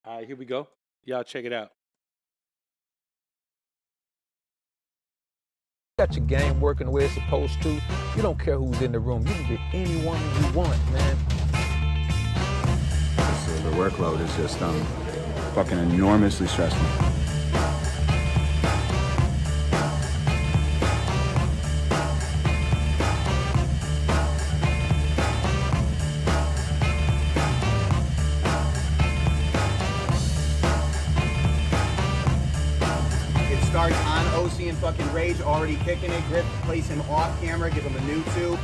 All right, here we go. Y'all check it out. Got your game working the way it's supposed to. You don't care who's in the room. You can get any woman you want, man. So the workload is just fucking enormously stressful. Starts on OC and fucking Rage, already kicking it. Grip, place him off camera, give him a new two.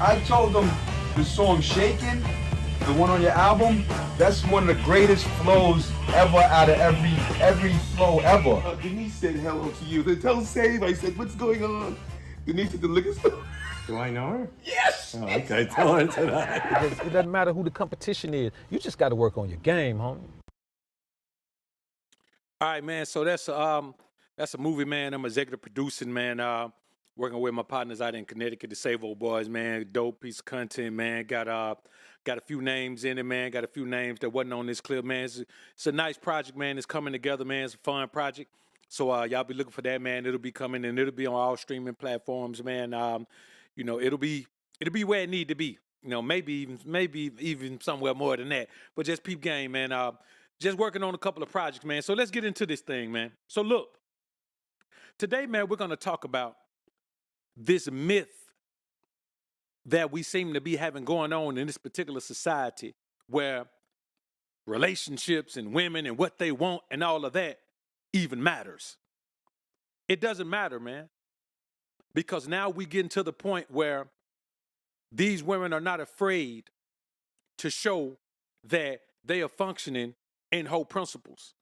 I told them the song Shakin', the one on your album, that's one of the greatest flows ever out of every flow ever. Denise said hello to you. Then tell Save, I said, what's going on? Denise at the liquor store. Do I know her? Yes! Oh, okay, tell her tonight. It doesn't matter who the competition is. You just got to work on your game, homie. All right, man. So that's a movie, man. I'm executive producing, man. Working with my partners out in Connecticut, the Save Old Boys, man. Dope piece of content, man. Got a few names in it, man. Got a few names that wasn't on this clip, man. It's a nice project, man. It's coming together, man. It's a fun project. So y'all be looking for that, man. It'll be coming and it'll be on all streaming platforms, man. You know, it'll be where it need to be. You know, maybe even somewhere more than that. But just peep game, man. Just working on a couple of projects, man. So let's get into this thing, man. So look, today, man, we're going to talk about this myth that we seem to be having going on in this particular society where relationships and women and what they want and all of that even matters. It doesn't matter, man, because now we getting to the point where these women are not afraid to show that they are functioning in whole principles.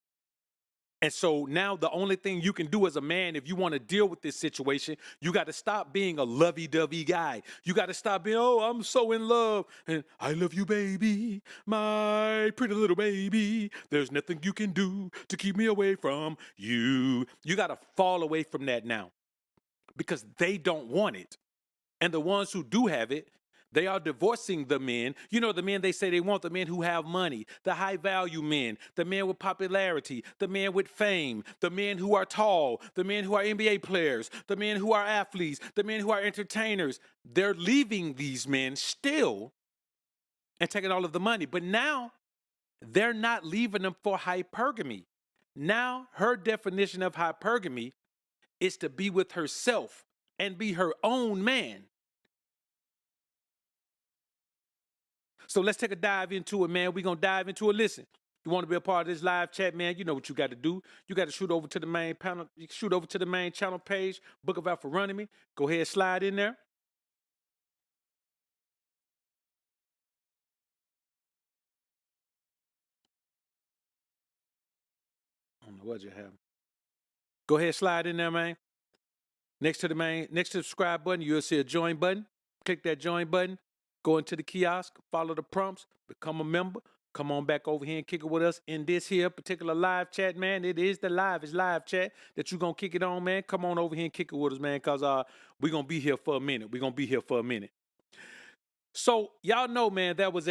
And so now the only thing you can do as a man, if you want to deal with this situation, you got to stop being a lovey-dovey guy. You got to stop being, oh, I'm so in love, and I love you, baby, my pretty little baby. There's nothing you can do to keep me away from you. You got to fall away from that now because they don't want it. And the ones who do have it, they are divorcing the men. You know, the men they say they want, the men who have money, the high value men, the men with popularity, the men with fame, the men who are tall, the men who are NBA players, the men who are athletes, the men who are entertainers. They're leaving these men still and taking all of the money. But now they're not leaving them for hypergamy. Now her definition of hypergamy is to be with herself and be her own man. So let's take a dive into it, man. We're going to dive into it. Listen, you want to be a part of this live chat, man, you know what you got to do. You got to shoot over to the main panel, shoot over to the main channel page, Book of Out for running me. Go ahead, slide in there. I don't know what you have. Go ahead, slide in there, man. Next to the subscribe button, you'll see a join button. Click that join button. Go into the kiosk, follow the prompts, become a member. Come on back over here and kick it with us in this here particular live chat, man. It is the live chat that you're going to kick it on, man. Come on over here and kick it with us, man, because we're going to be here for a minute. So y'all know, man, that was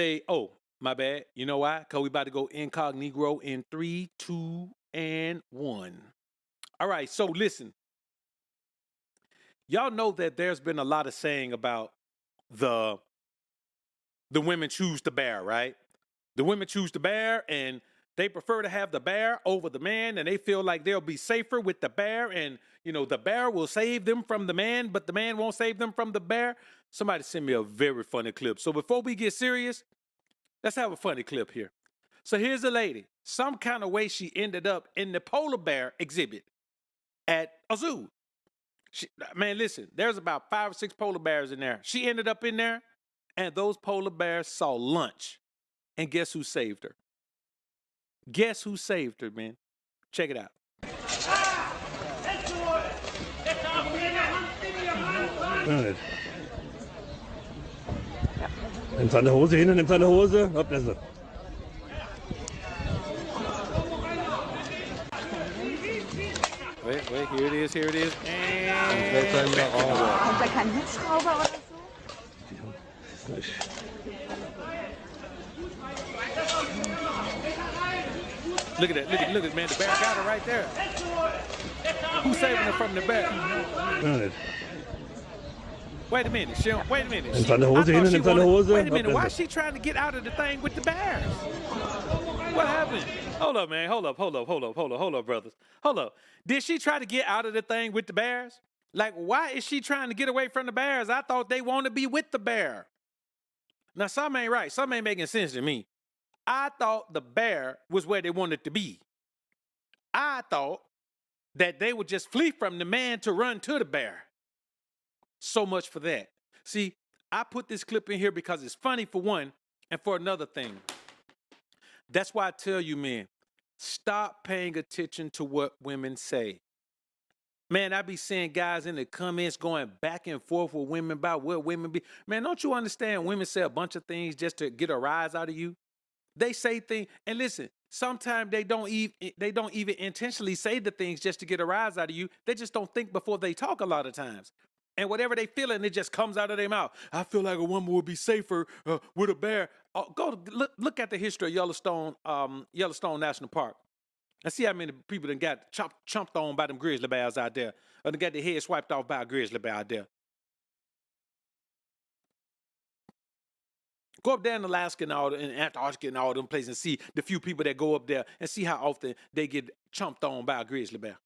my bad. You know why? Because we about to go incognito in 3, 2, and 1. All right, so listen. Y'all know that there's been a lot of saying about the women choose the bear, right? The women choose the bear, and they prefer to have the bear over the man, and they feel like they'll be safer with the bear, and, you know, the bear will save them from the man, but the man won't save them from the bear. Somebody send me a very funny clip. So before we get serious, let's have a funny clip here. So here's a lady. Some kind of way she ended up in the polar bear exhibit at a zoo. Man, listen, there's about 5 or 6 polar bears in there. She ended up in there, and those polar bears saw lunch. And guess who saved her? Guess who saved her, man? Check it out. Nimm seine Hose hin, nimm seine Hose. Hopp, das ist. Wait, here it is. Kommt da kein Hubschrauber oder so? Look at that. Look at man. The bear got her right there. Who's saving her from the bear? Nein. Wait a minute. Wait a minute. Nimm seine Hose hin und nimm seine Hose. Wait a minute. Why Ablässe. is she trying to get out of the thing with the bears? What happened? Hold up, man. Hold up, brothers. Hold up. Did she try to get out of the thing with the bears? Like, why is she trying to get away from the bears? I thought they want to be with the bear. Now, something ain't right. Something ain't making sense to me. I thought the bear was where they wanted to be. I thought that they would just flee from the man to run to the bear. So much for that. See, I put this clip in here because it's funny for one, and for another thing. That's why I tell you, men, stop paying attention to what women say. Man, I be seeing guys in the comments going back and forth with women about what women be. Man, don't you understand women say a bunch of things just to get a rise out of you? They say things, and listen, sometimes they don't even intentionally say the things just to get a rise out of you. They just don't think before they talk a lot of times. And whatever they feeling, it just comes out of their mouth. I feel like a woman would be safer with a bear. Look at the history of Yellowstone National Park. And see how many people done got chomped on by them grizzly bears out there. Or they got their head swiped off by a grizzly bear out there. Go up there in Alaska and Antarctica and all them places and see the few people that go up there and see how often they get chomped on by a grizzly bear.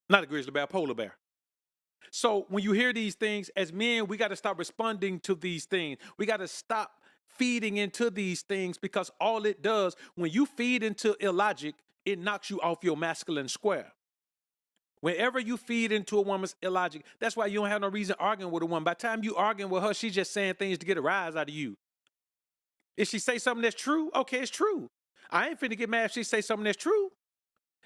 Not a grizzly bear, a polar bear. So when you hear these things, as men, we got to stop responding to these things. We got to stop feeding into these things, because all it does, when you feed into illogic, it knocks you off your masculine square. Whenever you feed into a woman's illogic, that's why you don't have no reason arguing with a woman. By the time you arguing with her, she's just saying things to get a rise out of you. If she say something that's true, okay, it's true. I ain't finna get mad if she say something that's true.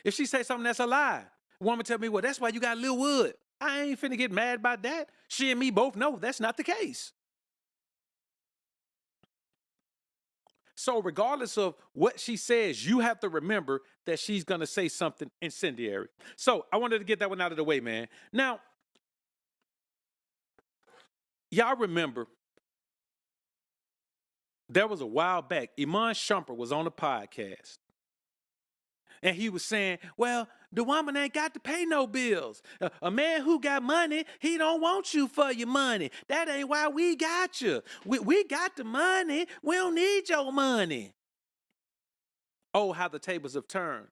If she say something that's a lie, a woman tell me, well, that's why you got Lil Wood. I ain't finna get mad about that. She and me both know that's not the case. So regardless of what she says, you have to remember that she's going to say something incendiary. So I wanted to get that one out of the way, man. Now, y'all remember, there was a while back, Iman Shumpert was on a podcast. And he was saying, well, the woman ain't got to pay no bills. A man who got money, he don't want you for your money. That ain't why we got you. We got the money. We don't need your money. Oh, how the tables have turned.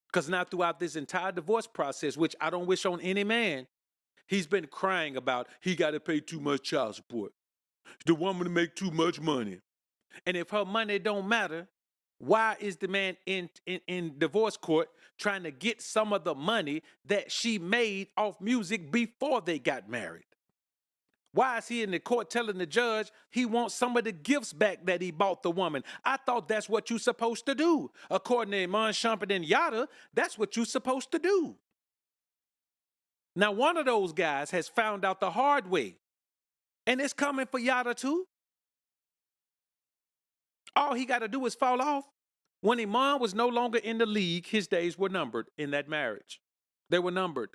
Because now throughout this entire divorce process, which I don't wish on any man, he's been crying about he got to pay too much child support. The woman make too much money. And if her money don't matter, why is the man in divorce court trying to get some of the money that she made off music before they got married? Why is he in the court telling the judge he wants some of the gifts back that he bought the woman? I thought that's what you're supposed to do. According to Iman Shumpert and Yada, that's what you're supposed to do. Now, one of those guys has found out the hard way, and it's coming for Yada too. All he got to do is fall off. When Iman was no longer in the league, his days were numbered in that marriage. They were numbered.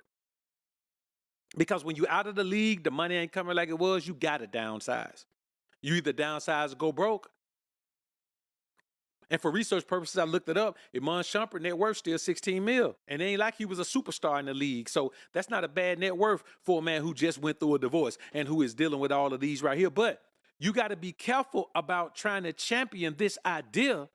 Because when you're out of the league, the money ain't coming like it was, you got to downsize. You either downsize or go broke. And for research purposes, I looked it up. Iman Shumpert net worth still 16 mil. And it ain't like he was a superstar in the league. So that's not a bad net worth for a man who just went through a divorce and who is dealing with all of these right here. But you got to be careful about trying to champion this idea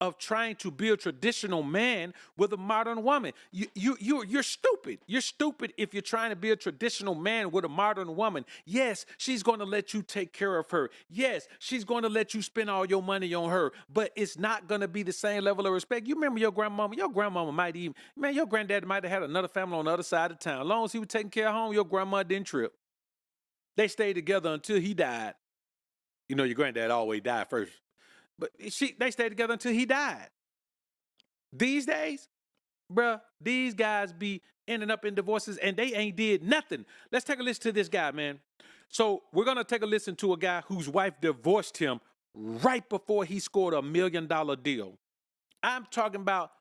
of trying to be a traditional man with a modern woman. You're stupid. You're stupid if you're trying to be a traditional man with a modern woman. Yes, she's going to let you take care of her. Yes, she's going to let you spend all your money on her, but it's not going to be the same level of respect. You remember your grandmama? Your grandmama might even, man, your granddad might have had another family on the other side of town. As long as he was taking care of home, your grandma didn't trip. They stayed together until he died. You know, your granddad always died first. But they stayed together until he died. These days, bruh, these guys be ending up in divorces and they ain't did nothing. Let's take a listen to this guy, man. So we're going to take a listen to a guy whose wife divorced him right before he scored $1 million deal. I'm talking about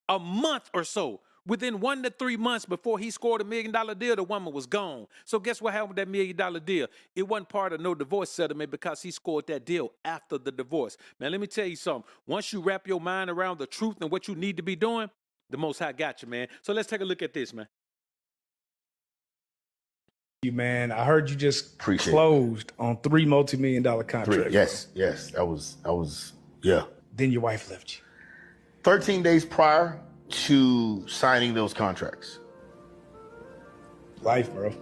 a month or so Within 1 to 3 months before he scored $1 million deal, the woman was gone. So guess what happened with that $1 million deal? It wasn't part of no divorce settlement because he scored that deal after the divorce. Man, let me tell you something. Once you wrap your mind around the truth and what you need to be doing, the Most High got you, man. So let's take a look at this, man. You, man. I heard you just Appreciate closed on 3 multi-million-dollar contracts. Yes. That was, yeah. Then your wife left you. 13 days prior to signing those contracts. Life, bro.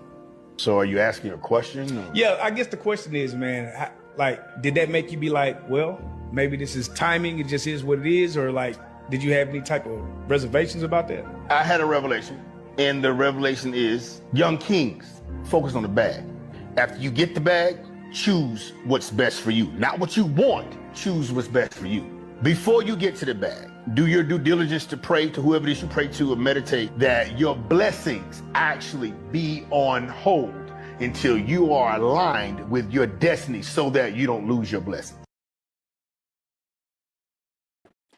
So are you asking a question? Or? Yeah, I guess the question is, man, did that make you be like, well, maybe this is timing, it just is what it is? Or like, did you have any type of reservations about that? I had a revelation, and the revelation is young kings, focus on the bag. After you get the bag, choose what's best for you. Not what you want, choose what's best for you. Before you get to the bag, do your due diligence to pray to whoever it is you pray to or meditate that your blessings actually be on hold until you are aligned with your destiny so that you don't lose your blessings.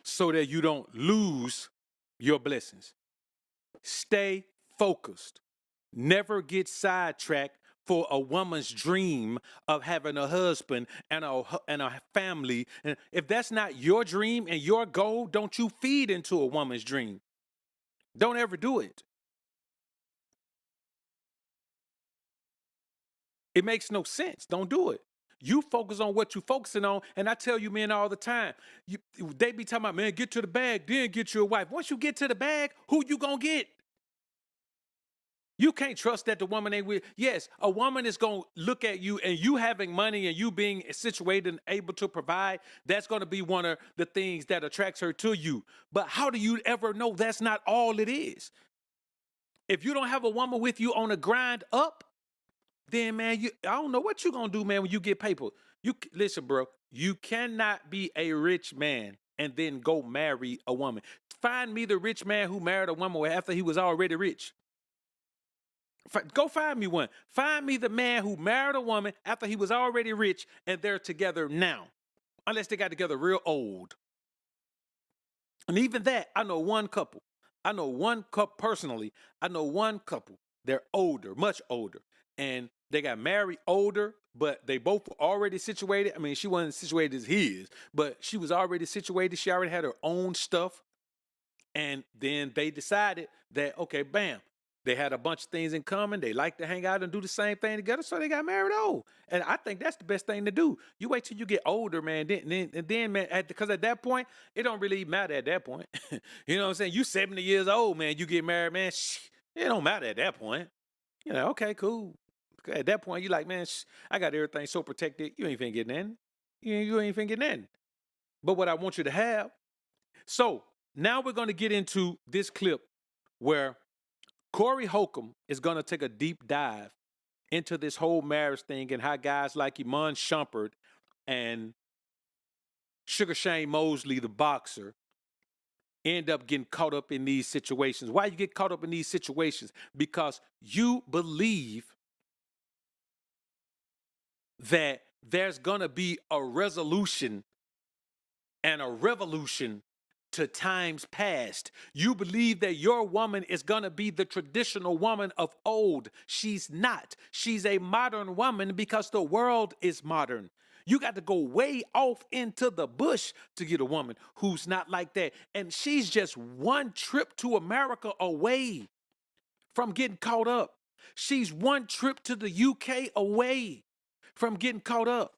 So that you don't lose your blessings. Stay focused. Never get sidetracked for a woman's dream of having a husband and a family. And if that's not your dream and your goal, don't you feed into a woman's dream. Don't ever do it. It makes no sense. Don't do it. You focus on what you're focusing on. And I tell you, men, all the time, they be talking about, man, get to the bag, then get you a wife. Once you get to the bag, who you gonna get? You can't trust that the woman ain't with. Yes, a woman is going to look at you and you having money and you being situated and able to provide. That's going to be one of the things that attracts her to you. But how do you ever know that's not all it is? If you don't have a woman with you on a grind up, then, man, I don't know what you're going to do, man, when you get paper. Listen, bro, you cannot be a rich man and then go marry a woman. Find me the rich man who married a woman after he was already rich. Go find me one. Find me the man who married a woman after he was already rich and they're together now. Unless they got together real old. And even that, I know one couple. Personally. I know one couple. They're older, much older. And they got married older, but they both were already situated. I mean, she wasn't situated as he is, but she was already situated. She already had her own stuff. And then they decided that, okay, bam. They had a bunch of things in common. They like to hang out and do the same thing together, so they got married old. And I think that's the best thing to do. You wait till you get older, man. Then man, because at that point, it don't really matter at that point. You know what I'm saying? You 70 years old, man. You get married, man. It don't matter at that point. You're like, okay, cool. At that point, you like, man, I got everything so protected. You ain't finna get nothing. You ain't finna get nothing. But what I want you to have. So now we're going to get into this clip where Corey Holcomb is going to take a deep dive into this whole marriage thing and how guys like Iman Shumpert and Sugar Shane Mosley, the boxer, end up getting caught up in these situations. Why you get caught up in these situations? Because you believe that there's going to be a resolution and a revolution to times past. You believe that your woman is going to be the traditional woman of old. She's not. She's a modern woman because the world is modern. You got to go way off into the bush to get a woman who's not like that. And she's just one trip to America away from getting caught up. She's one trip to the UK away from getting caught up.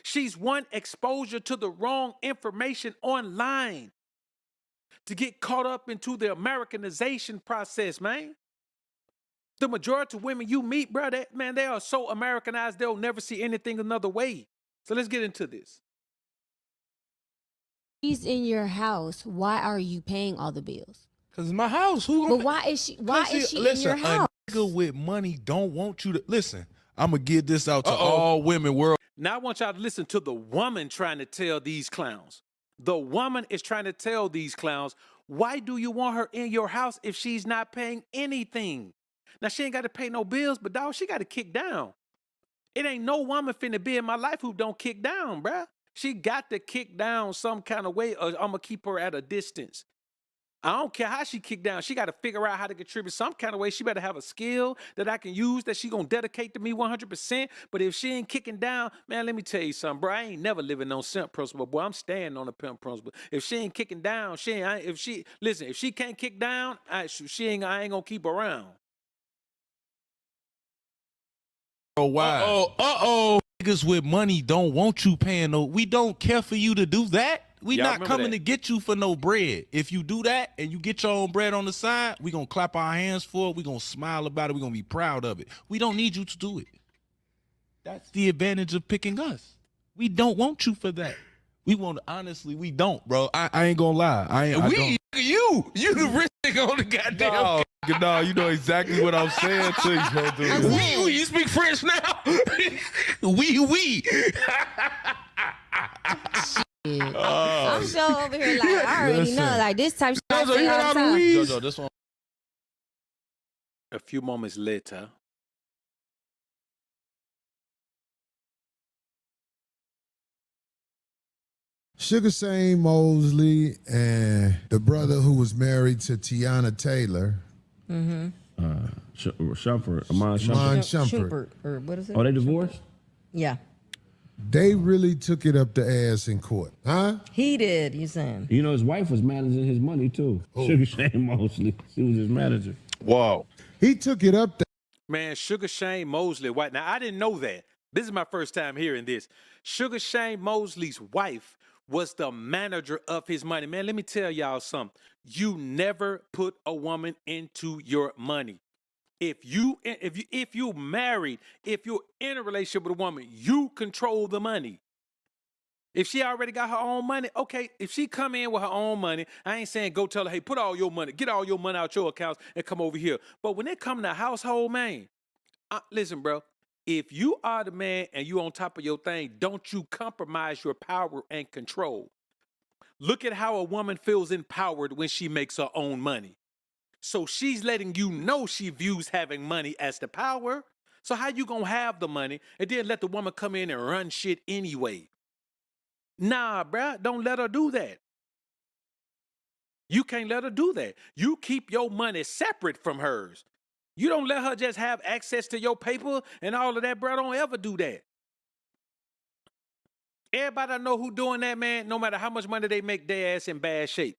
She's one exposure to the wrong information online to get caught up into the Americanization process, man. The majority of women you meet, bro, they are so Americanized, they'll never see anything another way. So let's get into this. She's in your house. Why are you paying all the bills? Cause it's my house. Who? But why is she? Why is she in your house? A nigga with money don't want you to listen. I'm gonna get this out to all women world. Now I want y'all to listen to the woman trying to tell these clowns. The woman is trying to tell these clowns, why do you want her in your house if she's not paying anything? Now, she ain't got to pay no bills, but dog, she got to kick down. It ain't no woman finna be in my life who don't kick down, bruh. She got to kick down some kind of way or I'm going to keep her at a distance. I don't care how she kick down. She got to figure out how to contribute some kind of way. She better have a skill that I can use that she going to dedicate to me 100%. But if she ain't kicking down, man, let me tell you something, bro. I ain't never living on simp principle, boy. I'm staying on the pimp principle. If she ain't kicking down, if she can't kick down, I ain't going to keep around. Why? Niggas with money don't want you paying no. We don't care for you to do that. We Y'all not remember coming that. to get you for no bread. If you do that and you get your own bread on the side, we gonna clap our hands for it. We gonna smile about it. We gonna be proud of it. We don't need you to do it. That's the advantage of picking us. We don't want you for that. We want honestly, we don't, bro. I ain't gonna lie. You the rich nigga on the goddamn. No, you know exactly what I'm saying to you, bro. Dude. You speak French now? we. I'm sure over here, like, I already know, like, this type of shit I say all the time. Jojo, this one. A few moments later. Sugar Shane Mosley and the brother who was married to Teyana Taylor. Shumpert, Amon Shumpert. Amon Shumpert. Shumpert, or what is it? Oh, they divorced? Yeah. They really took it up the ass in court, huh? He did, you saying? You know, his wife was managing his money, too. Sugar Shane Mosley. She was his manager. Wow. He took it up the Man, Sugar Shane Mosley, white. Now, I didn't know that. This is my first time hearing this. Sugar Shane Mosley's wife was the manager of his money. Man, let me tell y'all something. You never put a woman into your money. If you're married, if you're in a relationship with a woman, you control the money. If she already got her own money, okay, if she come in with her own money, I ain't saying go tell her, hey, put all your money, get all your money out your accounts and come over here. But when it come to household, man, listen, bro, if you are the man and you on top of your thing, don't you compromise your power and control. Look at how a woman feels empowered when she makes her own money. So she's letting you know she views having money as the power. So how you gonna have the money and then let the woman come in and run shit anyway? Nah, bruh, don't let her do that. You can't let her do that. You keep your money separate from hers. You don't let her just have access to your paper and all of that, bruh. Don't ever do that. Everybody I know who doing that, man, no matter how much money they make, their ass in bad shape.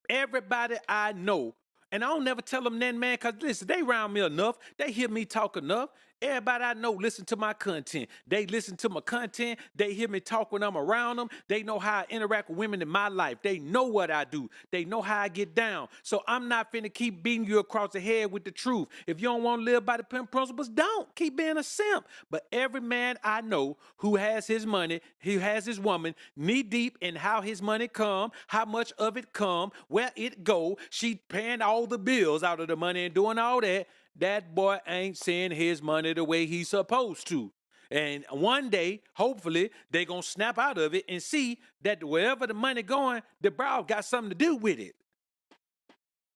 Everybody I know, and I don't never tell them then, man, because listen, they round me enough. They hear me talk enough. Everybody I know listen to my content. They listen to my content. They hear me talk when I'm around them. They know how I interact with women in my life. They know what I do. They know how I get down. So I'm not finna keep beating you across the head with the truth. If you don't want to live by the pimp principles, don't. Keep being a simp. But every man I know who has his money, who has his woman, knee deep in how his money come, how much of it come, where it go, she paying all the bills out of the money and doing all that, that boy ain't seeing his money the way he's supposed to. And one day, hopefully, they gonna snap out of it and see that wherever the money going, the bro got something to do with it.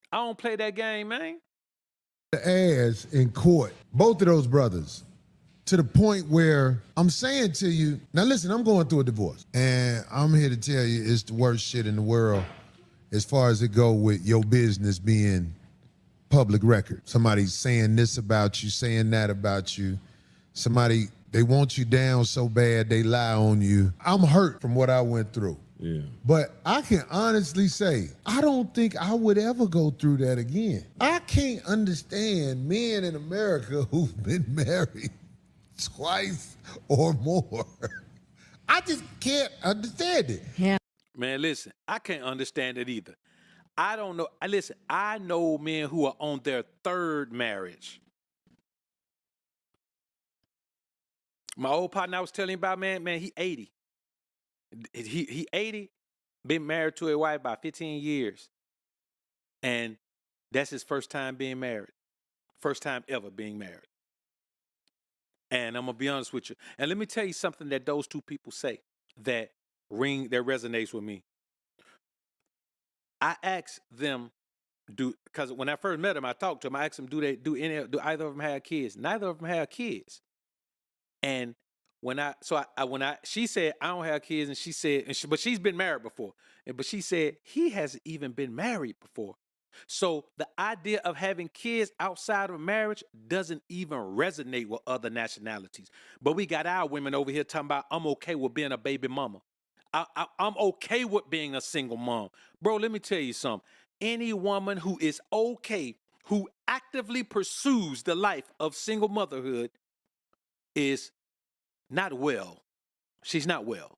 I don't play that game, man. The ass in court, both of those brothers, to the point where I'm saying to you, now listen, I'm going through a divorce, and I'm here to tell you it's the worst shit in the world as far as it go with your business being public record. Somebody saying this about you, saying that about you. Somebody, they want you down so bad they lie on you. I'm hurt from what I went through. Yeah. But I can honestly say, I don't think I would ever go through that again. I can't understand men in America who've been married twice or more. I just can't understand it. Yeah. Man, listen, I can't understand it either. I don't know. Listen, I know men who are on their third marriage. My old partner I was telling you about, man, he 80. He 80, been married to a wife about 15 years. And that's his first time being married. First time ever being married. And I'm going to be honest with you. And let me tell you something that those two people say that resonates with me. I asked them, because when I first met them, I talked to them. I asked them, do either of them have kids? Neither of them have kids. And she said I don't have kids, and she said, but she's been married before, but she said he hasn't even been married before. So the idea of having kids outside of marriage doesn't even resonate with other nationalities. But we got our women over here talking about, I'm okay with being a baby mama. I'm okay with being a single mom. Bro, let me tell you something. Any woman who is okay, who actively pursues the life of single motherhood is not well. She's not well.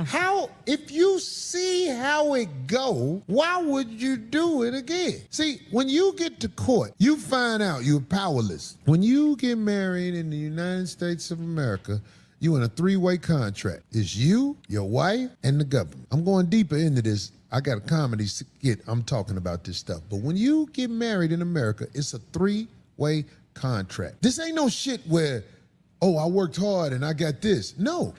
How, if you see how it go, why would you do it again? See, when you get to court, you find out you're powerless. When you get married in the United States of America, you in a three-way contract. It's you, your wife, and the government. I'm going deeper into this. I got a comedy skit. I'm talking about this stuff. But when you get married in America, it's a three-way contract. This ain't no shit where, oh, I worked hard and I got this. No.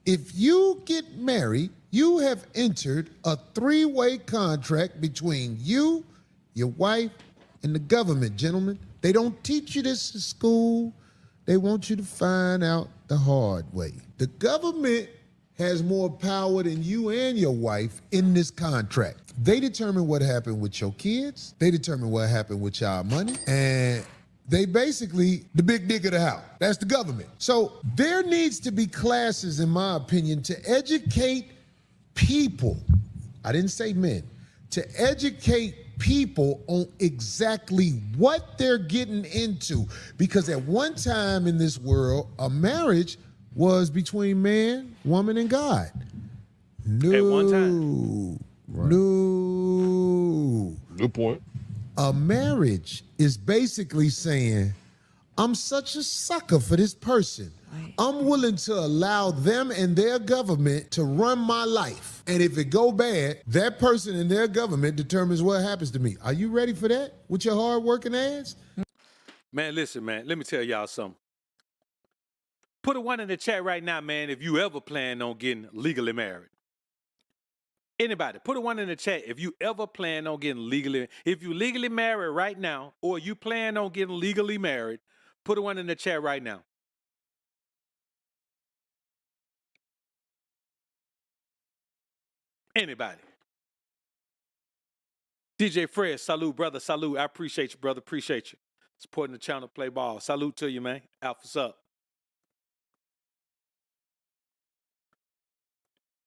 If you get married, you have entered a three-way contract between you, your wife, and the government, gentlemen. They don't teach you this in school. They want you to find out the hard way. The government has more power than you and your wife in this contract. They determine what happened with your kids. They determine what happened with your money. And they basically the big dick of the house. That's the government. So there needs to be classes, in my opinion, to educate people. I didn't say men. To educate people on exactly what they're getting into. Because at one time in this world, a marriage was between man, woman, and God. No. At one time. Right. No. Good point. A marriage is basically saying, I'm such a sucker for this person. I'm willing to allow them and their government to run my life. And if it go bad, that person and their government determines what happens to me. Are you ready for that with your hard-working ass? Man, listen, man, let me tell y'all something. Put a 1 in the chat right now, man, if you ever plan on getting legally married. Anybody, put a 1 in the chat if you ever plan on getting legally, if you legally married right now, or you plan on getting legally married, put a 1 in the chat right now. Anybody. DJ Fred, salute, brother, salute. I appreciate you, brother, appreciate you. Supporting the channel, play ball. Salute to you, man. Alpha's up.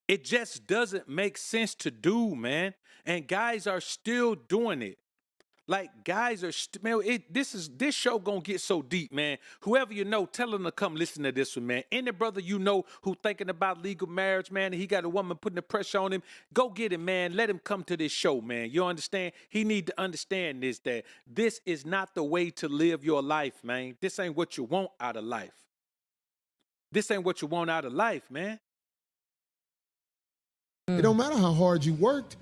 It just doesn't make sense to do, man. And guys are still doing it. Like, guys are, man, this show gonna get so deep, man. Whoever you know, tell them to come listen to this one, man. Any brother you know who thinking about legal marriage, man, and he got a woman putting the pressure on him, go get him, man. Let him come to this show, man. You understand? He need to understand this, that this is not the way to live your life, man. This ain't what you want out of life. This ain't what you want out of life, man. It don't matter how hard you worked.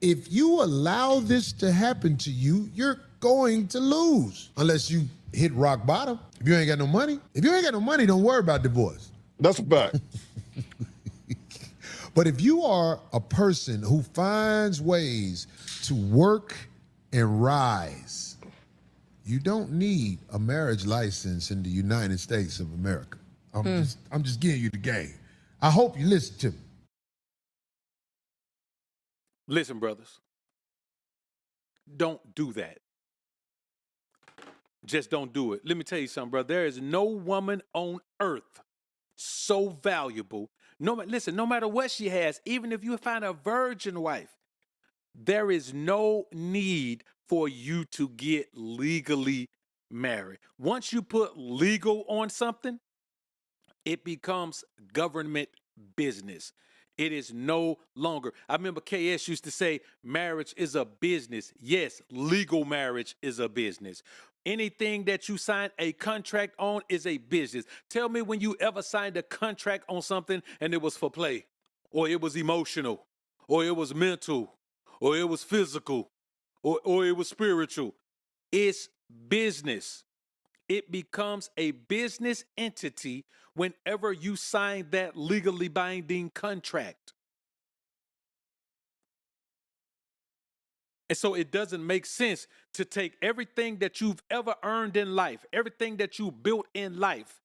If you allow this to happen to you, you're going to lose. Unless you hit rock bottom. If you ain't got no money. If you ain't got no money, don't worry about divorce. That's a fact. But if you are a person who finds ways to work and rise, you don't need a marriage license in the United States of America. I'm just giving you the game. I hope you listen to me. Listen, brothers, don't do that. Just don't do it. Let me tell you something, brother. There is no woman on earth so valuable. No matter what she has, even if you find a virgin wife, there is no need for you to get legally married. Once you put legal on something, it becomes government business. It is no longer. I remember KS used to say marriage is a business. Yes, legal marriage is a business. Anything that you sign a contract on is a business. Tell me when you ever signed a contract on something and it was for play, or it was emotional, or it was mental, or it was physical, or it was spiritual. It's business. It becomes a business entity whenever you sign that legally binding contract. And so it doesn't make sense to take everything that you've ever earned in life, everything that you built in life,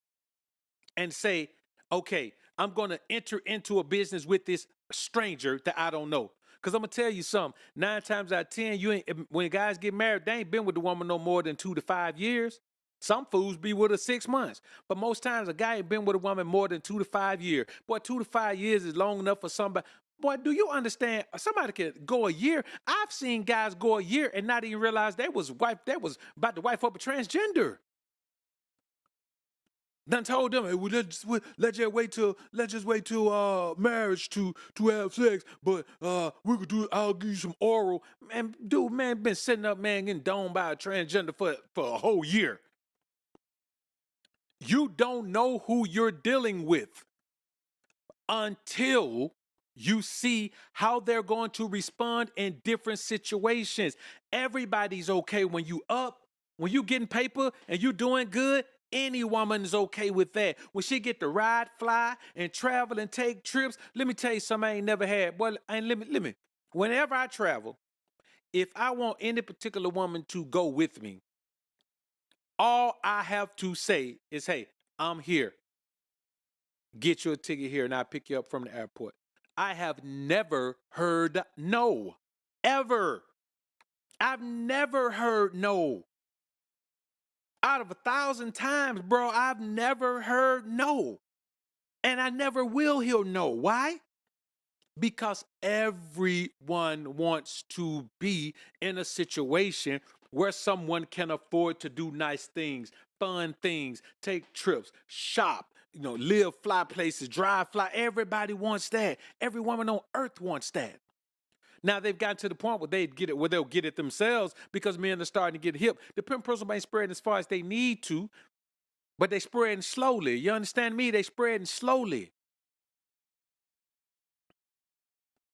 and say, okay, I'm going to enter into a business with this stranger that I don't know. Because I'm going to tell you something. 9 times out of 10, when guys get married, they ain't been with the woman no more than 2 to 5 years. Some fools be with her 6 months. But most times, a guy ain't been with a woman more than 2 to 5 years. Boy, 2 to 5 years is long enough for somebody. Boy, do you understand? Somebody could go a year. I've seen guys go a year and not even realize they was about to wife up a transgender. Done told them, hey, well, let's just wait till marriage to have sex, but we could do. I'll give you some oral. Man, dude, man, been sitting up, man, getting domed by a transgender for a whole year. You don't know who you're dealing with until you see how they're going to respond in different situations. Everybody's okay when you getting paper and you doing good. Any woman is okay with that. When she get to ride, fly, and travel and take trips, let me tell you something I ain't never had. Boy, and let me. Whenever I travel, if I want any particular woman to go with me, all I have to say is, hey, I'm here. Get you a ticket here and I'll pick you up from the airport. I have never heard no. Ever. I've never heard no. Out of 1,000 times, bro, I've never heard no. And I never will hear no. Why? Because everyone wants to be in a situation where someone can afford to do nice things, fun things, take trips, shop, live, fly places, drive, fly. Everybody wants that. Every woman on earth wants that. Now they've gotten to the point where they'll get it themselves because men are starting to get hip. The pimp principle ain't spreading as far as they need to, but they spreading slowly. You understand me? They spreading slowly.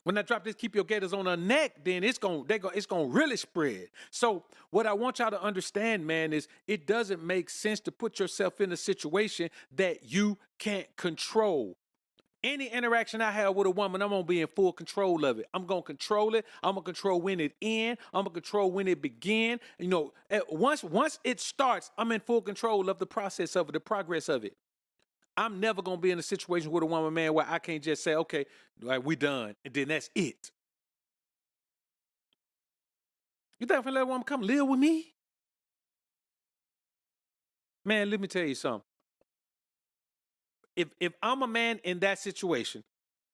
When I drop this, keep your gators on her neck, then it's gonna really spread. So what I want y'all to understand, man, is it doesn't make sense to put yourself in a situation that you can't control. Any interaction I have with a woman, I'm going to be in full control of it. I'm going to control it. I'm going to control when it ends. I'm going to control when it begins. Once it starts, I'm in full control of the process of it, the progress of it. I'm never going to be in a situation with a woman, man, where I can't just say, okay, like, we done, and then that's it. You think I'm going to let a woman come live with me? Man, let me tell you something. If I'm a man in that situation,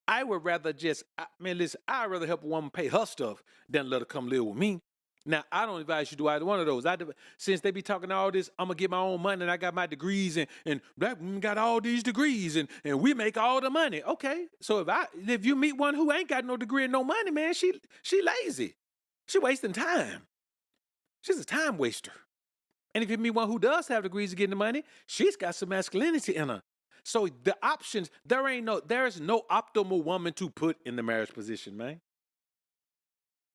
I would rather I'd rather help a woman pay her stuff than let her come live with me. Now, I don't advise you to do either one of those. Since they be talking all this, I'm going to get my own money and I got my degrees and black women got all these degrees and we make all the money. Okay, so if you meet one who ain't got no degree and no money, man, she lazy. She wasting time. She's a time waster. And if you meet one who does have degrees to get the money, she's got some masculinity in her. So the options, there's no optimal woman to put in the marriage position, man.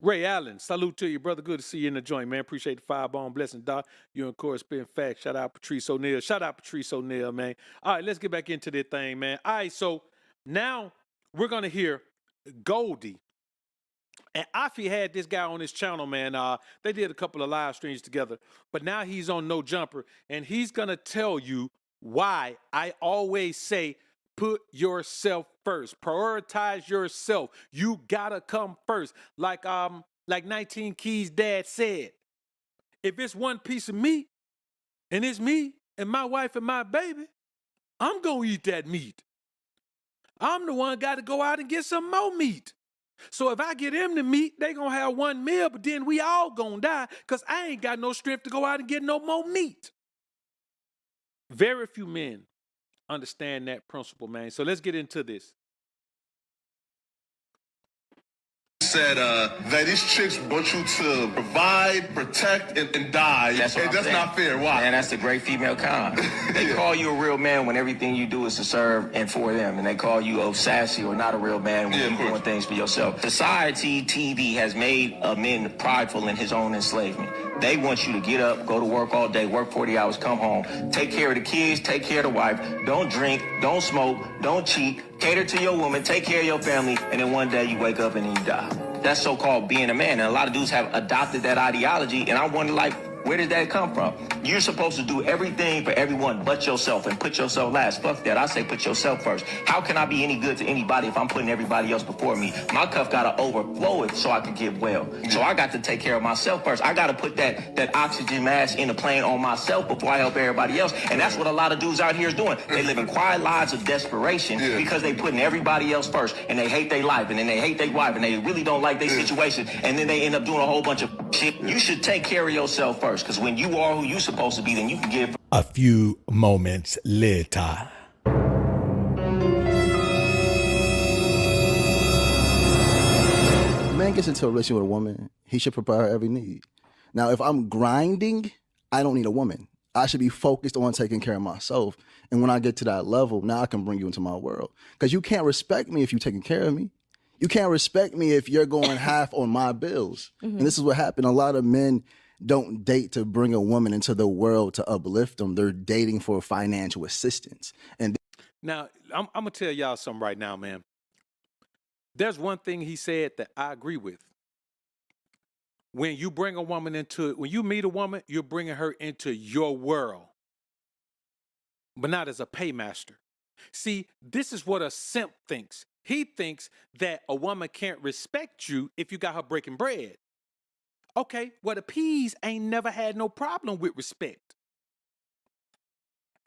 Ray Allen, salute to you, brother. Good to see you in the joint, man. Appreciate the firebomb blessing, Doc. You and Corey spin facts. Shout out Patrice O'Neal. Shout out Patrice O'Neal, man. All right, let's get back into this thing, man. All right, so now we're going to hear Goldie. And Afi had this guy on his channel, man. They did a couple of live streams together, but now he's on No Jumper, and he's going to tell you why I always say put yourself first. Prioritize yourself. You gotta come first. Like 19 Keys' dad said, if it's one piece of meat and it's me and my wife and my baby, I'm gonna eat that meat. I'm the one got to go out and get some more meat. So if I get them the meat, they gonna have one meal, but then we all gonna die because I ain't got no strength to go out and get no more meat. Very few men understand that principle, man. So let's get into this. Said that these chicks want you to provide, protect, and die. That's not fair. Why? Man, that's the great female kind. They call you a real man when everything you do is to serve and for them. And they call you sassy or not a real man when you're doing things for yourself. Society, TV has made men prideful in his own enslavement. They want you to get up, go to work all day, work 40 hours, come home, take care of the kids, take care of the wife, don't drink, don't smoke, don't cheat, cater to your woman, take care of your family, and then one day you wake up and then you die. That's so-called being a man. And a lot of dudes have adopted that ideology, and I wonder, like, Where did that come from? You're supposed to do everything for everyone but yourself and put yourself last. Fuck that. I say put yourself first. How can I be any good to anybody if I'm putting everybody else before me? My cup got to overflow it so I can give well. So I got to take care of myself first. I got to put that oxygen mask in the plane on myself before I help everybody else. And that's what a lot of dudes out here is doing. They living quiet lives of desperation because they putting everybody else first, and they hate their life, and then they hate their wife, and they really don't like their situation, and then they end up doing a whole bunch of shit. You should take care of yourself first, because when you are who you supposed to be, then you can give. A few moments later. A man gets into a relationship with a woman, he should provide her every need. Now, if I'm grinding, I don't need a woman. I should be focused on taking care of myself. And when I get to that level, now I can bring you into my world. Because you can't respect me if you're taking care of me. You can't respect me if you're going half on my bills. Mm-hmm. And this is what happened. A lot of men don't date to bring a woman into the world to uplift them. They're dating for financial assistance. And Now, I'm going to tell y'all something right now, man. There's one thing he said that I agree with. When you bring a woman into it, when you meet a woman, you're bringing her into your world, but not as a paymaster. See, this is what a simp thinks. He thinks that a woman can't respect you if you got her breaking bread. Okay, well, the P's ain't never had no problem with respect.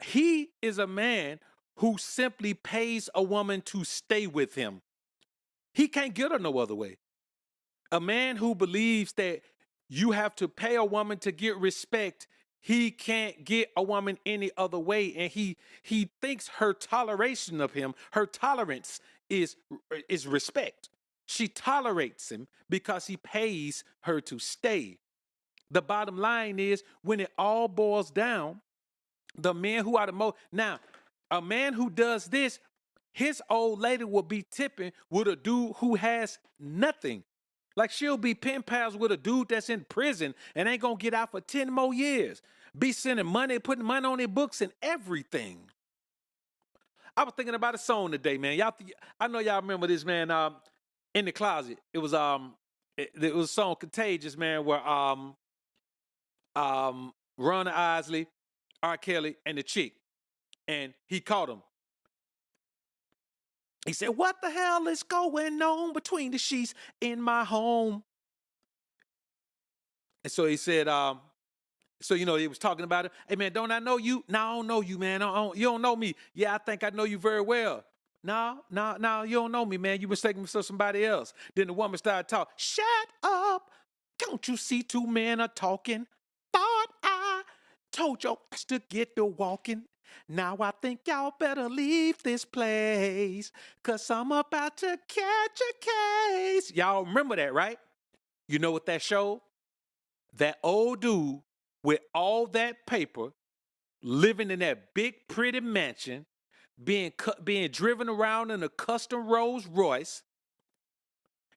He is a man who simply pays a woman to stay with him. He can't get her no other way. A man who believes that you have to pay a woman to get respect, he can't get a woman any other way. And he thinks her toleration of him, her tolerance is respect. She tolerates him because he pays her to stay. The bottom line is, when it all boils down, the men who are the most... Now, a man who does this, his old lady will be tipping with a dude who has nothing. Like, she'll be pen pals with a dude that's in prison and ain't gonna get out for 10 more years. Be sending money, putting money on their books and everything. I was thinking about a song today, man. I know y'all remember this, man. In the Closet. It was it was a song Contagious, man, where Ron Isley, R. Kelly, and the chick. And he caught him. He said, "What the hell is going on between the sheets in my home?" And so he said, so, you know, he was talking about it. "Hey, man, don't I know you?" "No, I don't know you, man. You don't know me." "Yeah, I think I know you very well." No, you don't know me, man. You mistaken me for somebody else." Then the woman started talking. "Shut up. Don't you see two men are talking? Thought I told your ass to get to walking. Now I think y'all better leave this place, 'cause I'm about to catch a case." Y'all remember that, right? You know what that showed? That old dude with all that paper, living in that big pretty mansion, being driven around in a custom Rolls Royce.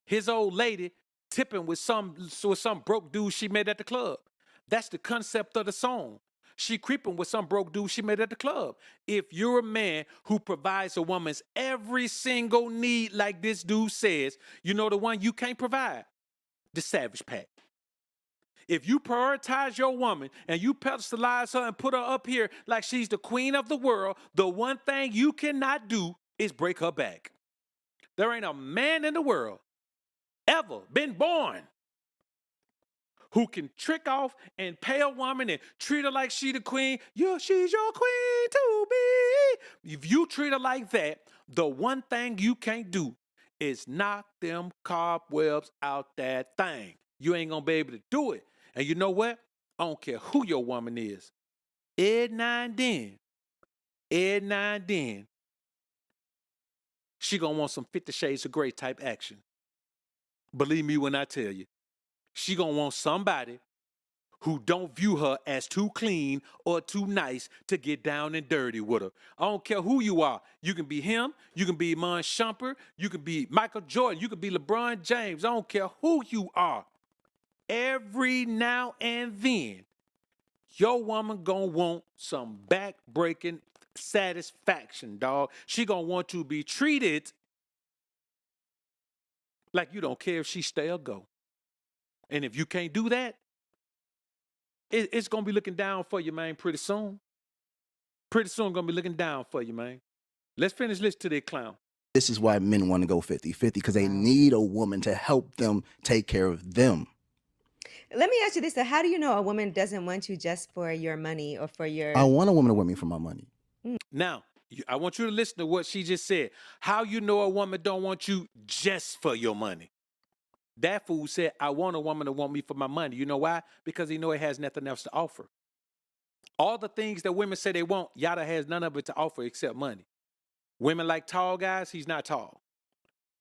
His old lady tipping with some broke dude she met at the club. That's the concept of the song. She creeping with some broke dude she met at the club. If you're a man who provides a woman's every single need like this dude says, you know the one you can't provide? The Savage Pack. If you prioritize your woman and you pedestalize her and put her up here like she's the queen of the world, the one thing you cannot do is break her back. There ain't a man in the world ever been born who can trick off and pay a woman and treat her like she the queen. Yeah, she's your queen to be. If you treat her like that, the one thing you can't do is knock them cobwebs out that thing. You ain't gonna be able to do it. And you know what? I don't care who your woman is. Every now and then, she gonna want some 50 Shades of Grey type action. Believe me when I tell you. She gonna want somebody who don't view her as too clean or too nice to get down and dirty with her. I don't care who you are. You can be him. You can be Iman Shumpert. You can be Michael Jordan. You can be LeBron James. I don't care who you are. Every now and then, your woman gonna want some back-breaking satisfaction, dog. She gonna want to be treated like you don't care if she stay or go. And if you can't do that, it's gonna be looking down for you, man, pretty soon. Pretty soon gonna be looking down for you, man. Let's finish listening to that clown. This is why men want to go 50-50, because they need a woman to help them take care of them. Let me ask you this. So how do you know a woman doesn't want you just for your money or for your... I want a woman to want me for my money. Now, I want you to listen to what she just said. How you know a woman don't want you just for your money? That fool said, I want a woman to want me for my money. You know why? Because he know it has nothing else to offer. All the things that women say they want, Yada has none of it to offer except money. Women like tall guys, he's not tall.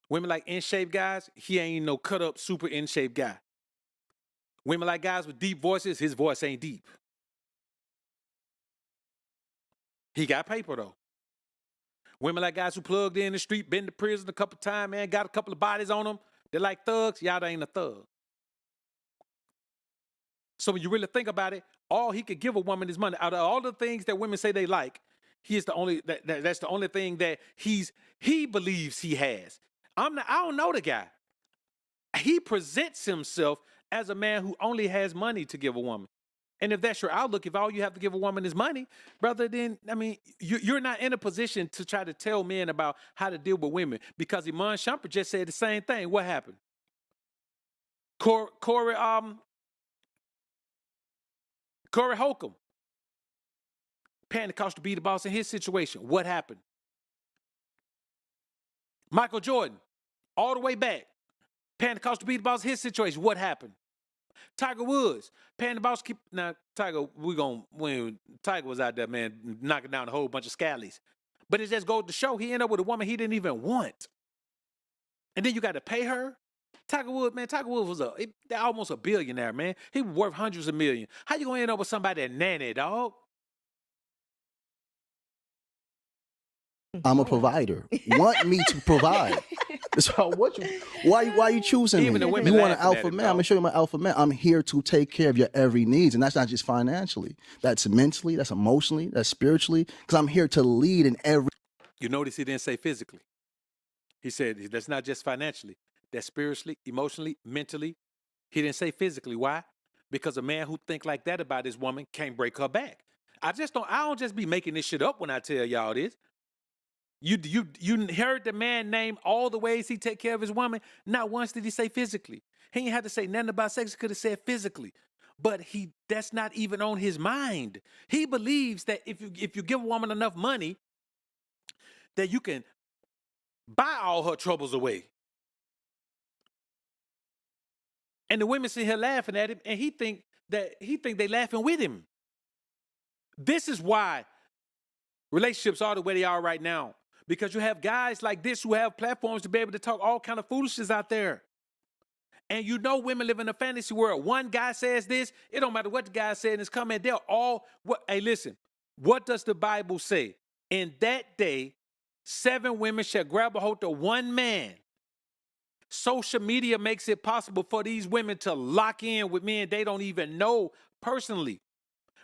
Women like in-shape guys, he ain't no cut-up, super in-shape guy. Women like guys with deep voices, his voice ain't deep. He got paper, though. Women like guys who plugged in the street, been to prison a couple times, man, got a couple of bodies on them. They're like thugs. Yada ain't a thug. So when you really think about it, all he could give a woman is money. Out of all the things that women say they like, he is the only that's the only thing that he believes he has. I don't know the guy. He presents himself as a man who only has money to give a woman. And if that's your outlook, if all you have to give a woman is money, brother, then, I mean, you're not in a position to try to tell men about how to deal with women, because Iman Shumpert just said the same thing. What happened? Corey Holcomb paying the cost to be the boss in his situation. What happened? Michael Jordan, all the way back, paying the cost to be the boss in his situation. What happened? Tiger Woods, paying the boss. Now, Tiger, when Tiger was out there, man, knocking down a whole bunch of scallies. But it just goes to show he ended up with a woman he didn't even want. And then you got to pay her? Tiger Woods was almost a billionaire, man. He was worth hundreds of millions. How you going to end up with somebody that nanny, dog? I'm a provider. Want me to provide. So why are you choosing Even me? the women You want an laughing at alpha it, man? dog. I'm gonna show you my alpha man. I'm here to take care of your every needs, and that's not just financially. That's mentally. That's emotionally. That's spiritually. Because I'm here to lead in every. You notice he didn't say physically. He said that's not just financially. That's spiritually, emotionally, mentally. He didn't say physically. Why? Because a man who think like that about his woman can't break her back. I don't just be making this shit up when I tell y'all this. You heard the man name all the ways he take care of his woman. Not once did he say physically. He ain't had to say nothing about sex. He could have said physically. But that's not even on his mind. He believes that if you give a woman enough money, that you can buy all her troubles away. And the women sit here laughing at him, and he think they laughing with him. This is why relationships are the way they are right now. Because you have guys like this who have platforms to be able to talk all kind of foolishness out there. And you know women live in a fantasy world. One guy says this, it don't matter what the guy said in his comment, they're all, hey, listen, what does the Bible say? In that day, 7 women shall grab a hold of one man. Social media makes it possible for these women to lock in with men they don't even know personally.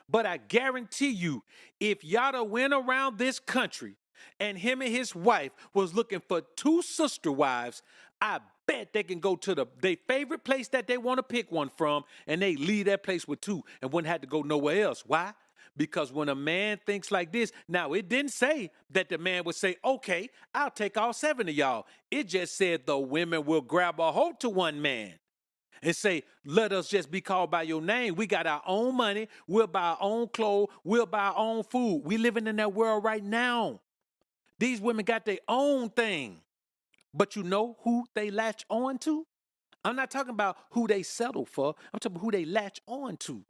But I guarantee you, if Yada went around this country and him and his wife was looking for 2 sister wives, I bet they can go to their favorite place that they want to pick one from, and they leave that place with 2 and wouldn't have to go nowhere else. Why? Because when a man thinks like this, now it didn't say that the man would say, okay, I'll take all 7 of y'all. It just said the women will grab a hold to one man and say, let us just be called by your name. We got our own money. We'll buy our own clothes. We'll buy our own food. We living in that world right now. These women got their own thing. But you know who they latch on to? I'm not talking about who they settle for. I'm talking about who they latch on to.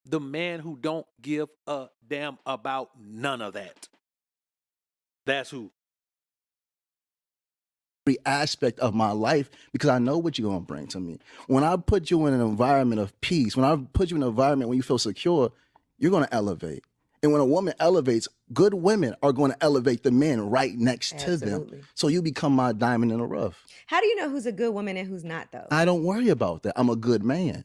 The man who don't give a damn about none of that. That's who. Every aspect of my life, because I know what you're going to bring to me. When I put you in an environment of peace, when I put you in an environment when you feel secure, you're going to elevate. And when a woman elevates, good women are going to elevate the men right next to them. So you become my diamond in the rough. How do you know who's a good woman and who's not, though? I don't worry about that. I'm a good man.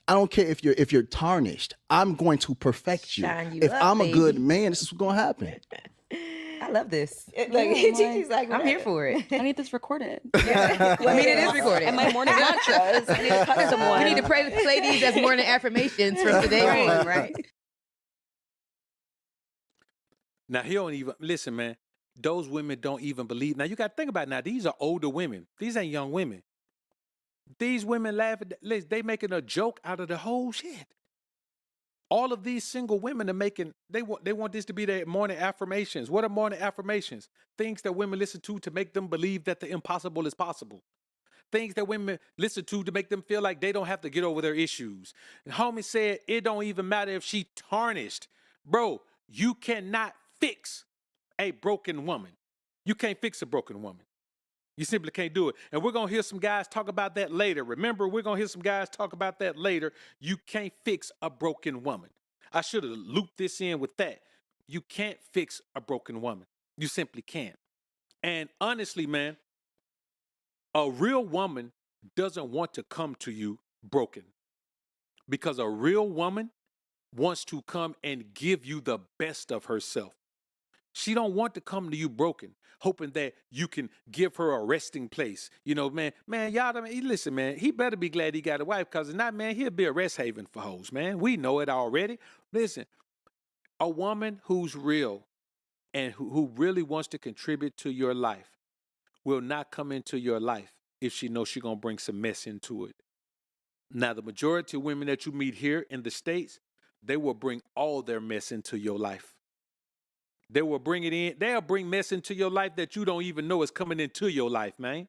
I don't care if you're tarnished. I'm going to perfect you. Shine you If up, I'm a good baby. man, this is what's going to happen. I love this. Yeah, She's like, I'm here for it. I need this recorded. I mean, it is recorded. And my morning mantras. I need to cut someone. We need to play these as morning affirmations from today on, right? Now, he don't even, listen, man, those women don't even believe. Now, you got to think about it now. These are older women. These ain't young women. These women laughing, they making a joke out of the whole shit. All of these single women are making, they want this to be their morning affirmations. What are morning affirmations? Things that women listen to make them believe that the impossible is possible. Things that women listen to make them feel like they don't have to get over their issues. And homie said, it don't even matter if she tarnished. Bro, you cannot fix a broken woman. You can't fix a broken woman. You simply can't do it. And we're going to hear some guys talk about that later. Remember, we're going to hear some guys talk about that later. You can't fix a broken woman. I should have looped this in with that. You can't fix a broken woman. You simply can't. And honestly, man, a real woman doesn't want to come to you broken, because a real woman wants to come and give you the best of herself. She don't want to come to you broken, hoping that you can give her a resting place. You know, man, y'all, listen, man, he better be glad he got a wife, because if not, man, he'll be a rest haven for hoes, man. We know it already. Listen, a woman who's real and who really wants to contribute to your life will not come into your life if she knows she's going to bring some mess into it. Now, the majority of women that you meet here in the States, they will bring all their mess into your life. They will bring it in. They'll bring mess into your life that you don't even know is coming into your life, man.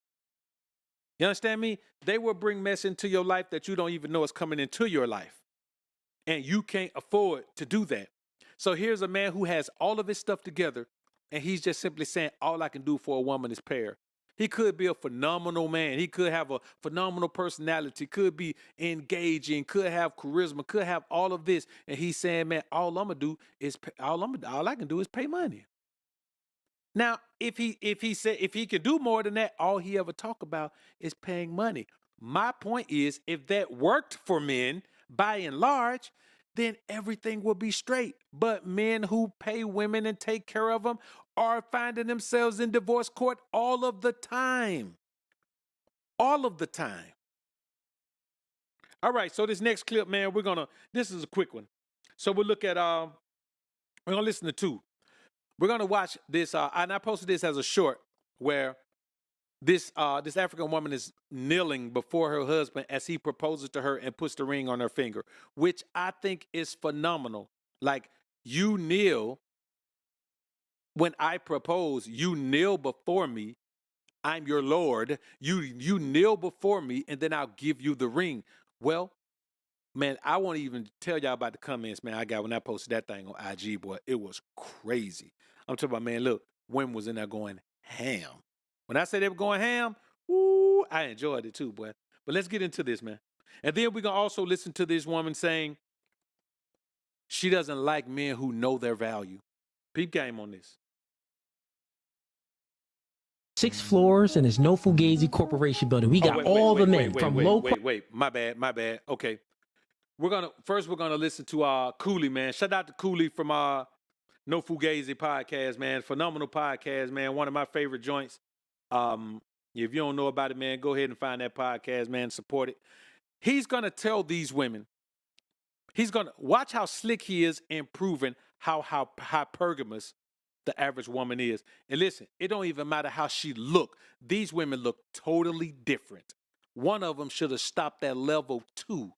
You understand me? They will bring mess into your life that you don't even know is coming into your life. And you can't afford to do that. So here's a man who has all of his stuff together, and he's just simply saying, all I can do for a woman is pay her. He could be a phenomenal man. He could have a phenomenal personality, could be engaging, could have charisma, could have all of this. And he's saying, man, all I can do is pay money. Now, if he can do more than that, all he ever talk about is paying money. My point is, if that worked for men, by and large, then everything will be straight. But men who pay women and take care of them are finding themselves in divorce court all of the time. All of the time. All right, so this next clip, man, this is a quick one. So we'll look at, we're going to listen to two. We're going to watch this, and I posted this as a short, where this African woman is kneeling before her husband as he proposes to her and puts the ring on her finger, which I think is phenomenal. Like, you kneel when I propose, you kneel before me. I'm your Lord. You kneel before me, and then I'll give you the ring. Well, man, I won't even tell y'all about the comments, man, I got when I posted that thing on IG, boy. It was crazy. I'm talking about, man, look, women was in there going ham. When I say they were going ham, woo, I enjoyed it too, boy. But let's get into this, man. And then we're going to also listen to this woman saying she doesn't like men who know their value. Peep game on this. 6 floors and there's no Fugazi Corporation building. We got all the men from low. Wait. My bad. Okay. We're going to listen to Cooley, man. Shout out to Cooley from No Fugazi podcast, man. Phenomenal podcast, man. One of my favorite joints. If you don't know about it, man, go ahead and find that podcast, man. Support it. He's going to tell these women, he's going to watch how slick he is in proving how hypergamous the average woman is. And listen, it don't even matter how she look. These women look totally different. One of them should have stopped at level 2,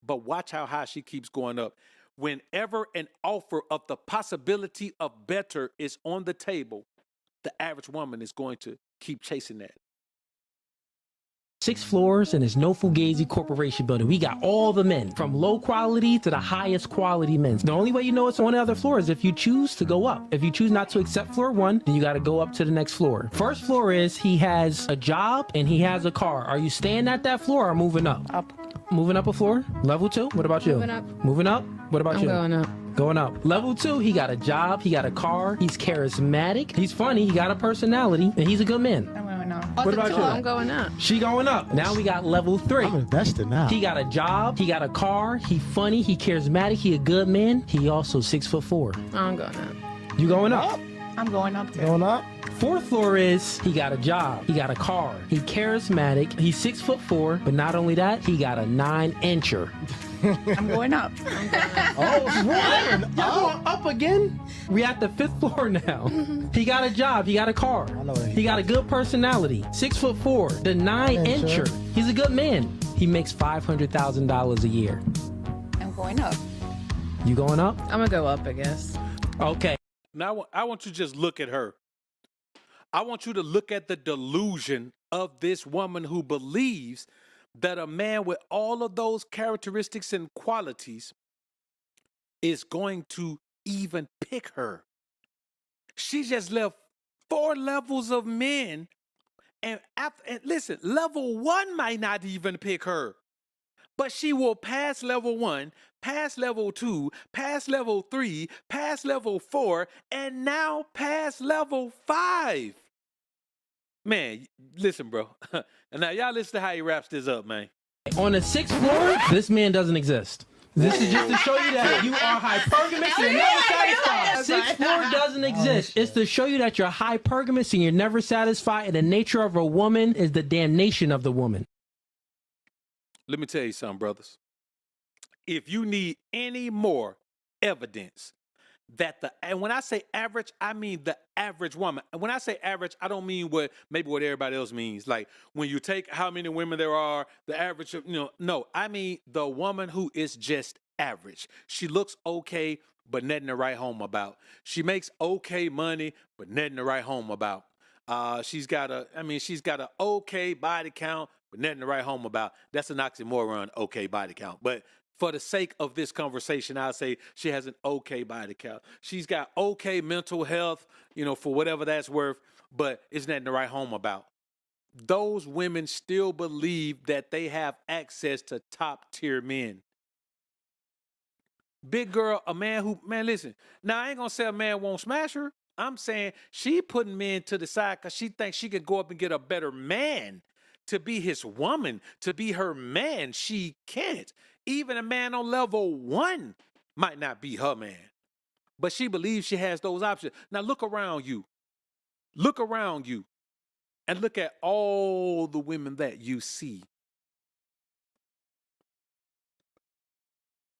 but watch how high she keeps going up. Whenever an offer of the possibility of better is on the table, the average woman is going to keep chasing that. 6 floors and there's no Fugazi Corporation building. We got all the men from low quality to the highest quality men. The only way you know it's on the other floor is if you choose to go up. If you choose not to accept floor 1, then you got to go up to the next floor. First floor is he has a job and he has a car. Are you staying at that floor or moving up? Up. Moving up a floor? Level 2? What about you? Moving up. Moving up? What about you? Going up. Going up. Level 2, he got a job, he got a car, he's charismatic, he's funny, he got a personality, and he's a good man. I'm going up. What about you? I'm going up. She going up. Now we got level 3. I'm invested now. He got a job, he got a car, he funny, he charismatic, he a good man. He also 6'4". I'm going up. You going up? I'm going up there. Going up. Fourth floor is he got a job, he got a car, he charismatic, he's 6'4", but not only that, he got a 9-incher. I'm going up. Oh, what? Y'all going up again? We at the 5th floor now. He got a job, he got a car, he got a good personality, 6'4", the 9-incher. He's a good man. He makes $500,000 a year. I'm going up. You going up? I'm gonna go up, I guess. Okay. Now I want you to just look at her. I want you to look at the delusion of this woman who believes that a man with all of those characteristics and qualities is going to even pick her. She just left 4 levels of men, and listen, level 1 might not even pick her. But she will pass level 1, pass level 2, pass level 3, pass level 4, and now pass level 5. Man, listen, bro. And now y'all listen to how he wraps this up, man. On the 6th floor, this man doesn't exist. This is just to show you that you are hypergamous and you're never satisfied. 6th floor doesn't exist. It's to show you that you're hypergamous and you're never satisfied, and the nature of a woman is the damnation of the woman. Let me tell you something, brothers. If you need any more evidence that and when I say average, I mean the average woman. And when I say average, I don't mean what everybody else means. Like when you take how many women there are, the average, no, I mean the woman who is just average. She looks okay, but nothing to write home about. She makes okay money, but nothing to write home about. She's got an okay body count, but nothing to write home about. That's an oxymoron, okay body count. But for the sake of this conversation, I'll say she has an okay body count. She's got okay mental health, for whatever that's worth, but it's nothing to write home about. Those women still believe that they have access to top tier men. Big girl, a man who, listen, now I ain't gonna say a man won't smash her. I'm saying she putting men to the side because she thinks she could go up and get a better man to be his woman, to be her man. She can't. Even a man on level 1 might not be her man. But she believes she has those options. Now look around you. Look around you. And look at all the women that you see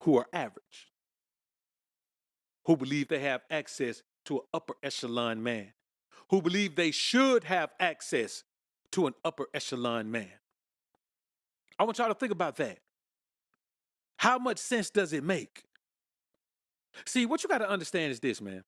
who are average, who believe they have access to an upper echelon man, who believe they should have access to an upper echelon man. I want y'all to think about that. How much sense does it make? See, what you got to understand is this, man.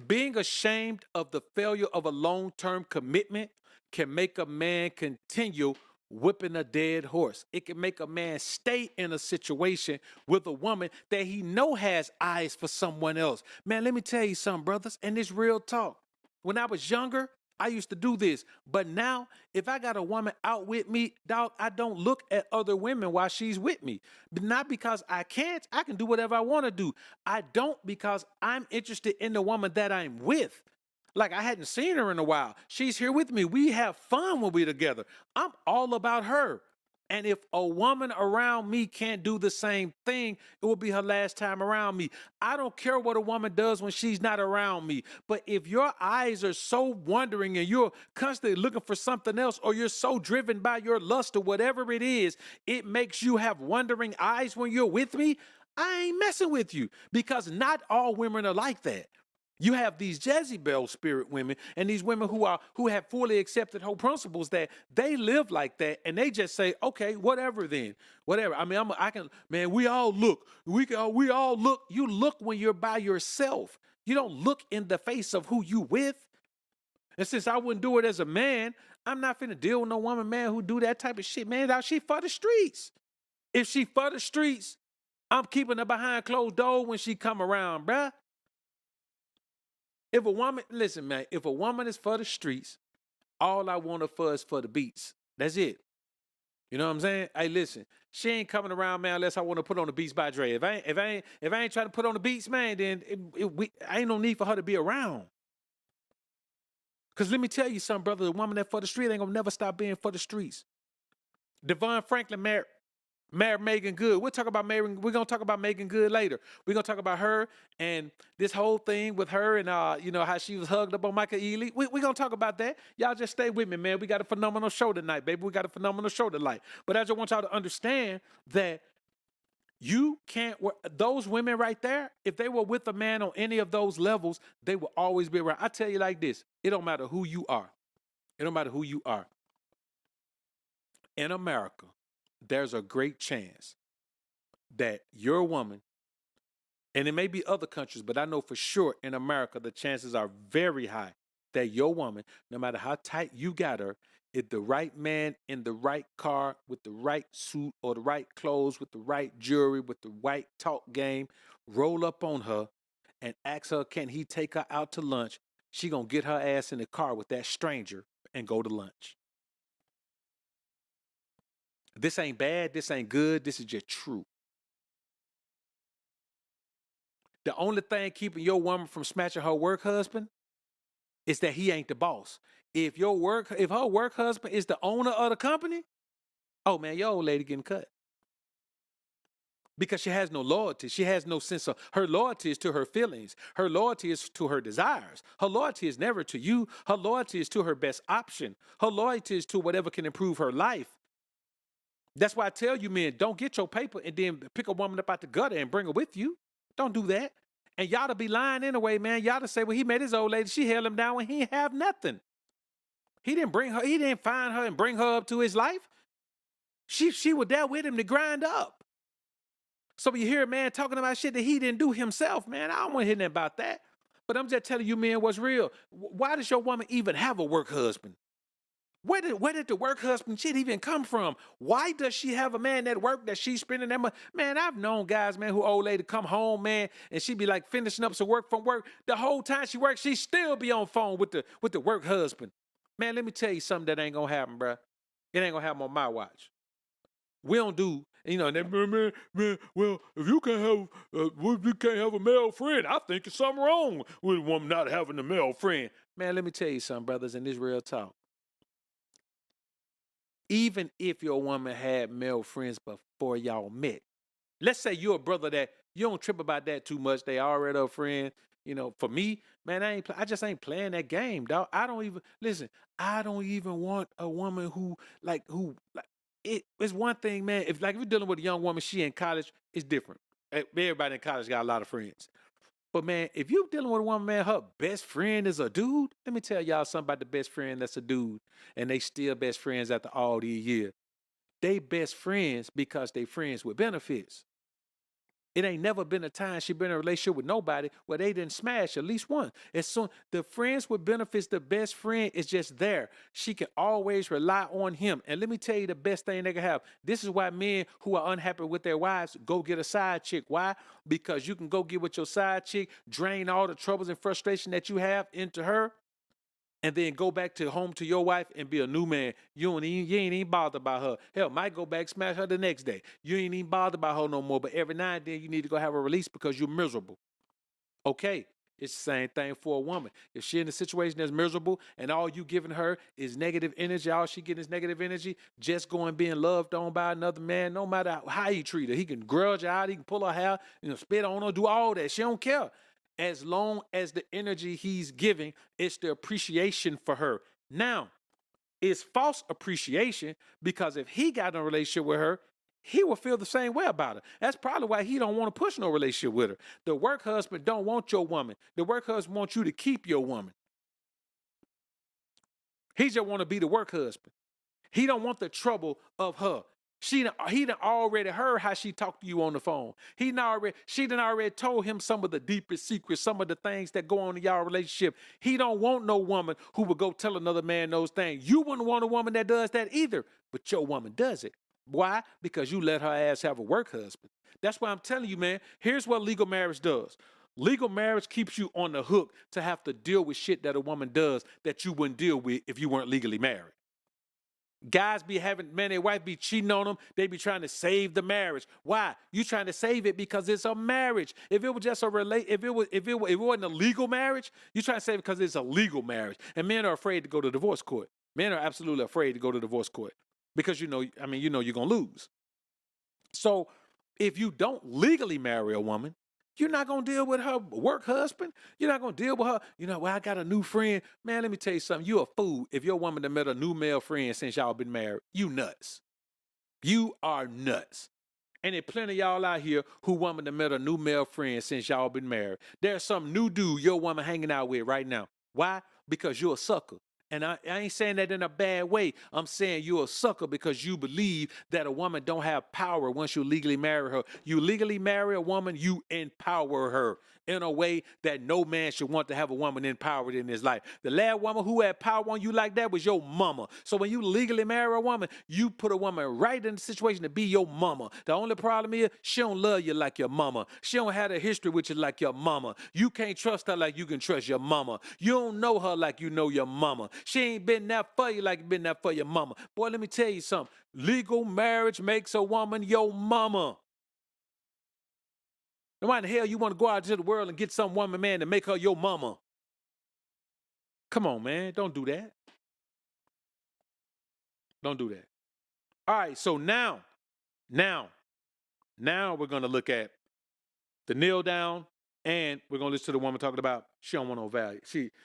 Being ashamed of the failure of a long-term commitment can make a man continue whipping a dead horse. It can make a man stay in a situation with a woman that he know has eyes for someone else. Man, let me tell you something, brothers, and this real talk. When I was younger, I used to do this, but now if I got a woman out with me, dog, I don't look at other women while she's with me. But not because I can't, I can do whatever I want to do. I don't because I'm interested in the woman that I'm with. Like I hadn't seen her in a while. She's here with me. We have fun when we're together. I'm all about her. And if a woman around me can't do the same thing, it will be her last time around me. I don't care what a woman does when she's not around me. But if your eyes are so wandering and you're constantly looking for something else, or you're so driven by your lust or whatever it is, it makes you have wandering eyes when you're with me, I ain't messing with you, because not all women are like that. You have these Jezebel spirit women and these women who have fully accepted whole principles that they live like that, and they just say, okay, whatever then, whatever. I mean, we all look. We all look. You look when you're by yourself. You don't look in the face of who you with. And since I wouldn't do it as a man, I'm not finna deal with no woman, man, who do that type of shit, man. Now she for the streets. If she for the streets, I'm keeping her behind closed door when she come around, bruh. If a woman, listen, man, if a woman is for the streets, all I want her for is for the beats. That's it. You know what I'm saying? Hey, listen, she ain't coming around, man, unless I want to put on the Beats by Dre. If I ain't trying to put on the beats, man, then I ain't no need for her to be around. Because let me tell you something, brother, the woman that for the street ain't gonna never stop being for the streets. Devon Franklin Marry Meagan Good. We'll talk about Meagan. We're gonna talk about Meagan Good later. We're gonna talk about her and this whole thing with her and you know, how she was hugged up on Michael Ealy. We're gonna talk about that. Y'all just stay with me, man. We got a phenomenal show tonight, baby. We got a phenomenal show tonight. But I just want y'all to understand that you can't. Those women right there, if they were with a man on any of those levels, they will always be around. I tell you like this: it don't matter who you are. It don't matter who you are. In America, there's a great chance that your woman, and it may be other countries, but I know for sure in America, the chances are very high that your woman, no matter how tight you got her, if the right man in the right car with the right suit or the right clothes with the right jewelry with the right talk game, roll up on her and ask her, can he take her out to lunch? She gonna get her ass in the car with that stranger and go to lunch. This ain't bad, this ain't good, this is just true. The only thing keeping your woman from smashing her work husband is that he ain't the boss. If her work husband is the owner of the company, oh man, your old lady getting cut. Because she has no loyalty. She has no sense of, her loyalty is to her feelings. Her loyalty is to her desires. Her loyalty is never to you. Her loyalty is to her best option. Her loyalty is to whatever can improve her life. That's why I tell you, men, don't get your paper and then pick a woman up out the gutter and bring her with you. Don't do that. And y'all to be lying anyway, man. Y'all to say, well, he met his old lady. She held him down when he didn't have nothing. He didn't bring her. He didn't find her and bring her up to his life. She was there with him to grind up. So when you hear a man talking about shit that he didn't do himself, man, I don't want to hear nothing about that. But I'm just telling you, man, what's real. Why does your woman even have a work husband? Where did the work husband shit even come from? Why does she have a man at work that she's spending that money? Man, I've known guys, man, who old lady come home, man, and she be like finishing up some work from work. The whole time she works, she still be on phone with the work husband. Man, let me tell you something that ain't gonna happen, bro. It ain't gonna happen on my watch. We don't do, you know, man, well, if you can't have a male friend, I think it's something wrong with a woman not having a male friend. Man, let me tell you something, brothers, in this real talk. Even if your woman had male friends before y'all met, let's say you're a brother that you don't trip about that too much. They already a friend. You know, for me, man, I just ain't playing that game, dog. I don't even want a woman who it's one thing, man. If you're dealing with a young woman, she in college, it's different. Everybody in college got a lot of friends. But man, if you're dealing with a woman, man, her best friend is a dude. Let me tell y'all something about the best friend that's a dude, and they still best friends after all these years. They best friends because they friends with benefits. It ain't never been a time she been in a relationship with nobody where they didn't smash at least one. As soon the friends with benefits, the best friend is just there. She can always rely on him. And let me tell you the best thing they can have. This is why men who are unhappy with their wives go get a side chick. Why? Because you can go get with your side chick, drain all the troubles and frustration that you have into her, and then go back to home to your wife and be a new man. You ain't even bothered about her. Hell, might go back, smash her the next day. You ain't even bothered about her no more, but every now and then you need to go have a release because you're miserable. Okay, it's the same thing for a woman. If she in a situation that's miserable and all you giving her is negative energy, all she getting is negative energy, just going being loved on by another man, no matter how he treat her, he can grudge her out, he can pull her hair, spit on her, do all that. She don't care. As long as the energy he's giving, it's the appreciation for her. Now, it's false appreciation because if he got in a relationship with her, he will feel the same way about her. That's probably why he don't want to push no relationship with her. The work husband don't want your woman. The work husband wants you to keep your woman. He just want to be the work husband. He don't want the trouble of her. He done already heard how she talked to you on the phone. She done already told him some of the deepest secrets, some of the things that go on in y'all relationship. He don't want no woman who would go tell another man those things. You wouldn't want a woman that does that either, but your woman does it. Why? Because you let her ass have a work husband. That's why I'm telling you, man, here's what legal marriage does. Legal marriage keeps you on the hook to have to deal with shit that a woman does that you wouldn't deal with if you weren't legally married. Guys be having, man, their wife be cheating on them. They be trying to save the marriage. Why? You trying to save it because it's a marriage. If it was just if it wasn't a legal marriage, you trying to save it because it's a legal marriage. And men are afraid to go to divorce court. Men are absolutely afraid to go to divorce court because you know you're gonna lose. So if you don't legally marry a woman, you're not going to deal with her work husband. You're not going to deal with her. You know, well, I got a new friend. Man, let me tell you something. You a fool if your woman done met a new male friend since y'all been married. You nuts. You are nuts. And there's plenty of y'all out here who woman done met a new male friend since y'all been married. There's some new dude your woman hanging out with right now. Why? Because you're a sucker. And I ain't saying that in a bad way. I'm saying you're a sucker because you believe that a woman don't have power once you legally marry her. You legally marry a woman, you empower her in a way that no man should want to have a woman empowered in his life. The last woman who had power on you like that was your mama. So when you legally marry a woman, you put a woman right in the situation to be your mama. The only problem is she don't love you like your mama. She don't have a history with you like your mama. You can't trust her like you can trust your mama. You don't know her like you know your mama. She ain't been there for you like you been there for your mama. Boy, let me tell you something. Legal marriage makes a woman your mama. Now, why in the hell you want to go out into the world and get some woman, man, to make her your mama? Come on, man. Don't do that. Don't do that. All right, so now we're going to look at the kneel down, and we're going to listen to the woman talking about she don't want no value.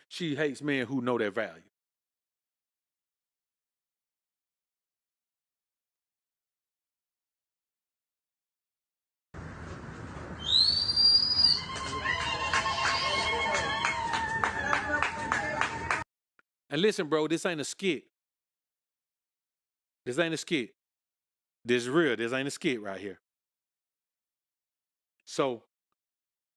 She hates men who know their value. And listen, bro, this ain't a skit. This ain't a skit. This is real. This ain't a skit right here. So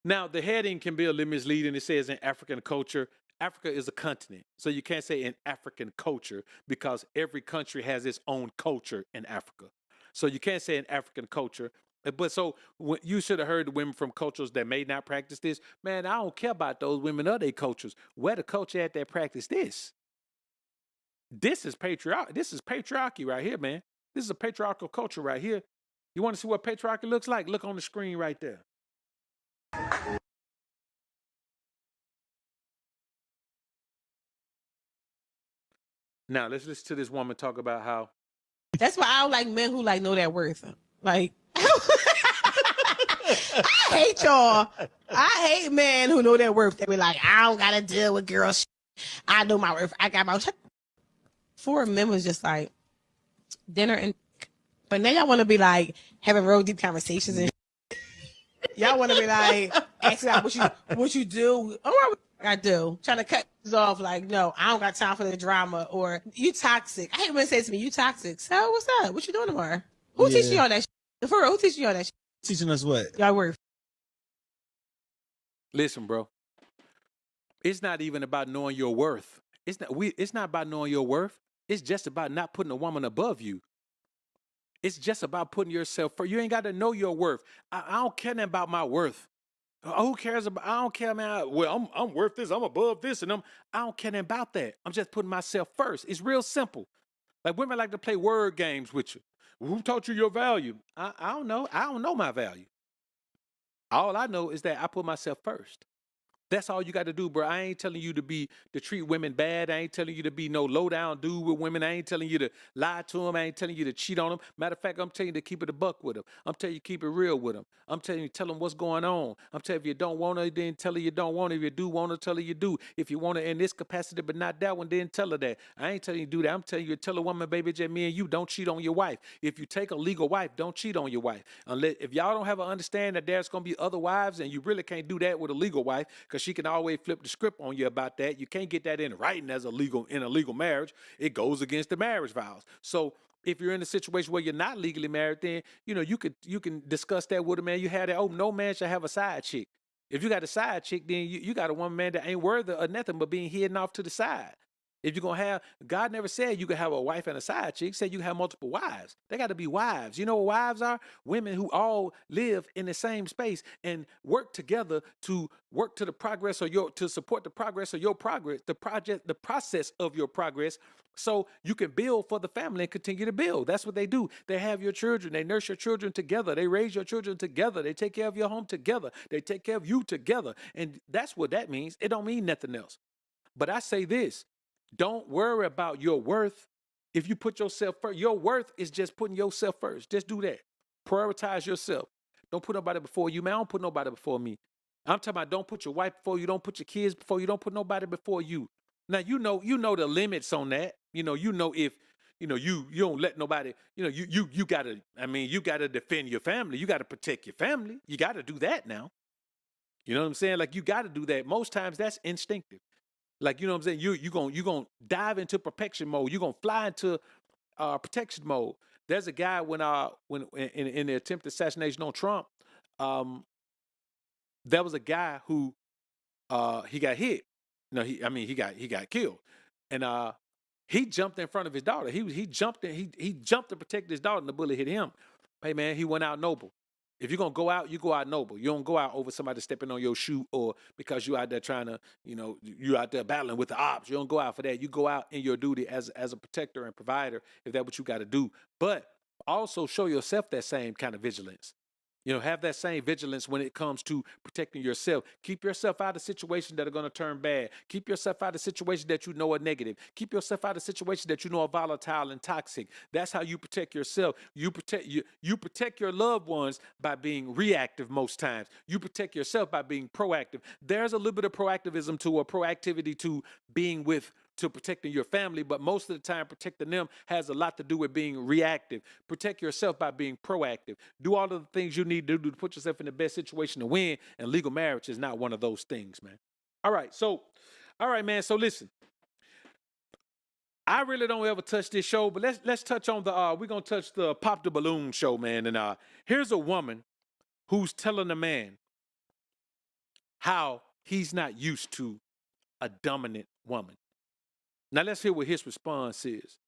now the heading can be a little misleading. It says in African culture. Africa is a continent. So you can't say in African culture because every country has its own culture in Africa. So you can't say in African culture. But so you should have heard the women from cultures that may not practice this. Man, I don't care about those women or their cultures. Where the culture at that practice this? This is patriarchy right here, man. This is a patriarchal culture right here. You want to see what patriarchy looks like? Look on the screen right there. Now, let's listen to this woman talk about how. That's why I don't like men who like know their worth. Like, I hate y'all. I hate men who know their worth. They be like, I don't got to deal with girls. I know my worth. I got my worth. 4 men was just like dinner and. But now y'all want to be like having real deep conversations and y'all want to be like asking out what you do. Oh, I do. Trying to cut this off like, no, I don't got time for the drama or you toxic. I hate when they say to me, you toxic. So what's up? What you doing tomorrow? Who teaching you all that shit? For real, who teaching you all that shit? Teaching us what? Y'all worth. Listen, bro. It's not even about knowing your worth. It's not about knowing your worth. It's just about not putting a woman above you. It's just about putting yourself first. You ain't got to know your worth. I don't care nothing about my worth. Who cares about? I don't care, man. Well, I'm worth this. I'm above this, and I don't care nothing about that. I'm just putting myself first. It's real simple. Like women like to play word games with you. Who taught you your value? I don't know. I don't know my value. All I know is that I put myself first. That's all you got to do, bro. I ain't telling you to treat women bad. I ain't telling you to be no low down dude with women. I ain't telling you to lie to them. I ain't telling you to cheat on them. Matter of fact, I'm telling you to keep it a buck with them. I'm telling you to keep it real with them. I'm telling you to tell them what's going on. I'm telling you if you don't want her, then tell her you don't want her. If you do want her, tell her you do. If you want her in this capacity but not that one, then tell her that. I ain't telling you to do that. I'm telling you to tell a woman, baby, just me and you, don't cheat on your wife. If you take a legal wife, don't cheat on your wife. Unless if y'all don't have an understanding that there's gonna be other wives, and you really can't do that with a legal wife, because she can always flip the script on you about that. You can't get that in writing as in a legal marriage. It goes against the marriage vows. So if you're in a situation where you're not legally married, then you can discuss that with a man. You have that. Oh, no man should have a side chick. If you got a side chick, then you got a woman, man, that ain't worthy of nothing but being hidden off to the side. If you're going to have, God never said you could have a wife and a side chick. He said you can have multiple wives. They got to be wives. You know what wives are? Women who all live in the same space and work together to work to the progress to support the progress of your progress, the process of your progress, so you can build for the family and continue to build. That's what they do. They have your children. They nurse your children together. They raise your children together. They take care of your home together. They take care of you together. And that's what that means. It don't mean nothing else. But I say this. Don't worry about your worth. If you put yourself first, your worth is just putting yourself first. Just do that. Prioritize yourself. Don't put nobody before you, man. I don't put nobody before me. I'm talking about don't put your wife before you, don't put your kids before you, don't put nobody before you. Now you know the limits on that. You know if you don't let nobody, you gotta, you gotta defend your family. You gotta protect your family. You gotta do that now. You know what I'm saying? Like you gotta do that. Most times that's instinctive. Like, you know what I'm saying? You gonna dive into protection mode. You're gonna fly into protection mode. There's a guy when in the attempted assassination on Trump, there was a guy who he got hit. No, he got killed. And he jumped in front of his daughter. He jumped to protect his daughter, and the bullet hit him. Hey man, he went out noble. If you're gonna go out, you go out noble. You don't go out over somebody stepping on your shoe or because you out there trying to, you out there battling with the ops. You don't go out for that. You go out in your duty as a protector and provider, if that's what you got to do. But also show yourself that same kind of vigilance. Have that same vigilance when it comes to protecting yourself. Keep yourself out of situations that are going to turn bad. Keep yourself out of situations that you know are negative. Keep yourself out of situations that you know are volatile and toxic. That's how you protect yourself. You protect your loved ones by being reactive most times. You protect yourself by being proactive. There's a little bit of proactivism to or proactivity to protecting your family, but most of the time protecting them has a lot to do with being reactive. Protect yourself by being proactive. Do all of the things you need to do to put yourself in the best situation to win, and legal marriage is not one of those things, man. All right, man. So listen, I really don't ever touch this show, but let's touch on we're gonna touch the Pop the Balloon show, man. And here's a woman who's telling a man how he's not used to a dominant woman. Now let's hear what his response is.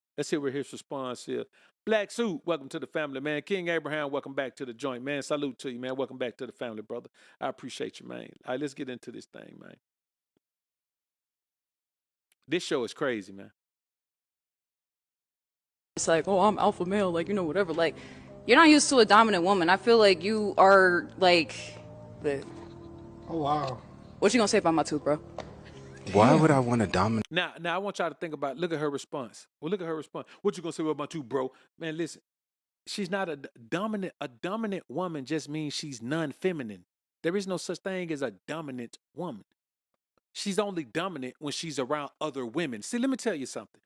Black Suit, welcome to the family, man. King Abraham, welcome back to the joint, man. Salute to you, man. Welcome back to the family, brother. I appreciate you, man. All right, let's get into this thing, man. This show is crazy, man. It's like, oh, I'm alpha male, like, whatever. Like, you're not used to a dominant woman. I feel like you are, like, Oh, wow. What you gonna say about my tooth, bro? Why would I want to dominate? Now I want y'all to think about, look at her response. Well, look at her response. What you gonna say about you, bro? Man, listen, she's not a dominant. A dominant woman just means she's non-feminine. There is no such thing as a dominant woman. She's only dominant when she's around other women. See, let me tell you something.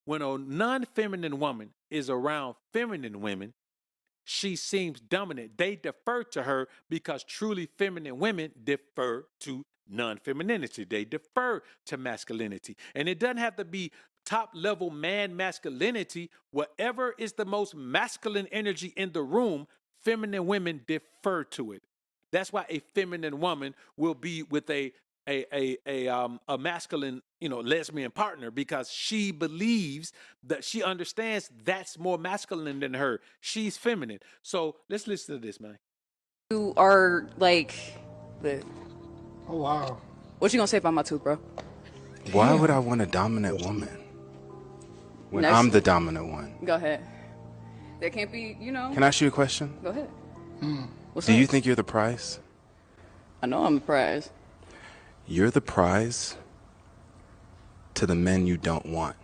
When a non-feminine woman is around feminine women, she seems dominant. They defer to her because truly feminine women defer to non-femininity. They defer to masculinity. And it doesn't have to be top level man masculinity. Whatever is the most masculine energy in the room, feminine women defer to it. That's why a feminine woman will be with a masculine, lesbian partner, because she believes that she understands that's more masculine than her. She's feminine. So let's listen to this, man. You are, like, Oh, wow. What you gonna say about my tooth, bro? Why would I want a dominant woman when Next. I'm the dominant one? Go ahead. There can't be, Can I ask you a question? Go ahead. What's Do up? you think you're the prize? I know I'm the prize. You're the prize to the men you don't want.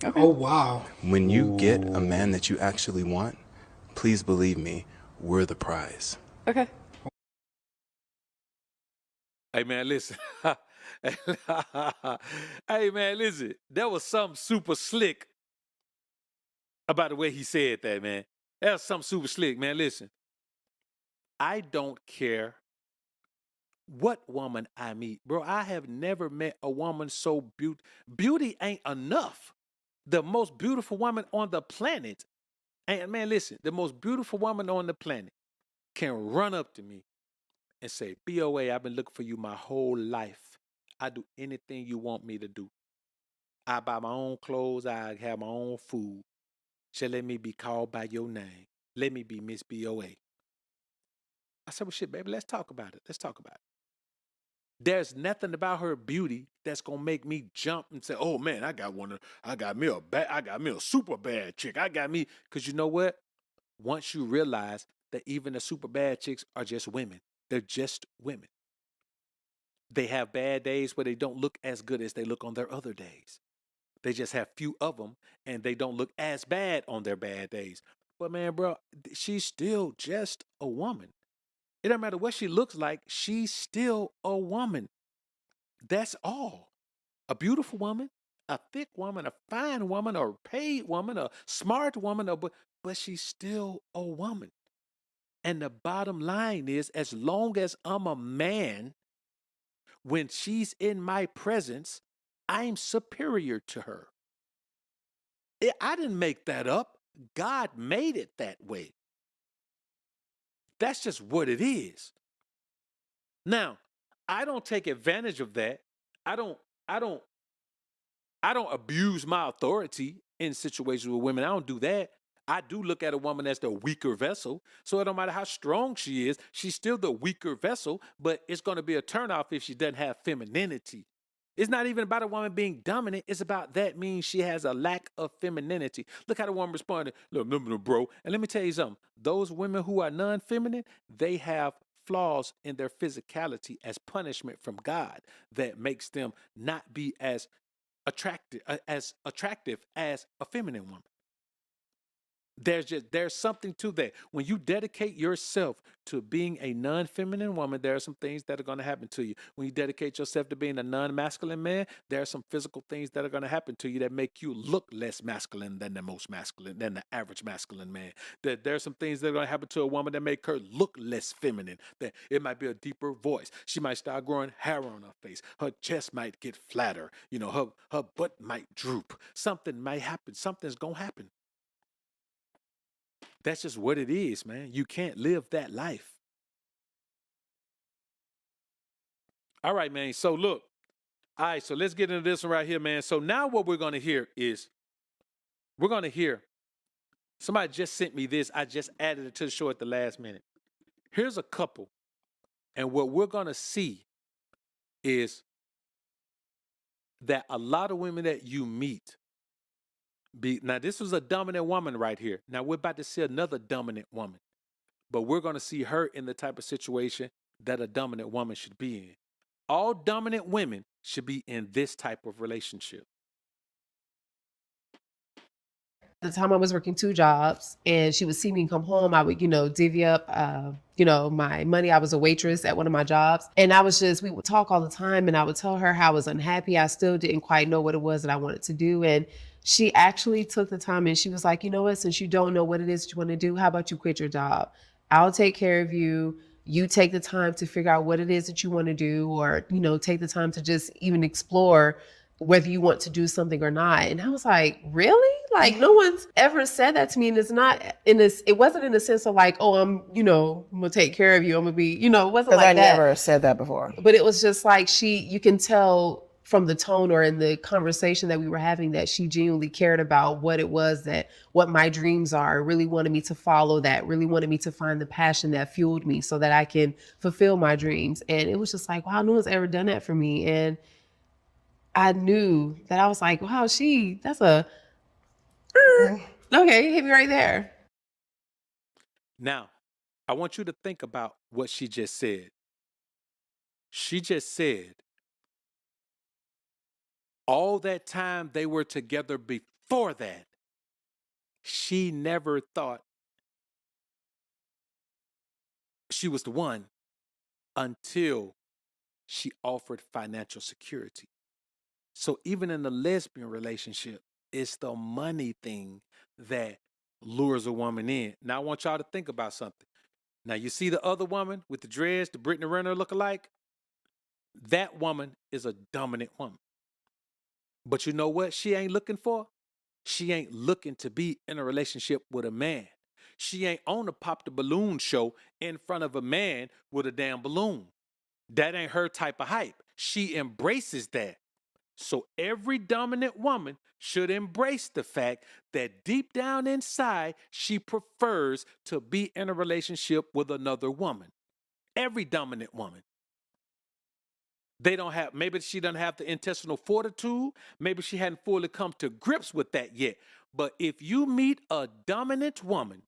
Okay. Oh, wow. When you get a man that you actually want, please believe me, we're the prize. Okay. Hey, man, listen. Hey, man, listen. There was something super slick about the way he said that, man. That was something super slick, man. Listen. I don't care what woman I meet. Bro, I have never met a woman so beautiful. Beauty ain't enough. The most beautiful woman on the planet. And, man, listen. The most beautiful woman on the planet can run up to me and say, BOA, I've been looking for you my whole life. I do anything you want me to do. I buy my own clothes. I have my own food. Just let me be called by your name. Let me be Miss BOA. I said, well, shit, baby, let's talk about it. There's nothing about her beauty that's going to make me jump and say, oh, man, I got me a super bad chick. Because you know what? Once you realize that even the super bad chicks are just women. They're just women. They have bad days where they don't look as good as they look on their other days. They just have few of them, and they don't look as bad on their bad days. But man, bro, she's still just a woman. It don't matter what she looks like, she's still a woman. That's all. A beautiful woman, a thick woman, a fine woman, or a paid woman, a smart woman, but she's still a woman. And the bottom line is, as long as I'm a man, when she's in my presence, I'm superior to her. I didn't make that up. God made it that way. That's just what it is. Now, I don't take advantage of that. I don't abuse my authority in situations with women. I don't do that. I do look at a woman as the weaker vessel. So it don't matter how strong she is, she's still the weaker vessel, but it's going to be a turnoff if she doesn't have femininity. It's not even about a woman being dominant. It's about that means she has a lack of femininity. Look how the woman responded. Look, bro. And let me tell you something. Those women who are non-feminine, they have flaws in their physicality as punishment from God that makes them not be as attractive as a feminine woman. There's something to that. When you dedicate yourself to being a non-feminine woman, there are some things that are going to happen to you. When you dedicate yourself to being a non-masculine man, there are some physical things that are going to happen to you that make you look less masculine than the average masculine man. There are some things that are going to happen to a woman that make her look less feminine. That it might be a deeper voice. She might start growing hair on her face. Her chest might get flatter. You know, her butt might droop. Something might happen. Something's going to happen. That's just what it is, man. You can't live that life. All right, man. So look. All right, so let's get into this one right here, man. So now what we're going to hear is, somebody just sent me this. I just added it to the show at the last minute. Here's a couple. And what we're going to see is that a lot of women that you meet, now this was a dominant woman right here. Now we're about to see another dominant woman. But we're going to see her in the type of situation that a dominant woman should be in. All dominant women should be in this type of relationship. At the time I was working 2 jobs and she would see me come home. I would, divvy up, my money. I was a waitress at one of my jobs. And we would talk all the time and I would tell her how I was unhappy. I still didn't quite know what it was that I wanted to do. And she actually took the time and she was like, you know what, since you don't know what it is that you want to do, how about you quit your job? I'll take care of you. You take the time to figure out what it is that you want to do, or, take the time to just even explore whether you want to do something or not. And I was like, really? Like, no one's ever said that to me. And it's not in this, it wasn't in the sense of like, oh, I'm gonna take care of you. I'm gonna be, it wasn't like that. I never said that before. But it was just like you can tell from the tone or in the conversation that we were having that she genuinely cared about what it was what my dreams are, really wanted me to follow that, really wanted me to find the passion that fueled me so that I can fulfill my dreams. And it was just like, wow, no one's ever done that for me. And I knew that I was like, wow, that's a, okay, hit me right there. Now, I want you to think about what she just said. She just said, all that time they were together before that, she never thought she was the one until she offered financial security. So even in the lesbian relationship, it's the money thing that lures a woman in. Now, I want y'all to think about something. Now, you see the other woman with the dreads, the Brittany Renner lookalike? That woman is a dominant woman. But you know what she ain't looking for? She ain't looking to be in a relationship with a man. She ain't on the Pop the Balloon show in front of a man with a damn balloon. That ain't her type of hype. She embraces that. So every dominant woman should embrace the fact that deep down inside, she prefers to be in a relationship with another woman. Every dominant woman. Maybe she doesn't have the intestinal fortitude. Maybe she hadn't fully come to grips with that yet. But if you meet a dominant woman,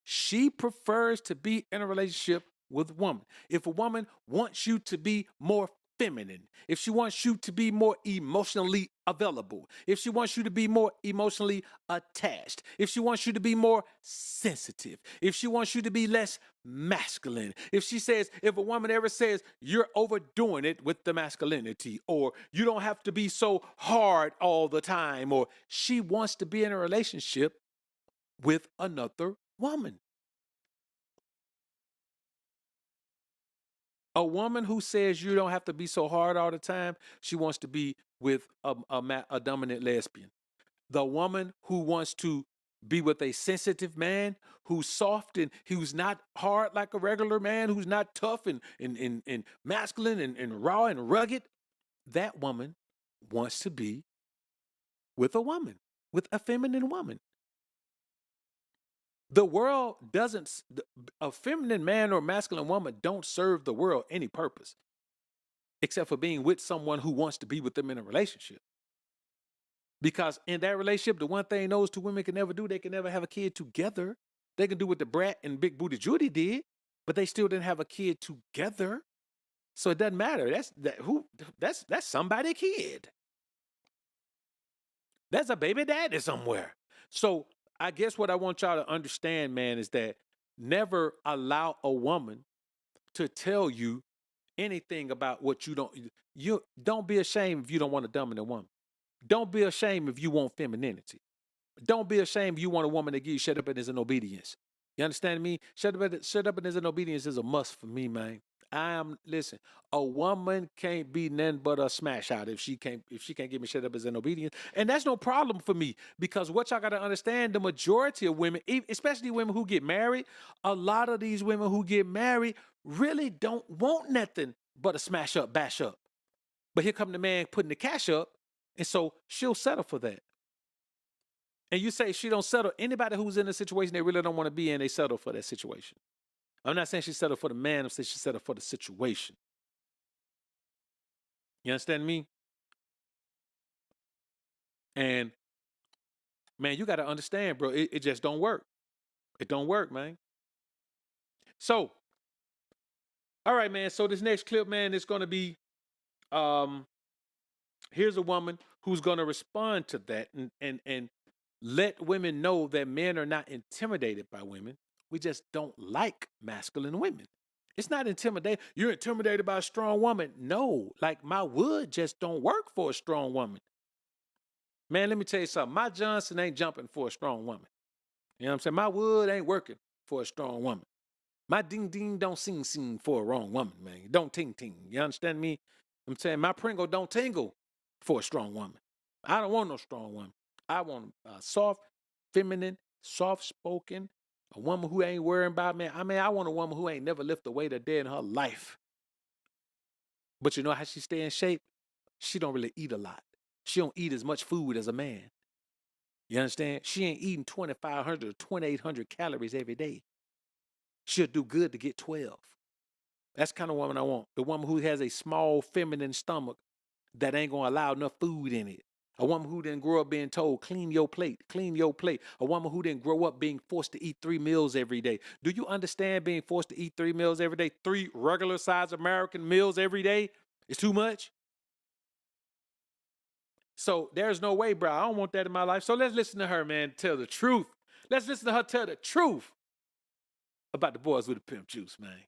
she prefers to be in a relationship with a woman. If a woman wants you to be more feminine, if she wants you to be more emotionally available, if she wants you to be more emotionally attached, if she wants you to be more sensitive, if she wants you to be less masculine, if a woman ever says you're overdoing it with the masculinity, or you don't have to be so hard all the time, or she wants to be in a relationship with another woman. A woman who says you don't have to be so hard all the time, she wants to be with a dominant lesbian. The woman who wants to be with a sensitive man, who's soft and who's not hard like a regular man, who's not tough and masculine and raw and rugged, that woman wants to be with a woman, with a feminine woman. The world doesn't, a feminine man or masculine woman don't serve the world any purpose, except for being with someone who wants to be with them in a relationship. Because in that relationship, the one thing those two women can never do, they can never have a kid together. They can do what the Brat and Big Booty Judy did, but they still didn't have a kid together. So it doesn't matter. That's somebody's kid. That's a baby daddy somewhere. So I guess what I want y'all to understand, man, is that never allow a woman to tell you anything about what you don't be ashamed if you don't want a dominant woman. Don't be ashamed if you want femininity. Don't be ashamed if you want a woman to give you shut up and is an obedience. You understand me? Shut up and is an obedience is a must for me, man. Listen, a woman can't be nothing but a smash out if she can't give me shut up as an obedience. And that's no problem for me, because what y'all got to understand, the majority of women, especially women who get married, a lot of these women who get married really don't want nothing but a smash up, bash up. But here come the man putting the cash up, and so she'll settle for that. And you say she don't settle. Anybody who's in a situation they really don't want to be in, they settle for that situation. I'm not saying she settled for the man. I'm saying she settled for the situation. You understand me? And, man, you got to understand, bro, it just don't work. It don't work, man. So, all right, man. So this next clip, man, is going to be, here's a woman who's going to respond to that and let women know that men are not intimidated by women. We just don't like masculine women. It's not intimidating. You're intimidated by a strong woman. No, like my wood just don't work for a strong woman. Man, let me tell you something. My Johnson ain't jumping for a strong woman. You know what I'm saying? My wood ain't working for a strong woman. My ding ding don't sing for a wrong woman, man. Don't ting ting. You understand me? I'm saying my Pringle don't tingle for a strong woman. I don't want no strong woman. I want a soft, feminine, soft-spoken, a woman who ain't worrying about me. I want a woman who ain't never lifted a weight a day in her life. But you know how she stay in shape? She don't really eat a lot. She don't eat as much food as a man. You understand? She ain't eating 2,500 or 2,800 calories every day. She'll do good to get 12. That's the kind of woman I want. The woman who has a small feminine stomach that ain't going to allow enough food in it. A woman who didn't grow up being told, clean your plate, clean your plate. A woman who didn't grow up being forced to eat 3 meals every day. Do you understand being forced to eat 3 meals every day? 3 regular size American meals every day is too much? So there's no way, bro. I don't want that in my life. So let's listen to her, man, tell the truth. Let's listen to her tell the truth about the boys with the pimp juice, man.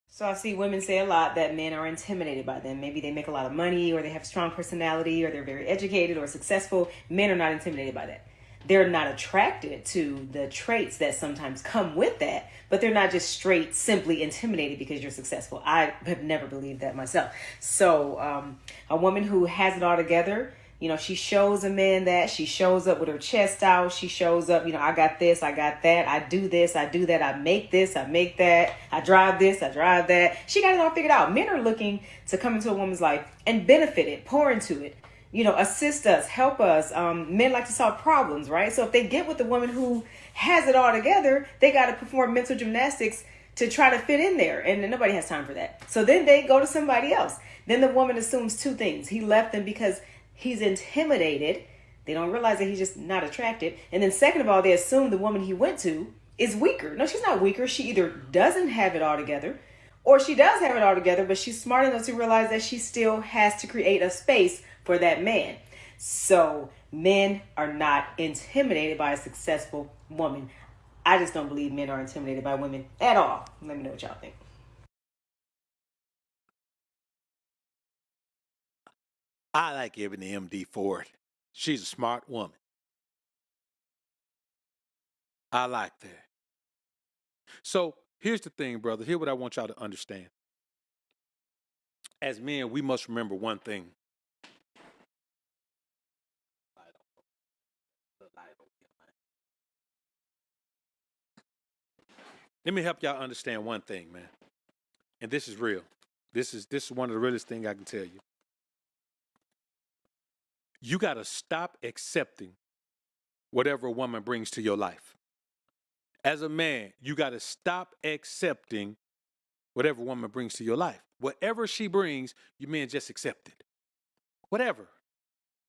So I see women say a lot that men are intimidated by them. Maybe they make a lot of money, or they have strong personality, or they're very educated or successful. Men are not intimidated by that. They're not attracted to the traits that sometimes come with that, but they're not just straight, simply intimidated because you're successful. I have never believed that myself. So a woman who has it all together, you know, she shows a man that. She shows up with her chest out. She shows up, you know, I got this, I got that. I do this, I do that. I make this, I make that. I drive this, I drive that. She got it all figured out. Men are looking to come into a woman's life and benefit it, pour into it, you know, assist us, help us. Men like to solve problems, right? So if they get with the woman who has it all together, they got to perform mental gymnastics to try to fit in there. And nobody has time for that. So then they go to somebody else. Then the woman assumes 2 things. He left them because he's intimidated. They don't realize that he's just not attracted. And then second of all, they assume the woman he went to is weaker. No, she's not weaker. She either doesn't have it all together, Or she does have it all together, but she's smart enough to realize that she still has to create a space for that man. So men are not intimidated by a successful woman. I just don't believe men are intimidated by women at all. Let me know what y'all think. I like giving the MD for it. She's a smart woman. I like that. So here's the thing, brother. Here's what I want y'all to understand. As men, we must remember one thing. Let me help y'all understand one thing, man. And this is real. This is one of the realest things I can tell you. You got to stop accepting whatever a woman brings to your life. As a man, you got to stop accepting whatever a woman brings to your life. Whatever she brings, you men just accept it. Whatever.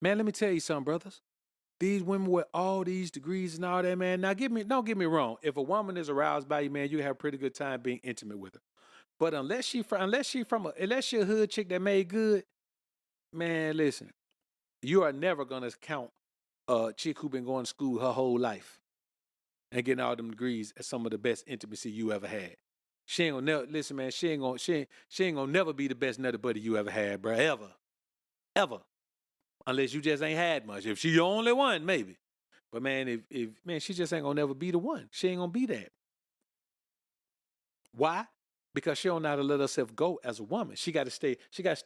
Man, let me tell you something, brothers. These women with all these degrees and all that, man. Now, don't get me wrong. If a woman is aroused by you, man, you have a pretty good time being intimate with her. But unless you're a hood chick that made good, man, listen, you are never gonna count a chick who been going to school her whole life and getting all them degrees as some of the best intimacy you ever had. She ain't gonna never listen, man. She ain't gonna never be the best nutty buddy you ever had, bro. Ever. Unless you just ain't had much. If she the only one, maybe. But man, if she just ain't gonna never be the one. She ain't gonna be that. Why? Because she don't know how to let herself go as a woman. She gotta stay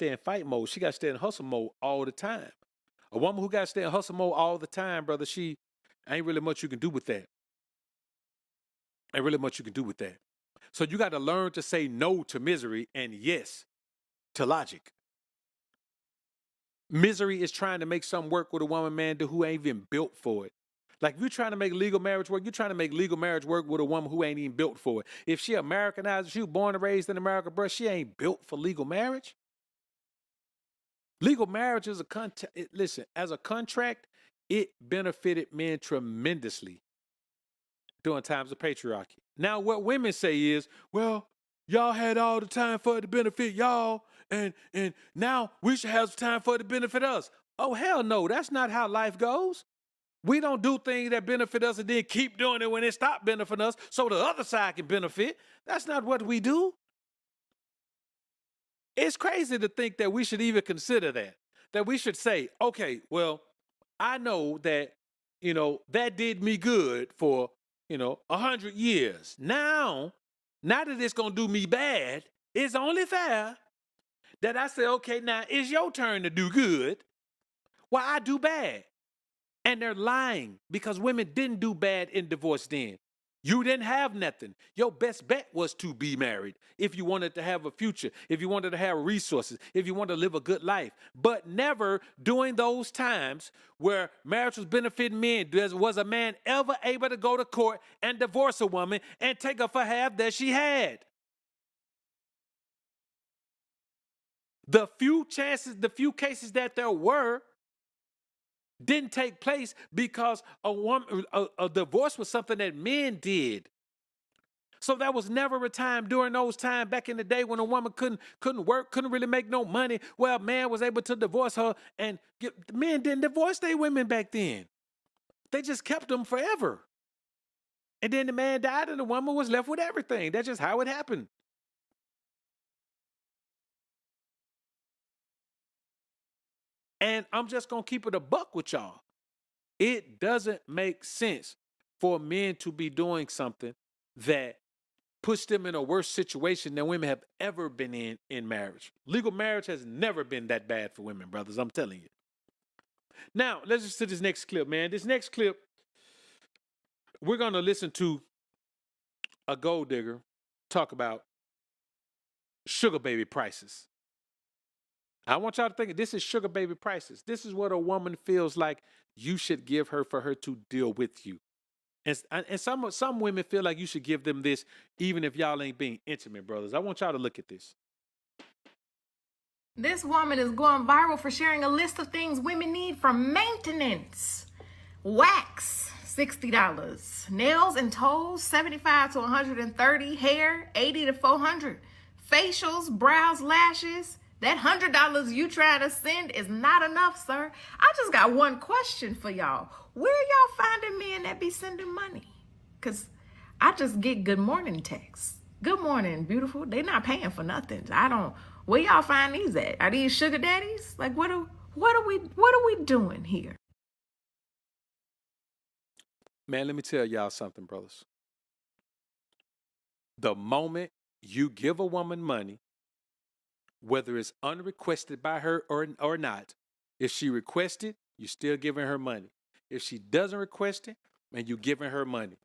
in fight mode. She gotta stay in hustle mode all the time. A woman who gotta stay in hustle mode all the time, brother, she ain't really much you can do with that. Ain't really much you can do with that. So you gotta learn to say no to misery and yes to logic. Misery is trying to make something work with a woman, man, who ain't even built for it. Like if you're trying to make legal marriage work, you're trying to make legal marriage work with a woman who ain't even built for it. If she Americanized, she was born and raised in America, bro, she ain't built for legal marriage. Legal marriage is listen, as a contract, it benefited men tremendously during times of patriarchy. Now, what women say is, well, y'all had all the time for it to benefit y'all, and now we should have some time for it to benefit us. Oh, hell no, that's not how life goes. We don't do things that benefit us and then keep doing it when it stops benefiting us so the other side can benefit. That's not what we do. It's crazy to think that we should even consider that we should say, okay, well, I know that, that did me good for, 100 years. Now that it's going to do me bad, it's only fair that I say, okay, now it's your turn to do good while I do bad. And they're lying because women didn't do bad in divorce then. You didn't have nothing. Your best bet was to be married if you wanted to have a future, if you wanted to have resources, if you wanted to live a good life. But never during those times where marriage was benefiting men, was a man ever able to go to court and divorce a woman and take her for half that she had. The few cases that there were didn't take place because a divorce was something that men did. So that was never a time during those times back in the day when a woman couldn't work, couldn't really make no money. Well, a man was able to divorce her, and men didn't divorce their women back then. They just kept them forever. And then the man died and the woman was left with everything. That's just how it happened. And I'm just going to keep it a buck with y'all. It doesn't make sense for men to be doing something that puts them in a worse situation than women have ever been in marriage. Legal marriage has never been that bad for women, brothers. I'm telling you. Now, let's just to this next clip, man. This next clip, we're going to listen to a gold digger talk about sugar baby prices. I want y'all to think, this is sugar baby prices. This is what a woman feels like you should give her for her to deal with you. And some women feel like you should give them this even if y'all ain't being intimate, brothers. I want y'all to look at this. This woman is going viral for sharing a list of things women need for maintenance. Wax, $60. Nails and toes, $75 to $130. Hair, $80 to $400. facials, brows, lashes. That $100 you try to send is not enough, sir. I just got one question for y'all. Where y'all finding men that be sending money? Because I just get good morning texts. Good morning, beautiful. They not paying for nothing. Where y'all find these at? Are these sugar daddies? Like what are we doing here? Man, let me tell y'all something, brothers. The moment you give a woman money, whether it's unrequested by her or not, if she requested, you're still giving her money. If she doesn't request it, and you're giving her money.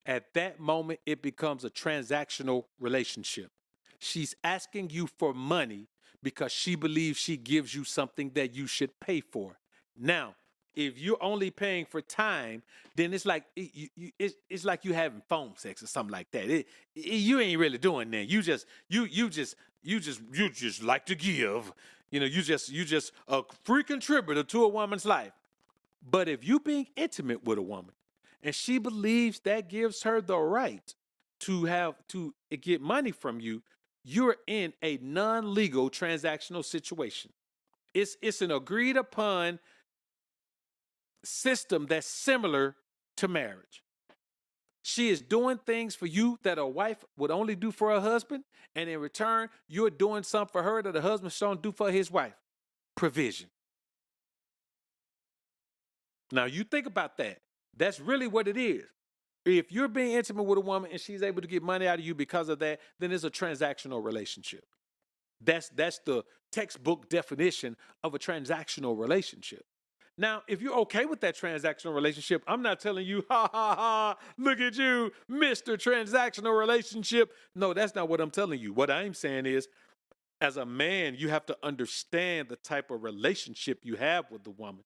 At that moment, it becomes a transactional relationship. She's asking you for money because she believes she gives you something that you should pay for. Now, if you're only paying for time, then it's like it's like you having phone sex or something like that. You ain't really doing that. You just like to give. You know, you just a free contributor to a woman's life. But if you being intimate with a woman and she believes that gives her the right to get money from you, you're in a non-legal transactional situation. It's an agreed upon system that's similar to marriage. She is doing things for you that a wife would only do for her husband, and in return, you're doing something for her that a husband don't do for his wife. Provision. Now you think about that. That's really what it is. If you're being intimate with a woman and she's able to get money out of you because of that, then it's a transactional relationship. That's the textbook definition of a transactional relationship. Now, if you're okay with that transactional relationship, I'm not telling you, ha, ha, ha, look at you, Mr. Transactional Relationship. No, that's not what I'm telling you. What I'm saying is, as a man, you have to understand the type of relationship you have with the woman.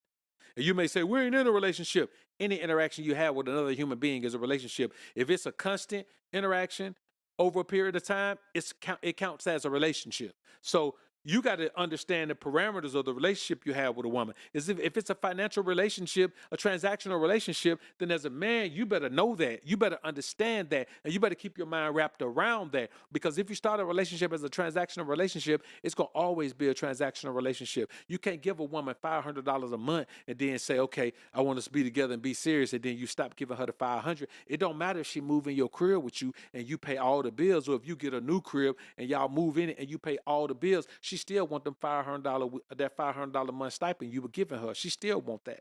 And you may say, we ain't in a relationship. Any interaction you have with another human being is a relationship. If it's a constant interaction over a period of time, it counts as a relationship. So you got to understand the parameters of the relationship you have with a woman. If it's a financial relationship, a transactional relationship, then as a man, you better know that. You better understand that. And you better keep your mind wrapped around that. Because if you start a relationship as a transactional relationship, it's going to always be a transactional relationship. You can't give a woman $500 a month and then say, okay, I want us to be together and be serious. And then you stop giving her the $500. It don't matter if she move in your crib with you and you pay all the bills, or if you get a new crib and y'all move in it and you pay all the bills. She still want them $500 a month stipend you were giving her. She still want that.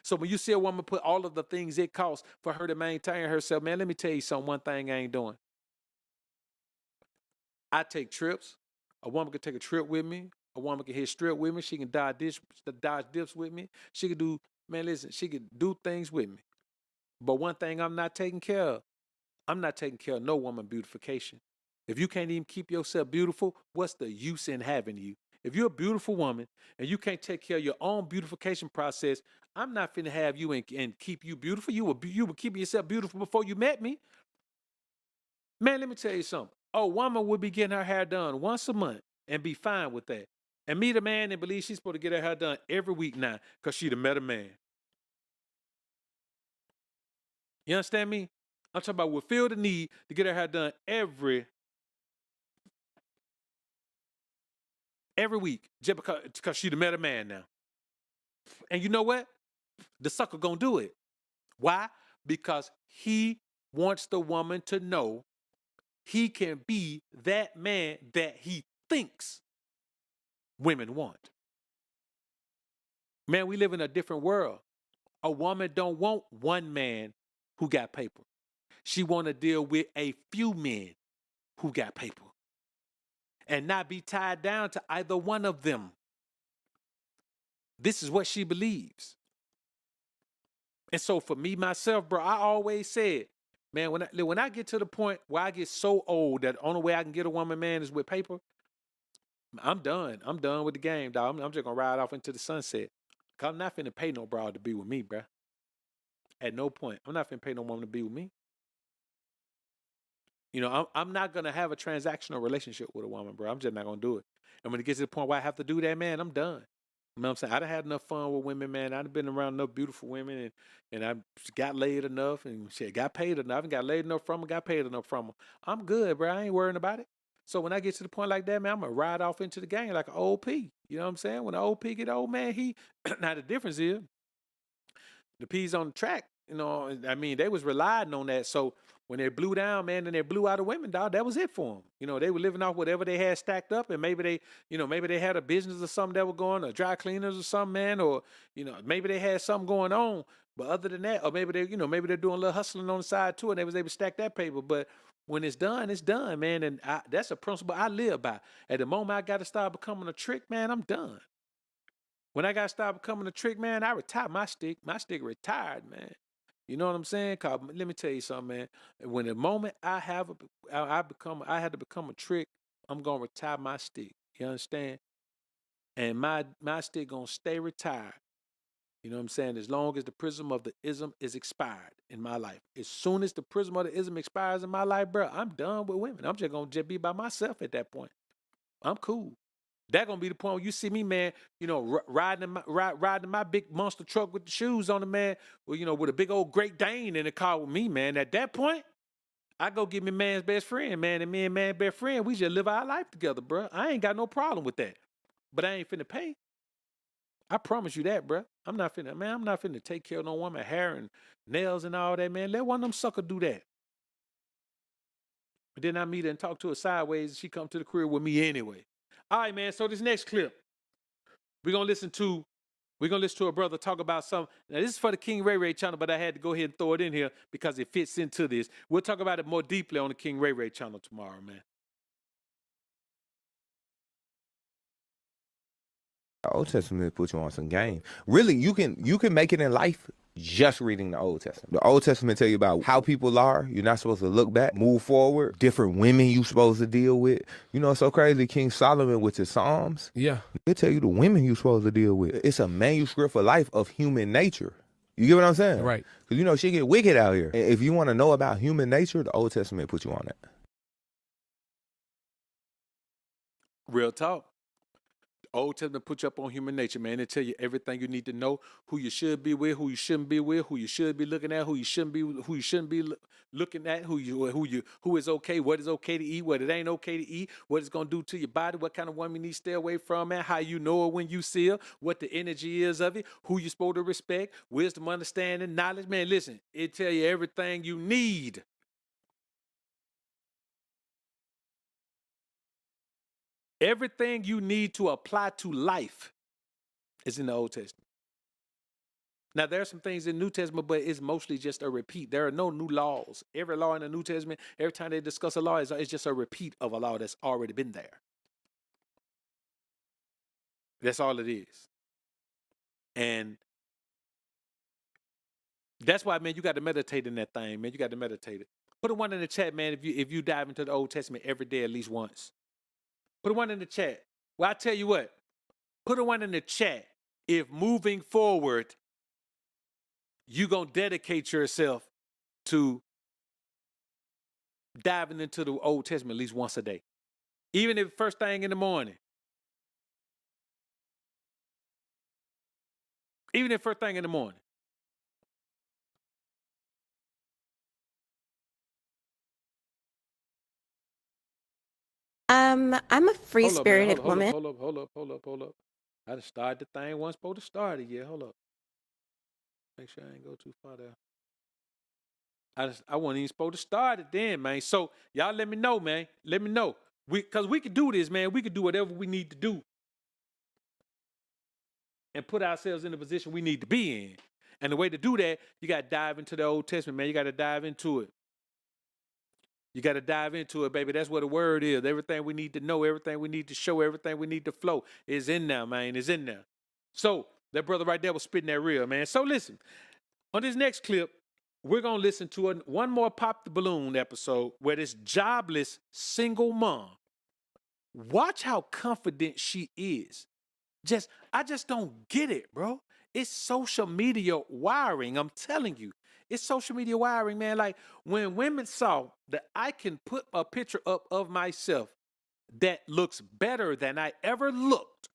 So when you see a woman put all of the things it costs for her to maintain herself, man, let me tell you something. One thing I ain't doing. I take trips. A woman can take a trip with me. A woman can hit strip with me. She can dodge dips with me. She can do, man, listen, she can do things with me. But one thing I'm not taking care of, I'm not taking care of no woman beautification. If you can't even keep yourself beautiful, what's the use in having you? If you're a beautiful woman and you can't take care of your own beautification process, I'm not finna have you and keep you beautiful. You were keeping yourself beautiful before you met me. Man, let me tell you something. A woman would be getting her hair done once a month and be fine with that. And meet a man and believe she's supposed to get her hair done every week now because she done met a man. You understand me? I'm talking about would feel the need to get her hair done every week just because she done met a man now. And you know what? The sucker gonna do it. Why? Because he wants the woman to know he can be that man that he thinks women want. Man, we live in a different world. A woman don't want one man who got paper. She want to deal with a few men who got paper and not be tied down to either one of them. This is what she believes. And so for me, myself, bro, I always said, man, when I get to the point where I get so old that the only way I can get a woman, man, is with paper, I'm done. I'm done with the game, dog. I'm just going to ride off into the sunset. Because I'm not finna pay no broad to be with me, bro. At no point. I'm not finna pay no woman to be with me. You know, I'm not going to have a transactional relationship with a woman, bro. I'm just not going to do it. And when it gets to the point where I have to do that, man, I'm done. You know what I'm saying? I done had enough fun with women, man. I done been around enough beautiful women and I got laid enough and shit, got paid enough and got laid enough from them, got paid enough from them. I'm good, bro. I ain't worrying about it. So when I get to the point like that, man, I'm gonna ride off into the game like an old P. You know what I'm saying? When an old P get old, man, he now the difference is the P's on the track, you know, I mean, they was relying on that. So when they blew down, man, and they blew out of women, dog, that was it for them. You know, they were living off whatever they had stacked up, and maybe they, you know, maybe they had a business or something that was going, or dry cleaners or something, man, or, you know, maybe they had something going on. But other than that, or maybe they, you know, maybe they're doing a little hustling on the side too, and they was able to stack that paper. But when it's done, man. And that's a principle I live by. At the moment I got to start becoming a trick, man, I'm done. When I got to start becoming a trick, man, I retired my stick. My stick retired, man. You know what I'm saying? 'Cause let me tell you something, man. When the moment I had to become a trick, I'm gonna retire my stick. You understand? And my stick gonna stay retired. You know what I'm saying? As long as the prism of the ism is expired in my life. As soon as the prism of the ism expires in my life, bro, I'm done with women. I'm just gonna be by myself at that point. I'm cool. That gonna be the point where you see me, man, you know, riding my big monster truck with the shoes on the man, well, you know, with a big old Great Dane in the car with me, man. At that point, I go get me man's best friend, man, and me and man's best friend, we just live our life together, bro. I ain't got no problem with that. But I ain't finna pay. I promise you that, bro. I'm not finna take care of no woman hair and nails and all that, man. Let one of them sucker do that. But then I meet her and talk to her sideways, and she come to the crib with me anyway. All right, man. So this next clip, we're gonna listen to a brother talk about something. Now, this is for the King Ray Ray channel, but I had to go ahead and throw it in here because it fits into this. We'll talk about it more deeply on the King Ray Ray channel tomorrow, man. The Old Testament puts you on some game. Really, you can make it in life just reading the Old Testament. The Old Testament tell you about how people are. You're not supposed to look back, move forward. Different women you supposed to deal with. You know, it's so crazy. King Solomon with his Psalms. Yeah, they tell you the women you supposed to deal with. It's a manuscript for life of human nature. You get what I'm saying? Right. Because, you know, shit get wicked out here. If you want to know about human nature, the Old Testament puts you on that. Real talk. Old Testament put you up on human nature, man. They tell you everything you need to know, who you should be with, who you shouldn't be with, who you should be looking at, who you shouldn't be looking at, who is okay, what is okay to eat, what it ain't okay to eat, what it's gonna do to your body, what kind of woman you need to stay away from, man, how you know her when you see her, what the energy is of it, who you supposed to respect, wisdom, understanding, knowledge, man. Listen, it tell you everything you need. Everything you need to apply to life is in the Old Testament. Now, there are some things in the New Testament, but it's mostly just a repeat. There are no new laws. Every law in the New Testament, every time they discuss a law, it's just a repeat of a law that's already been there. That's all it is. And that's why, man, you got to meditate in that thing, man. You got to meditate it. Put a one in the chat, man, if you dive into the Old Testament every day at least once. Put a one in the chat. Well, I tell you what, put a one in the chat if moving forward, you're going to dedicate yourself to diving into the Old Testament at least once a day. Even if first thing in the morning. Even if first thing in the morning. I'm a free-spirited woman. Hold up. I just started the thing once supposed to start it. Yeah, hold up. Make sure I ain't go too far there. I wasn't even supposed to start it then, man. So y'all let me know, man. Let me know. Because we could do this, man. We could do whatever we need to do and put ourselves in the position we need to be in. And the way to do that, you got to dive into the Old Testament, man. You got to dive into it. You got to dive into it, baby. That's what the word is. Everything we need to know, everything we need to show, everything we need to flow is in there, man. Is in there. So that brother right there was spitting that real, man. So listen, on this next clip, we're going to listen to one more Pop the Balloon episode where this jobless single mom, watch how confident she is. I just don't get it, bro. It's social media wiring. I'm telling you. It's social media wiring, man. Like when women saw that I can put a picture up of myself that looks better than I ever looked,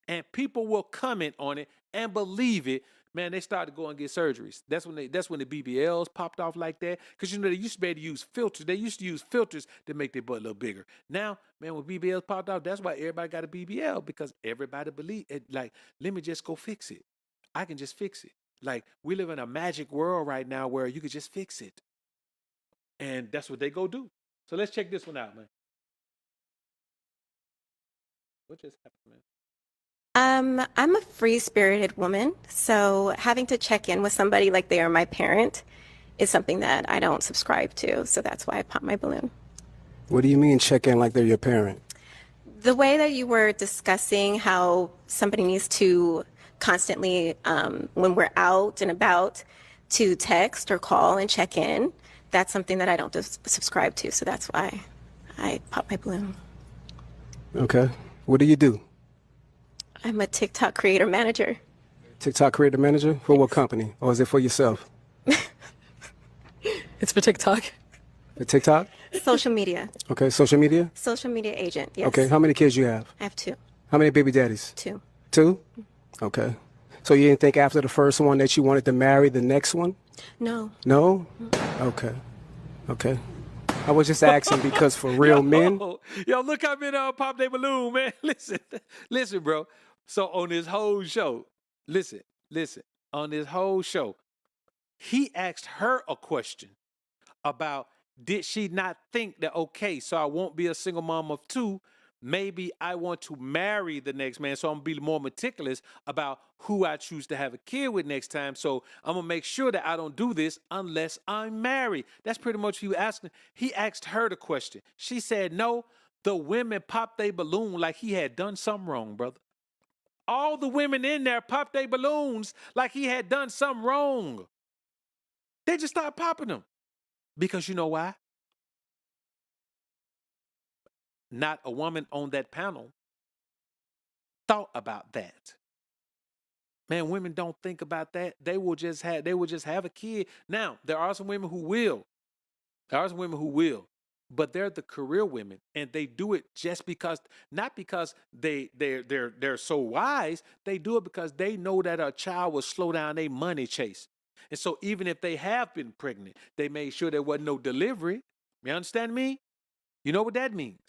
and people will comment on it and believe it man, they started to go and get surgeries. That's when the BBLs popped off like that. Because, you know, they used to be able to use filters. They used to use filters to make their butt a little bigger. Now, man, when BBLs popped off, that's why everybody got a BBL, because everybody believe it. Like, let me just go fix it. I can just fix it. Like, we live in a magic world right now where you could just fix it. And that's what they go do. So let's check this one out, man. What just happened, man? I'm a free-spirited woman, so having to check in with somebody like they are my parent is something that I don't subscribe to. So that's why I pop my balloon. What do you mean check in like they're your parent? The way that you were discussing how somebody needs to constantly, when we're out and about, to text or call and check in, that's something that I don't subscribe to. So that's why I pop my balloon. Okay. What do you do? I'm a TikTok creator manager. TikTok creator manager? For what company? Or is it for yourself? It's for TikTok. For TikTok? Social media. Okay, social media? Social media agent, yes. Okay, how many kids you have? I have 2. How many baby daddies? 2. 2? Okay. So you didn't think after the first one that you wanted to marry the next one? No. No? Okay. Okay. I was just asking because for real men. Yo, look how many pop their balloon, man. Listen, bro. So on this whole show, listen, on this whole show, he asked her a question about, did she not think that, okay, so I won't be a single mom of 2, maybe I want to marry the next man, so I'm going to be more meticulous about who I choose to have a kid with next time, so I'm going to make sure that I don't do this unless I'm married. That's pretty much what he was asking. He asked her the question. She said no. The women popped their balloon like he had done something wrong, brother. All the women in there popped their balloons like he had done something wrong. They just started popping them. Because you know why? Not a woman on that panel thought about that. Man, women don't think about that. They will just have a kid. Now, there are some women who will. But they're the career women, and they do it just because, not because they're so wise. They do it because they know that a child will slow down their money chase. And so even if they have been pregnant, they made sure there wasn't no delivery. You understand me? You know what that means?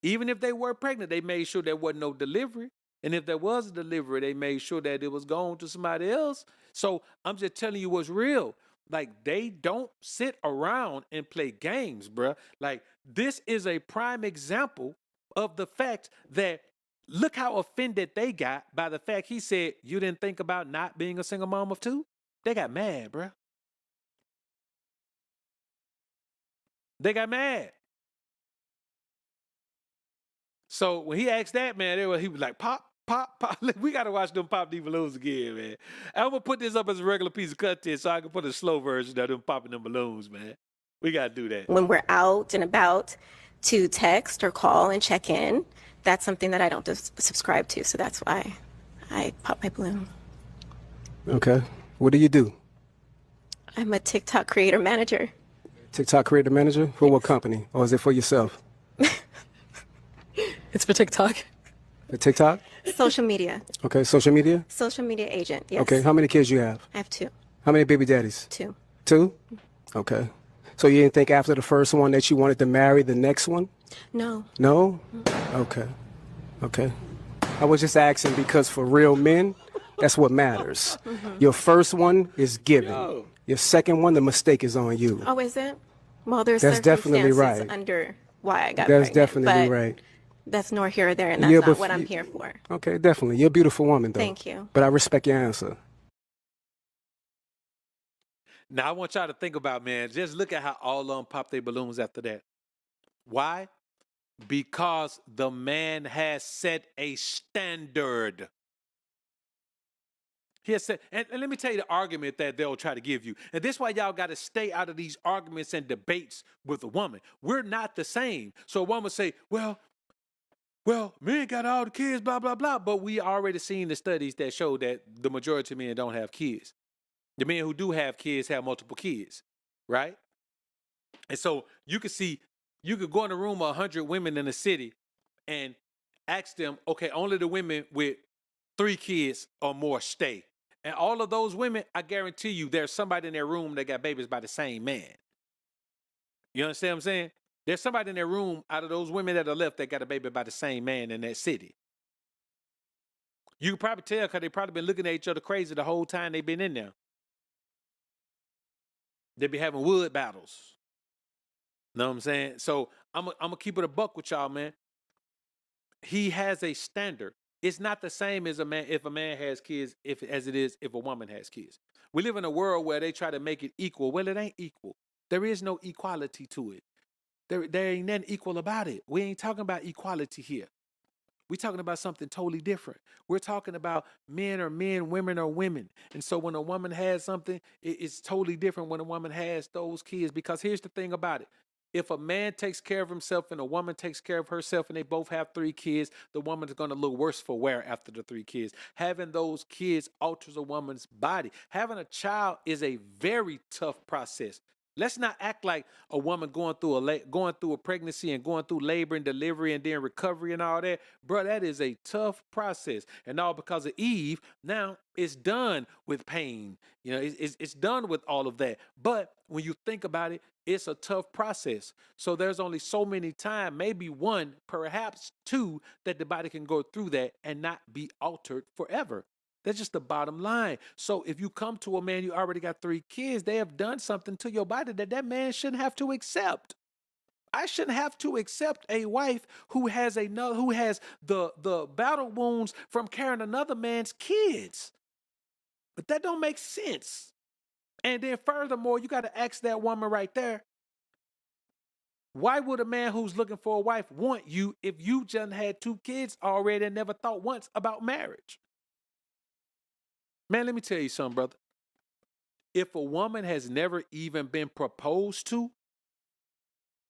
Even if they were pregnant, they made sure there wasn't no delivery. And if there was a delivery, they made sure that it was going to somebody else. So I'm just telling you what's real. Like, they don't sit around and play games, bruh. Like, this is a prime example of the fact that, look how offended they got by the fact he said, you didn't think about not being a single mom of 2? They got mad, bruh. They got mad. So when he asked that, man, he was like, pop. We got to watch them pop these balloons again, man. I'm going to put this up as a regular piece of content so I can put a slow version of them popping them balloons, man. We got to do that. When we're out and about, to text or call and check in, that's something that I don't subscribe to. So that's why I pop my balloon. Okay. What do you do? I'm a TikTok creator manager. TikTok creator manager? For what company? Or is it for yourself? It's for TikTok. For TikTok? Social media. Okay, social media? Social media agent, yes. Okay, how many kids you have? I have 2. How many baby daddies? 2. 2? Okay. So you didn't think after the first one that you wanted to marry the next one? No. No? Okay. Okay. I was just asking because for real men, that's what matters. Your first one is given. Your second one, the mistake is on you. Oh, is it? Well, there's That's definitely circumstances right. under why I got That's pregnant, definitely but right. that's nor here or there, and that's Yeah, not but what I'm here for. Okay, definitely. You're a beautiful woman, though. Thank you. But I respect your answer. Now, I want y'all to think about, man, just look at how all of them pop their balloons after that. Why? Because the man has set a standard. He has said, and let me tell you the argument that they'll try to give you. And this is why y'all got to stay out of these arguments and debates with a woman. We're not the same. So a woman say, well, men got all the kids, blah, blah, blah. But we already seen the studies that show that the majority of men don't have kids. The men who do have kids have multiple kids, right? And so you could go in a room of 100 women in the city and ask them, okay, only the women with 3 kids or more stay. And all of those women, I guarantee you, there's somebody in their room that got babies by the same man. You understand what I'm saying? There's somebody in their room out of those women that are left that got a baby by the same man in that city. You can probably tell because they probably been looking at each other crazy the whole time they've been in there. They be having wood battles. Know what I'm saying? So I'm gonna keep it a buck with y'all, man. He has a standard. It's not the same as a man if a man has kids, as it is if a woman has kids. We live in a world where they try to make it equal. Well, it ain't equal. There is no equality to it. There ain't nothing equal about it. We ain't talking about equality here. We're talking about something totally different. We're talking about men are men, women are women. And so when a woman has something, it's totally different when a woman has those kids. Because here's the thing about it. If a man takes care of himself and a woman takes care of herself and they both have 3 kids, the woman is going to look worse for wear after the 3 kids. Having those kids alters a woman's body. Having a child is a very tough process. Let's not act like a woman going through a pregnancy and going through labor and delivery and then recovery and all that. Bro, that is a tough process. And all because of Eve, now it's done with pain. You know, it's done with all of that. But when you think about it, it's a tough process. So there's only so many times, maybe 1, perhaps 2, that the body can go through that and not be altered forever. That's just the bottom line. So if you come to a man, you already got 3 kids, they have done something to your body that man shouldn't have to accept. I shouldn't have to accept a wife who has the battle wounds from carrying another man's kids. But that don't make sense. And then furthermore, you got to ask that woman right there, why would a man who's looking for a wife want you if you just had 2 kids already and never thought once about marriage? Man, let me tell you something, brother. If a woman has never even been proposed to,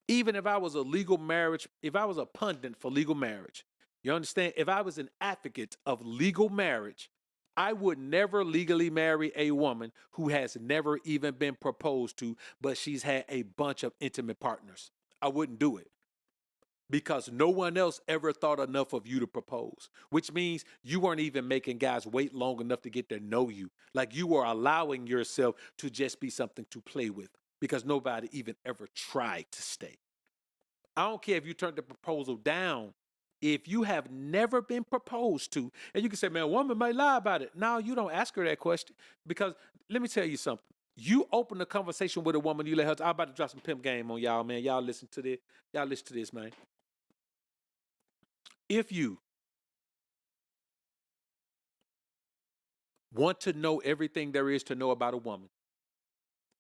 even if I was a legal marriage, if I was a pundit for legal marriage, you understand? If I was an advocate of legal marriage, I would never legally marry a woman who has never even been proposed to, but she's had a bunch of intimate partners. I wouldn't do it. Because no one else ever thought enough of you to propose, which means you weren't even making guys wait long enough to get to know you. Like you were allowing yourself to just be something to play with because nobody even ever tried to stay. I don't care if you turned the proposal down. If you have never been proposed to, and you can say, man, a woman might lie about it. No, you don't ask her that question because let me tell you something. You open a conversation with a woman, you let her, I'm about to drop some pimp game on y'all, man. Y'all listen to this. Y'all listen to this, man. If you want to know everything there is to know about a woman,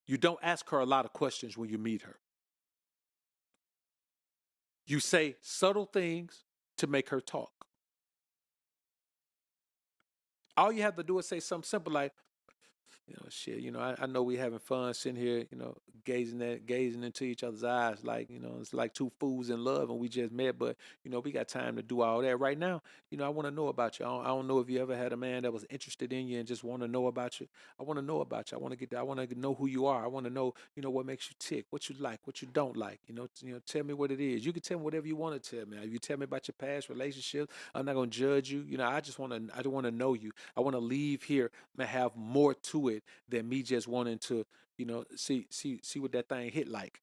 you don't ask her a lot of questions when you meet her. You say subtle things to make her talk. All you have to do is say something simple like, I know we having fun sitting here, gazing into each other's eyes like, it's like 2 fools in love and we just met, but, we got time to do all that right now. I want to know about you. I don't know if you ever had a man that was interested in you and just want to know about you. I want to know about you. I want to know who you are. I want to know, what makes you tick, what you like, what you don't like, tell me what it is. You can tell me whatever you want to tell me. If you tell me about your past relationships, I'm not going to judge you. I don't want to know you. I want to leave here and have more to it than me just wanting to, see what that thing hit like.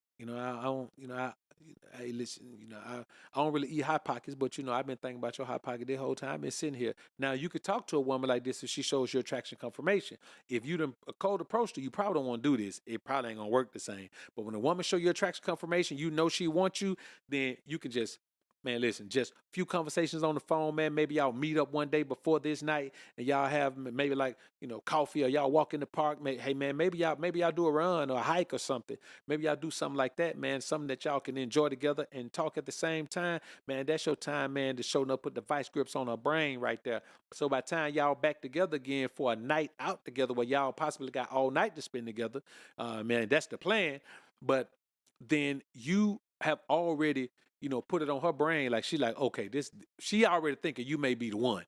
Hey, listen, I don't really eat Hot Pockets, but I've been thinking about your Hot Pocket the whole time. I've been sitting here. Now you could talk to a woman like this if she shows you attraction confirmation. If you done a cold approach to, you probably don't want to do this. It probably ain't gonna work the same. But when a woman show you attraction confirmation, she wants you, then you can just, man, listen, just a few conversations on the phone, man. Maybe y'all meet up one day before this night and y'all have maybe like, coffee or y'all walk in the park. Hey, man, maybe y'all do a run or a hike or something. Maybe y'all do something like that, man. Something that y'all can enjoy together and talk at the same time. Man, that's your time, man, to show up, put the vice grips on her brain right there. So by the time y'all back together again for a night out together where y'all possibly got all night to spend together, man, that's the plan. But then you have already put it on her brain. Like, okay, she already thinking you may be the one.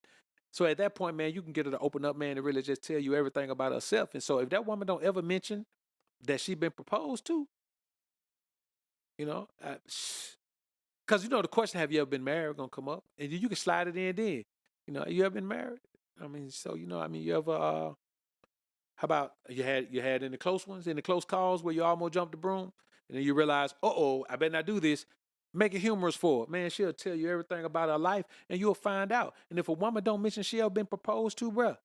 So at that point, man, you can get her to open up, man, and really just tell you everything about herself. And so if that woman don't ever mention that she been proposed to, because, the question, have you ever been married, going to come up. And you can slide it in then. You ever been married? I mean, so, you ever How about you had in the close ones, in the close calls where you almost jumped the broom, and then you realize, I better not do this. Make it humorous for her. Man, she'll tell you everything about her life, and you'll find out. And if a woman don't mention she ever been proposed to, bruh,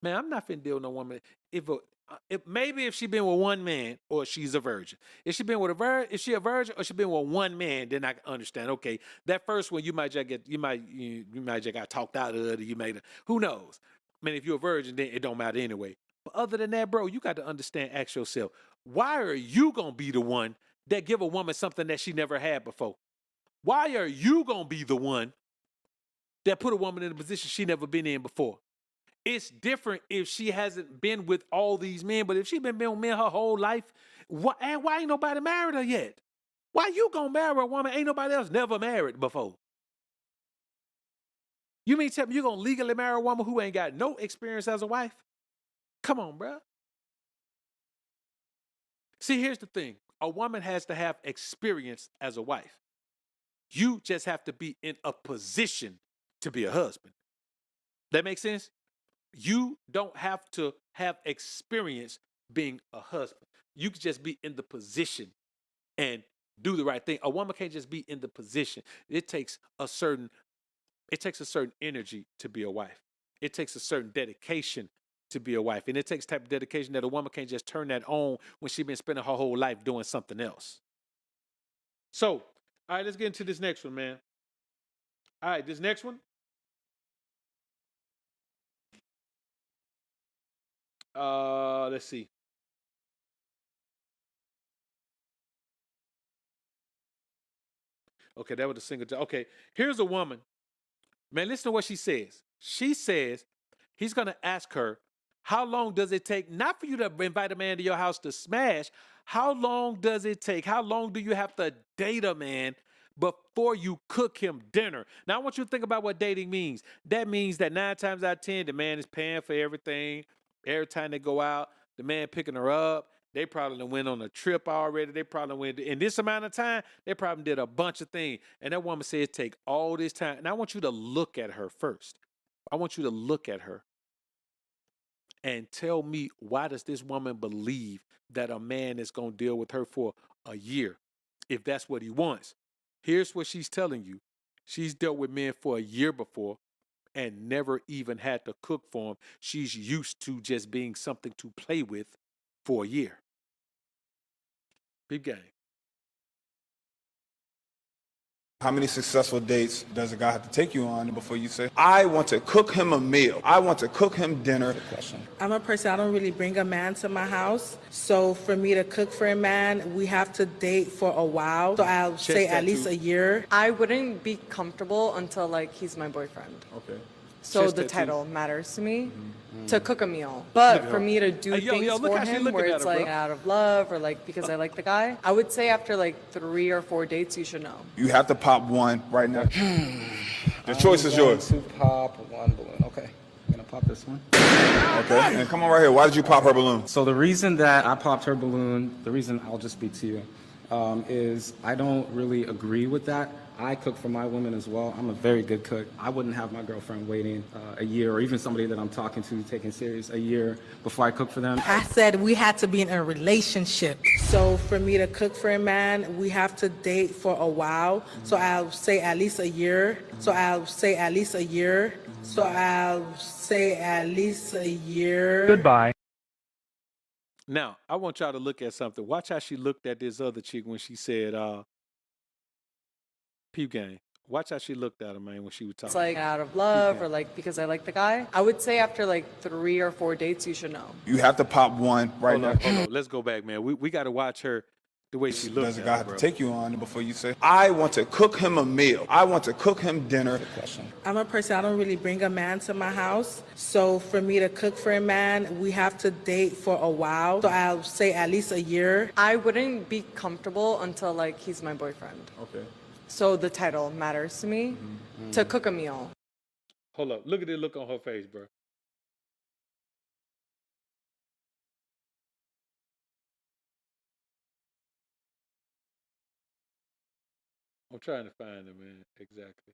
man, I'm not finna deal with no woman. If she been with one man or she's a virgin. If she been with if she a virgin or she been with one man, then I can understand. Okay, that first one you might just got talked out of it. Who knows? I mean, if you're a virgin, then it don't matter anyway. But other than that, bro, you got to understand. Ask yourself, why are you gonna be the one that give a woman something that she never had before? Why are you gonna be the one that put a woman in a position she never been in before? It's different if she hasn't been with all these men, but if she been with men her whole life, why ain't nobody married her yet? Why you gonna marry a woman ain't nobody else never married before? You mean tell me you gonna legally marry a woman who ain't got no experience as a wife? Come on, bruh. See, here's the thing. A woman has to have experience as a wife. You just have to be in a position to be a husband. That makes sense? You don't have to have experience being a husband. You can just be in the position and do the right thing. A woman can't just be in the position. It takes a certain energy to be a wife. It takes a certain dedication to be a wife. And it takes type of dedication that a woman can't just turn that on when she's been spending her whole life doing something else. So, all right, let's get into this next one, man. All right, this next one. Let's see. Okay, that was a single job. Okay, here's a woman. Man, listen to what she says. She says he's going to ask her, how long does it take, not for you to invite a man to your house to smash, how long does it take? How long do you have to date a man before you cook him dinner? Now, I want you to think about what dating means. That means that 9 times out of 10, the man is paying for everything. Every time they go out, the man picking her up. They probably went on a trip already. They probably went, in this amount of time, they probably did a bunch of things. And that woman said, take all this time. And I want you to look at her first. I want you to look at her and tell me, why does this woman believe that a man is going to deal with her for a year if that's what he wants? Here's what she's telling you. She's dealt with men for a year before and never even had to cook for him. She's used to just being something to play with for a year. Big game. How many successful dates does a guy have to take you on before you say, I want to cook him a meal. I want to cook him dinner? I'm a person, I don't really bring a man to my house. So for me to cook for a man, we have to date for a while. So I'll say at least a year. I wouldn't be comfortable until he's my boyfriend. Okay. So the title matters to me. To cook a meal. But for me to do things for him where it's out of love or because I like the guy, I would say after 3 or 4 dates, you should know. You have to pop one right now. The choice is yours. To pop one balloon. Okay. I'm going to pop this one. Okay. And come on right here. Why did you pop her balloon? So the reason that I popped her balloon, the reason I'll just speak to you, is I don't really agree with that. I cook for my women as well. I'm a very good cook. I wouldn't have my girlfriend waiting a year, or even somebody that I'm talking to taking serious a year before I cook for them. I said we had to be in a relationship. So for me to cook for a man, we have to date for a while. So I'll say at least a year. So I'll say at least a year. So I'll say at least a year. Goodbye. Now, I want y'all to look at something. Watch how she looked at this other chick when she said, peep game. Watch how she looked at him, man, when she was talking. It's out of love or because I like the guy. I would say after 3 or 4 dates, you should know. You have to pop one right now. Hold on. Let's go back, man. We got to watch her, the way she looks. Does a guy have to take you on before you say, I want to cook him a meal. I want to cook him dinner? I'm a person, I don't really bring a man to my house. So for me to cook for a man, we have to date for a while. So I'll say at least a year. I wouldn't be comfortable until he's my boyfriend. Okay. So the title matters to me. To cook a meal. Hold up. Look at the look on her face, bro. I'm trying to find it, man. Exactly.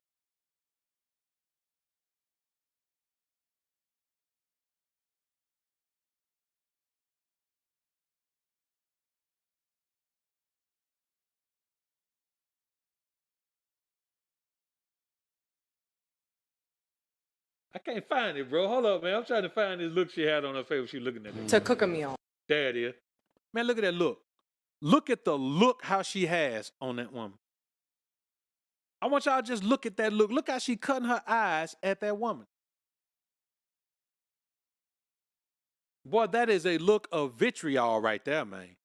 I can't find it, bro. Hold up, man. I'm trying to find this look she had on her face when she was looking at me. To cook a meal. There it is. Man, look at that look. Look at the look how she has on that woman. I want y'all to just look at that look. Look how she cutting her eyes at that woman. Boy, that is a look of vitriol right there, man.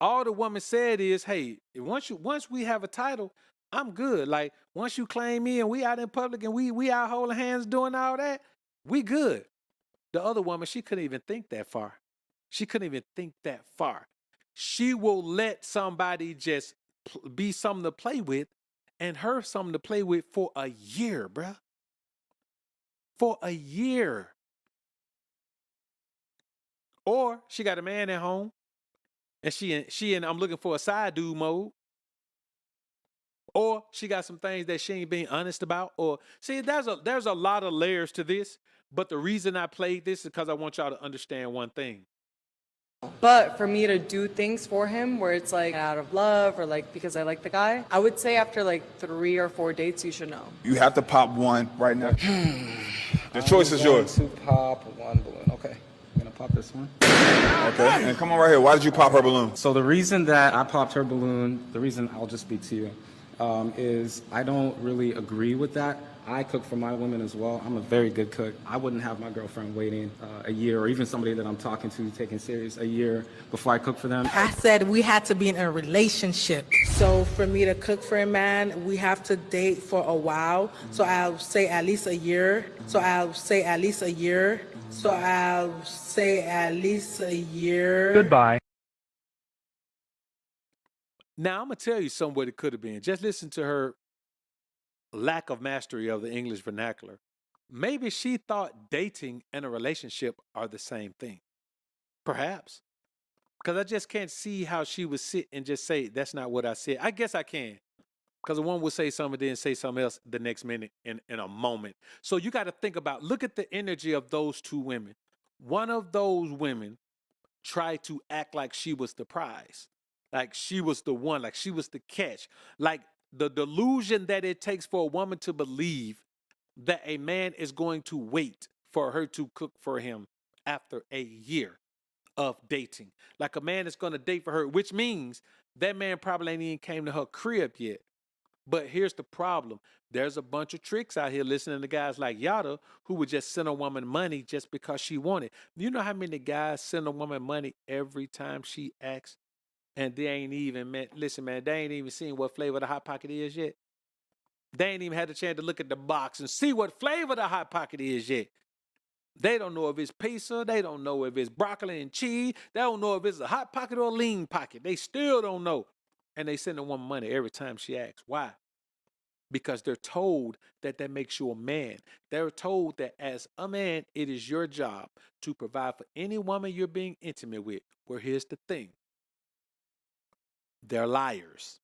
All the woman said is, hey, once we have a title, I'm good. Like, once you claim me and we out in public and we out holding hands doing all that, we good. The other woman, she couldn't even think that far. She couldn't even think that far. She will let somebody just be something to play with and her something to play with for a year, bruh. For a year. Or she got a man at home and she and I'm looking for a side dude mode. Or she got some things that she ain't being honest about. Or see, there's a lot of layers to this. But the reason I played this is because I want y'all to understand one thing. But for me to do things for him where it's like out of love or like because I like the guy, I would say after like 3 or 4 dates, you should know. You have to pop one right now. The choice is yours. To pop one balloon. Okay. I'm gonna pop this one. Okay. And come on right here. Why did you pop her balloon? So the reason that I popped her balloon, the reason I'll just speak to you, is I don't really agree with that. I cook for my women as well. I'm a very good cook. I wouldn't have my girlfriend waiting a year, or even somebody that I'm talking to taking serious a year before I cook for them. I said we had to be in a relationship. So for me to cook for a man, we have to date for a while. So I'll say at least a year. So I'll say at least a year. So I'll say at least a year. Goodbye. Now, I'm going to tell you something what it could have been. Just listen to her lack of mastery of the English vernacular. Maybe she thought dating and a relationship are the same thing. Perhaps. Because I just can't see how she would sit and just say, that's not what I said. I guess I can. Because one will say something then say something else the next minute in a moment. So you got to think about, look at the energy of those two women. One of those women tried to act like she was the prize. Like she was the one, like she was the catch. Like the delusion that it takes for a woman to believe that a man is going to wait for her to cook for him after a year of dating. Like a man is going to date for her, which means that man probably ain't even came to her crib yet. But here's the problem. There's a bunch of tricks out here listening to guys like Yada who would just send a woman money just because she wanted. You know how many guys send a woman money every time she asks? And they ain't even, man, listen, man, they ain't even seen what flavor the Hot Pocket is yet. They ain't even had a chance to look at the box and see what flavor the Hot Pocket is yet. They don't know if it's pizza. They don't know if it's broccoli and cheese. They don't know if it's a Hot Pocket or a Lean Pocket. They still don't know. And they send a woman money every time she asks. Why? Because they're told that makes you a man. They're told that as a man, it is your job to provide for any woman you're being intimate with. Well, here's the thing. They're liars.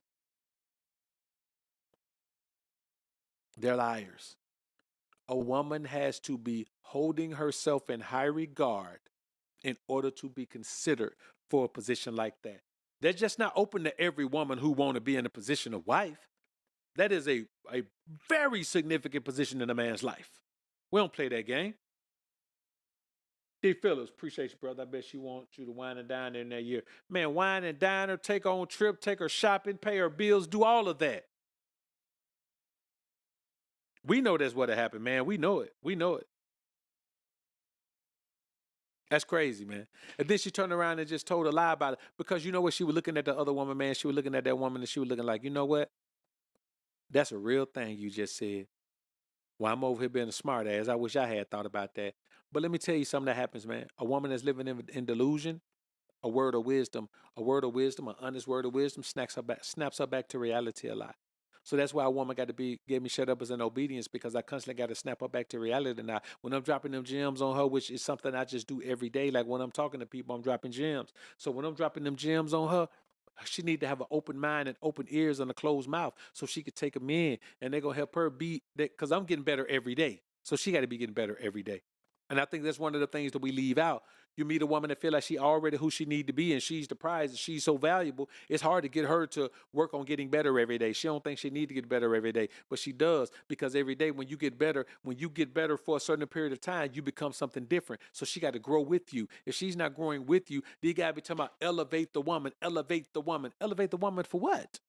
They're liars. A woman has to be holding herself in high regard in order to be considered for a position like that. They're just not open to every woman who want to be in a position of wife. That is a very significant position in a man's life. We don't play that game. D. Phillips, appreciate you, brother. I bet she wants you to wine and dine her in that year. Man, wine and dine her, take her on trip, take her shopping, pay her bills, do all of that. We know that's what happened, man. We know it. We know it. That's crazy, man. And then she turned around and just told a lie about it. Because you know what? She was looking at the other woman, man. She was looking at that woman and she was looking like, you know what? That's a real thing you just said. Well, I'm over here being a smart ass. I wish I had thought about that. But let me tell you something that happens, man. A woman that's living in delusion, a word of wisdom, an honest word of wisdom snaps her back to reality a lot. So that's why a woman got to get me shut up as an obedience, because I constantly got to snap her back to reality now. When I'm dropping them gems on her, which is something I just do every day, like when I'm talking to people, I'm dropping gems. So when I'm dropping them gems on her, she need to have an open mind and open ears and a closed mouth so she could take them in, and they're going to help her be that, because I'm getting better every day. So she got to be getting better every day. And I think that's one of the things that we leave out. You meet a woman that feel like she already who she need to be and she's the prize and she's so valuable, it's hard to get her to work on getting better every day. She don't think she need to get better every day, but she does, because every day when you get better for a certain period of time, you become something different. So she got to grow with you. If she's not growing with you, then you got to be talking about elevate the woman. Elevate the woman for what?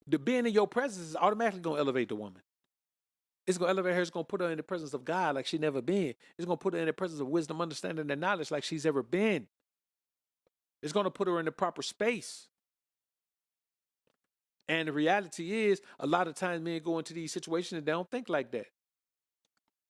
The being in your presence is automatically going to elevate the woman. It's going to elevate her. It's going to put her in the presence of God like she never been. It's going to put her in the presence of wisdom, understanding, and knowledge like she's ever been. It's going to put her in the proper space. And the reality is, a lot of times men go into these situations and they don't think like that.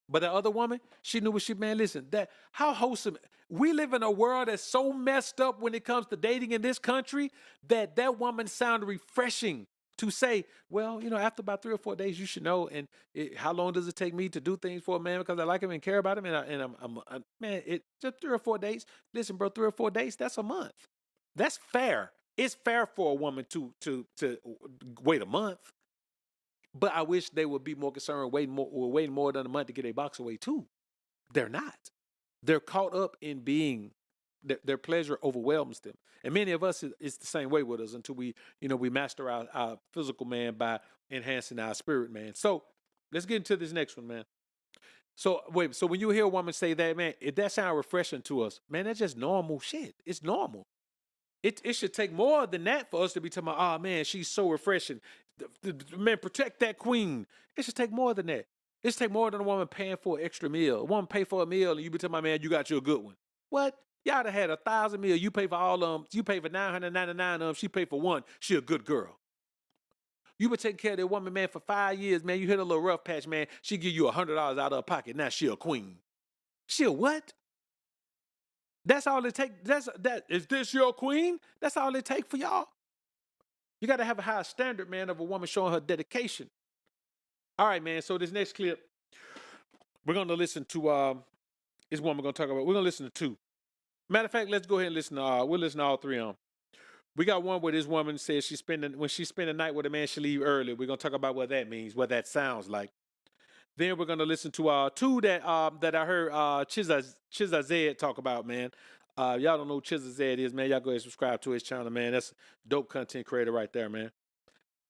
But the other woman, she knew what she, man, listen, how wholesome. We live in a world that's so messed up when it comes to dating in this country that woman sounded refreshing. To say, well, after about 3 or 4 days, you should know. And how long does it take me to do things for a man because I like him and care about him? Man, it just 3 or 4 days. Listen, bro, 3 or 4 days, that's a month. That's fair. It's fair for a woman to wait a month. But I wish they would be more concerned waiting more than a month to get a box away too. They're not. They're caught up in being. Their pleasure overwhelms them. And many of us, it's the same way with us until we master our physical man by enhancing our spirit man. So let's get into this next one, man. So when you hear a woman say that, man, if that sounds refreshing to us, man, that's just normal shit. It's normal. It should take more than that for us to be talking about, oh man, she's so refreshing. Man, protect that queen. It should take more than that. It should take more than a woman paying for an extra meal. A woman pay for a meal and you be telling my man, you got you a good one. What? Y'all done had 1,000 meals. You pay for all of them. You pay for 999 of them. She pay for one. She a good girl. You been taking care of that woman, man, for 5 years, man. You hit a little rough patch, man. She give you $100 out of her pocket. Now she a queen. She a what? That's all it take. Is this your queen? That's all it take for y'all. You got to have a high standard, man, of a woman showing her dedication. All right, man. So this next clip, we're gonna listen to. This one we're gonna talk about. We're gonna listen to 2. Matter of fact, let's go ahead and listen to we'll listen to all 3 of them. We got one where this woman says when she spend the night with a man, she leave early. We're gonna talk about what that means, what that sounds like. Then we're gonna listen to 2 that I heard Chizazed talk about, man. Y'all don't know who Chizazed is, man. Y'all go ahead and subscribe to his channel, man. That's dope content creator right there, man.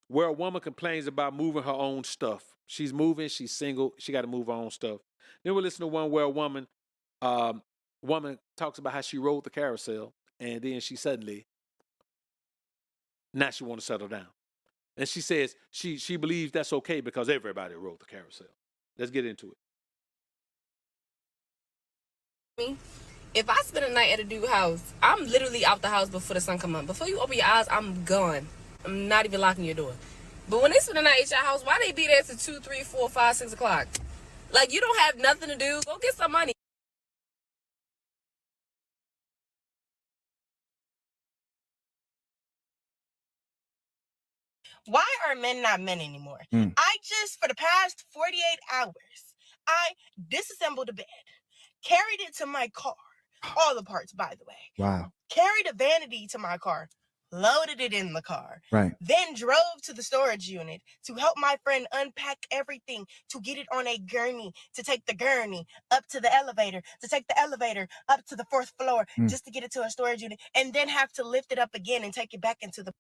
Where a woman complains about moving her own stuff. She's moving, she's single, she got to move her own stuff. Then we'll listen to one where a woman talks about how she rode the carousel and then she suddenly, now she want to settle down. And she says she believes that's okay because everybody rode the carousel. Let's get into it. If I spend a night at a dude's house, I'm literally out the house before the sun come up. Before you open your eyes, I'm gone. I'm not even locking your door. But when they spend the night at your house, why they be there till 2, 3, 4, 5, 6 o'clock? Like, you don't have nothing to do. Go get some money. Why are men not men anymore? I just, for the past 48 hours, I disassembled a bed, carried it to my car, all the parts, by the way. Wow. Carried a vanity to my car, loaded it in the car. Right. Then drove to the storage unit to help my friend unpack everything, to get it on a gurney, to take the gurney up to the elevator, to take the elevator up to the 4th floor, just to get it to a storage unit, and then have to lift it up again and take it back into the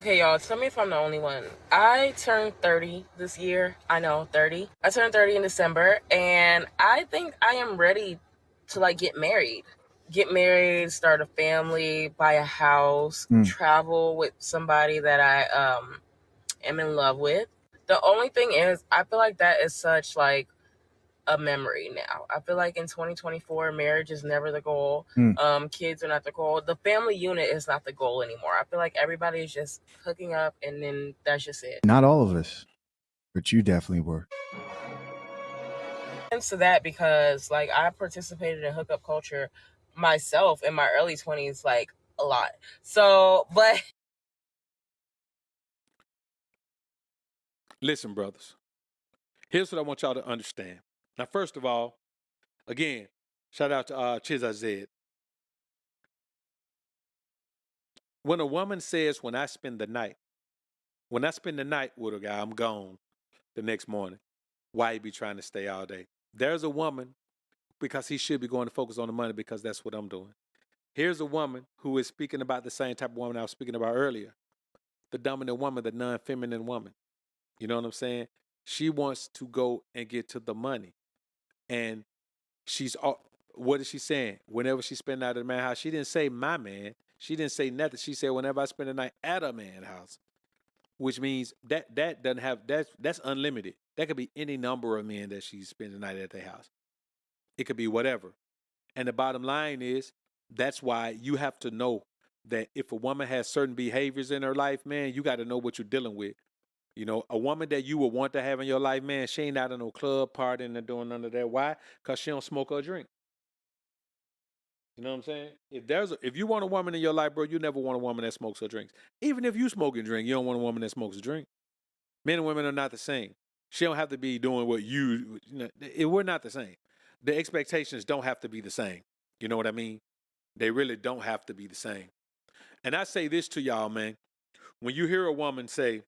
Okay, y'all, tell me if I'm the only one. I turned 30 this year. I know, 30. I turned 30 in December, and I think I am ready to, like, get married. Get married, start a family, buy a house, travel with somebody that I am in love with. The only thing is, I feel like that is such, like, a memory now. I feel like in 2024, marriage is never the goal. Kids are not the goal. The family unit is not the goal anymore. I feel like everybody is just hooking up and then that's just it. Not all of us, but you definitely were. To that because like I participated in hookup culture myself in my early 20s, like a lot. So, but Listen, brothers. Here's what I want y'all to understand. Now, first of all, again, shout out to Chizazed. When a woman says, when I spend the night with a guy, I'm gone the next morning. Why you be trying to stay all day? There's a woman, because he should be going to focus on the money because that's what I'm doing. Here's a woman who is speaking about the same type of woman I was speaking about earlier. The dominant woman, the non-feminine woman. You know what I'm saying? She wants to go and get to the money. And what is she saying? Whenever she spend out at a man's house, she didn't say my man. She didn't say nothing. She said whenever I spend the night at a man's house, which means that doesn't have that's unlimited. That could be any number of men that she's spending the night at their house. It could be whatever. And the bottom line is that's why you have to know that if a woman has certain behaviors in her life, man, you got to know what you're dealing with. You know, a woman that you would want to have in your life, man, she ain't out in no club partying and doing none of that. Why? Because she don't smoke or drink. You know what I'm saying? If you want a woman in your life, bro, you never want a woman that smokes or drinks. Even if you smoke and drink, you don't want a woman that smokes or drink. Men and women are not the same. She don't have to be doing what we're not the same. The expectations don't have to be the same. You know what I mean? They really don't have to be the same. And I say this to y'all, man. When you hear a woman say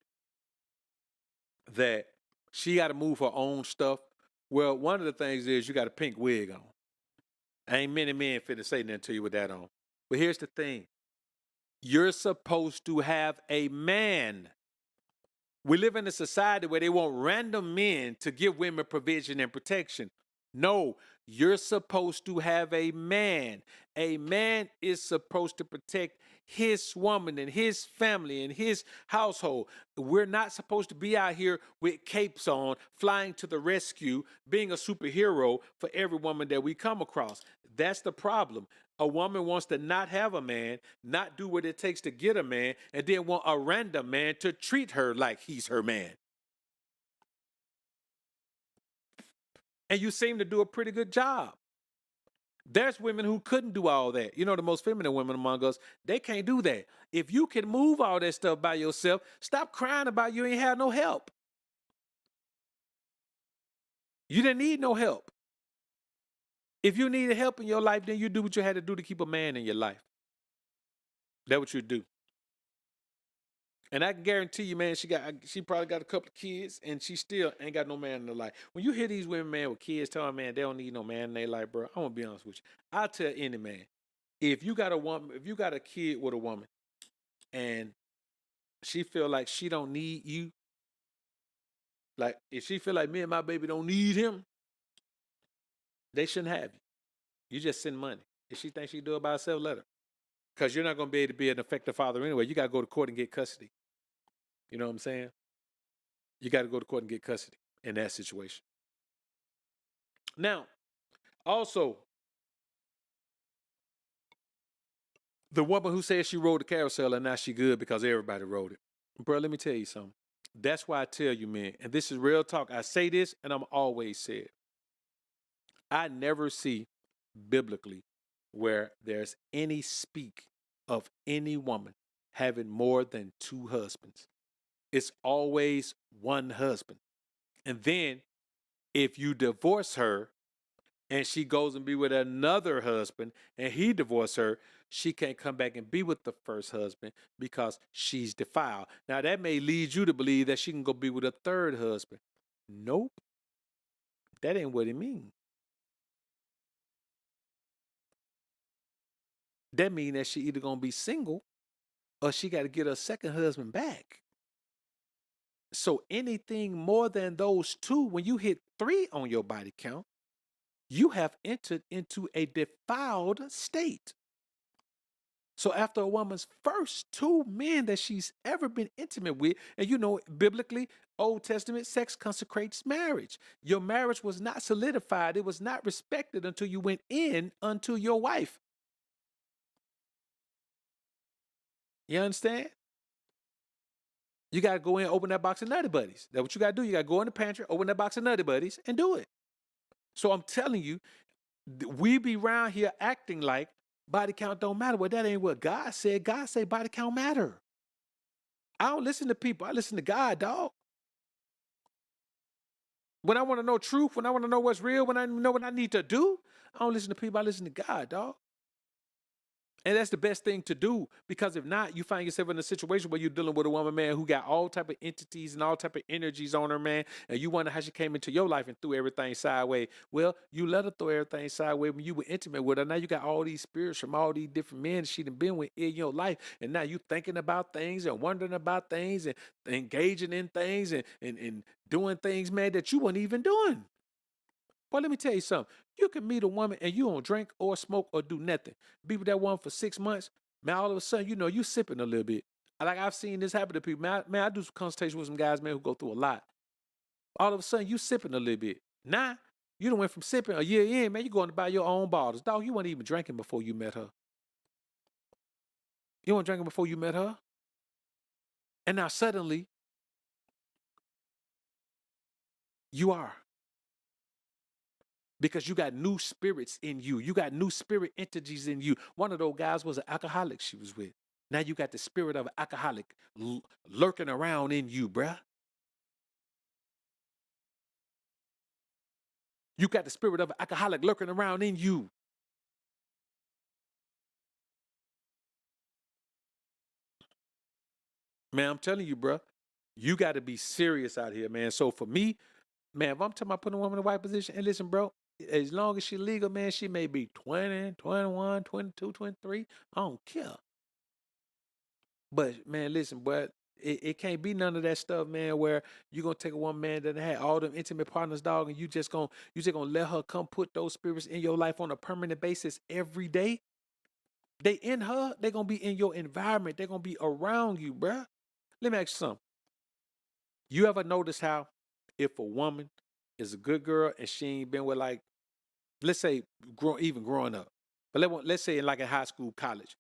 that she got to move her own stuff, well, one of the things is you got a pink wig on. Ain't many men finna say nothing to you with that on. But here's the thing. You're supposed to have a man. We live in a society where they want random men to give women provision and protection. No, you're supposed to have a man. A man is supposed to protect his woman and his family and his household. We're not supposed to be out here with capes on, flying to the rescue, being a superhero for every woman that we come across. That's the problem. A woman wants to not have a man, not do what it takes to get a man, and then want a random man to treat her like he's her man. And you seem to do a pretty good job. There's women who couldn't do all that. You know, the most feminine women among us, they can't do that. If you can move all that stuff by yourself, stop crying about you ain't have no help. You didn't need no help. If you needed help in your life, then you do what you had to do to keep a man in your life. That's what you do. And I can guarantee you, man, she probably got a couple of kids, and she still ain't got no man in her life. When you hear these women, man, with kids telling man they don't need no man in their life, bro, I'm gonna be honest with you. I'll tell any man, if you got a kid with a woman, and she feel like she don't need you, like if she feel like me and my baby don't need him, they shouldn't have you. You just send money. If she thinks she can do it by herself, let her. Because you're not gonna be able to be an effective father anyway. You gotta go to court and get custody. You know what I'm saying? You got to go to court and get custody in that situation. Now, also, the woman who says she rode the carousel and now she good because everybody rode it. Bro, let me tell you something. That's why I tell you, man, and this is real talk. I say this and I'm always say it. I never see biblically where there's any speak of any woman having more than two husbands. It's always one husband. And then if you divorce her and she goes and be with another husband and he divorced her, she can't come back and be with the first husband because she's defiled. Now that may lead you to believe that she can go be with a third husband. Nope. That ain't what it means. That means that she either gonna be single or she got to get her second husband back. So anything more than those two, when you hit 3 on your body count, you have entered into a defiled state. So after a woman's first 2 men that she's ever been intimate with, and you know, biblically, Old Testament, sex consecrates marriage. Your marriage was not solidified. It was not respected until you went in unto your wife. You understand? You got to go in and open that box of Nutty Buddies. That's what you got to do. You got to go in the pantry, open that box of Nutty Buddies, and do it. So I'm telling you, we be around here acting like body count don't matter. Well, that ain't what God said. God said body count matter. I don't listen to people. I listen to God, dog. When I want to know truth, when I want to know what's real, when I know what I need to do, I don't listen to people. I listen to God, dog. And that's the best thing to do, because if not, you find yourself in a situation where you're dealing with a woman, man, who got all type of entities and all type of energies on her, man, and you wonder how she came into your life and threw everything sideways. Well, you let her throw everything sideways when you were intimate with her. Now you got all these spirits from all these different men she done been with in your life, and now you thinking about things and wondering about things and engaging in things and doing things, man, that you weren't even doing. Well, let me tell you something. You can meet a woman and you don't drink or smoke or do nothing. Be with that woman for 6 months, man, all of a sudden, you know, you sipping a little bit. Like I've seen this happen to people. Man, I do some consultation with some guys, man, who go through a lot. All of a sudden, you sipping a little bit. Now, you done went from sipping a year in, man, you going to buy your own bottles. Dog, you weren't even drinking before you met her. You weren't drinking before you met her. And now suddenly, you are. Because you got new spirits in you. You got new spirit entities in you. One of those guys was an alcoholic she was with. Now you got the spirit of an alcoholic lurking around in you, bruh. You got the spirit of an alcoholic lurking around in you. Man, I'm telling you, bruh, you got to be serious out here, man. So for me, man, if I'm talking about putting a woman in the right position, and listen, bro, as long as she legal, man, she may be 20, 21, 22, 23. I don't care. But man, listen, but it can't be none of that stuff, man, where you gonna take a woman, man, that had all them intimate partners, dog, and you just gonna let her come put those spirits in your life on a permanent basis every day. They in her, they gonna be in your environment, they gonna be around you, bruh. Let me ask you something. You ever notice how if a woman is a good girl and she ain't been with, like, let's say even growing up, but let's say like in high school, college,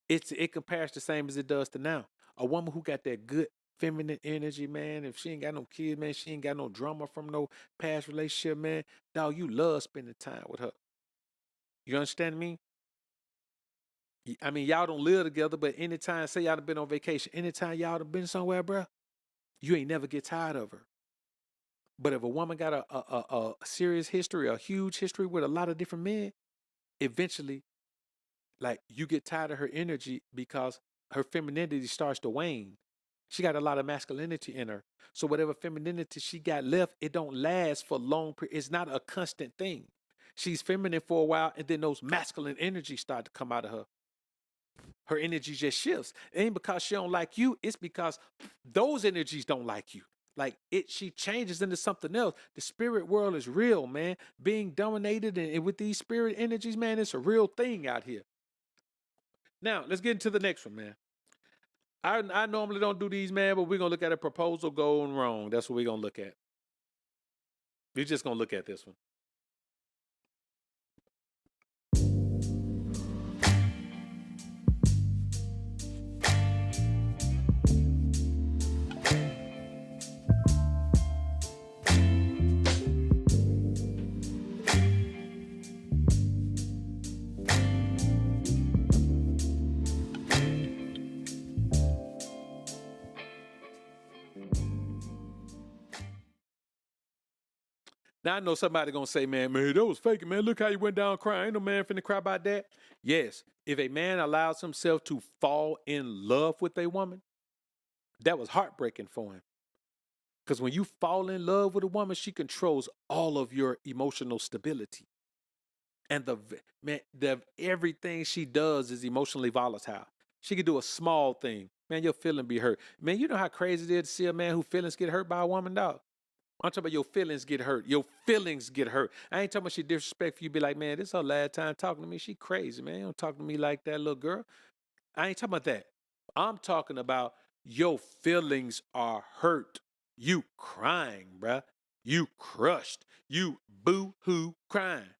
it compares the same as it does to now. A woman who got that good feminine energy, man, if she ain't got no kids, man, she ain't got no drama from no past relationship, man, dog, you love spending time with her. You understand me? I mean, y'all don't live together, but anytime, say y'all done been on vacation, anytime y'all done been somewhere, bruh, you ain't never get tired of her. But if a woman got a serious history, a huge history with a lot of different men, eventually, like, you get tired of her energy because her femininity starts to wane. She got a lot of masculinity in her. So whatever femininity she got left, it don't last for long. It's not a constant thing. She's feminine for a while, and then those masculine energies start to come out of her. Her energy just shifts. It ain't because she don't like you. It's because those energies don't like you. Like, she changes into something else. The spirit world is real, man. Being dominated and with these spirit energies, man, it's a real thing out here. Now, let's get into the next one, man. I normally don't do these, man, but we're going to look at a proposal going wrong. That's what we're going to look at. We're just going to look at this one. Now, I know somebody going to say, man, that was fake, man. Look how you went down crying. Ain't no man finna cry about that. Yes, if a man allows himself to fall in love with a woman, that was heartbreaking for him. Because when you fall in love with a woman, she controls all of your emotional stability. And everything she does is emotionally volatile. She could do a small thing. Man, your feeling be hurt. Man, you know how crazy it is to see a man whose feelings get hurt by a woman, dog? I'm talking about your feelings get hurt. Your feelings get hurt. I ain't talking about she disrespectful. You be like, man, this is her last time talking to me. She crazy, man. You don't talk to me like that, little girl. I ain't talking about that. I'm talking about your feelings are hurt. You crying, bruh. You crushed. You boo-hoo crying.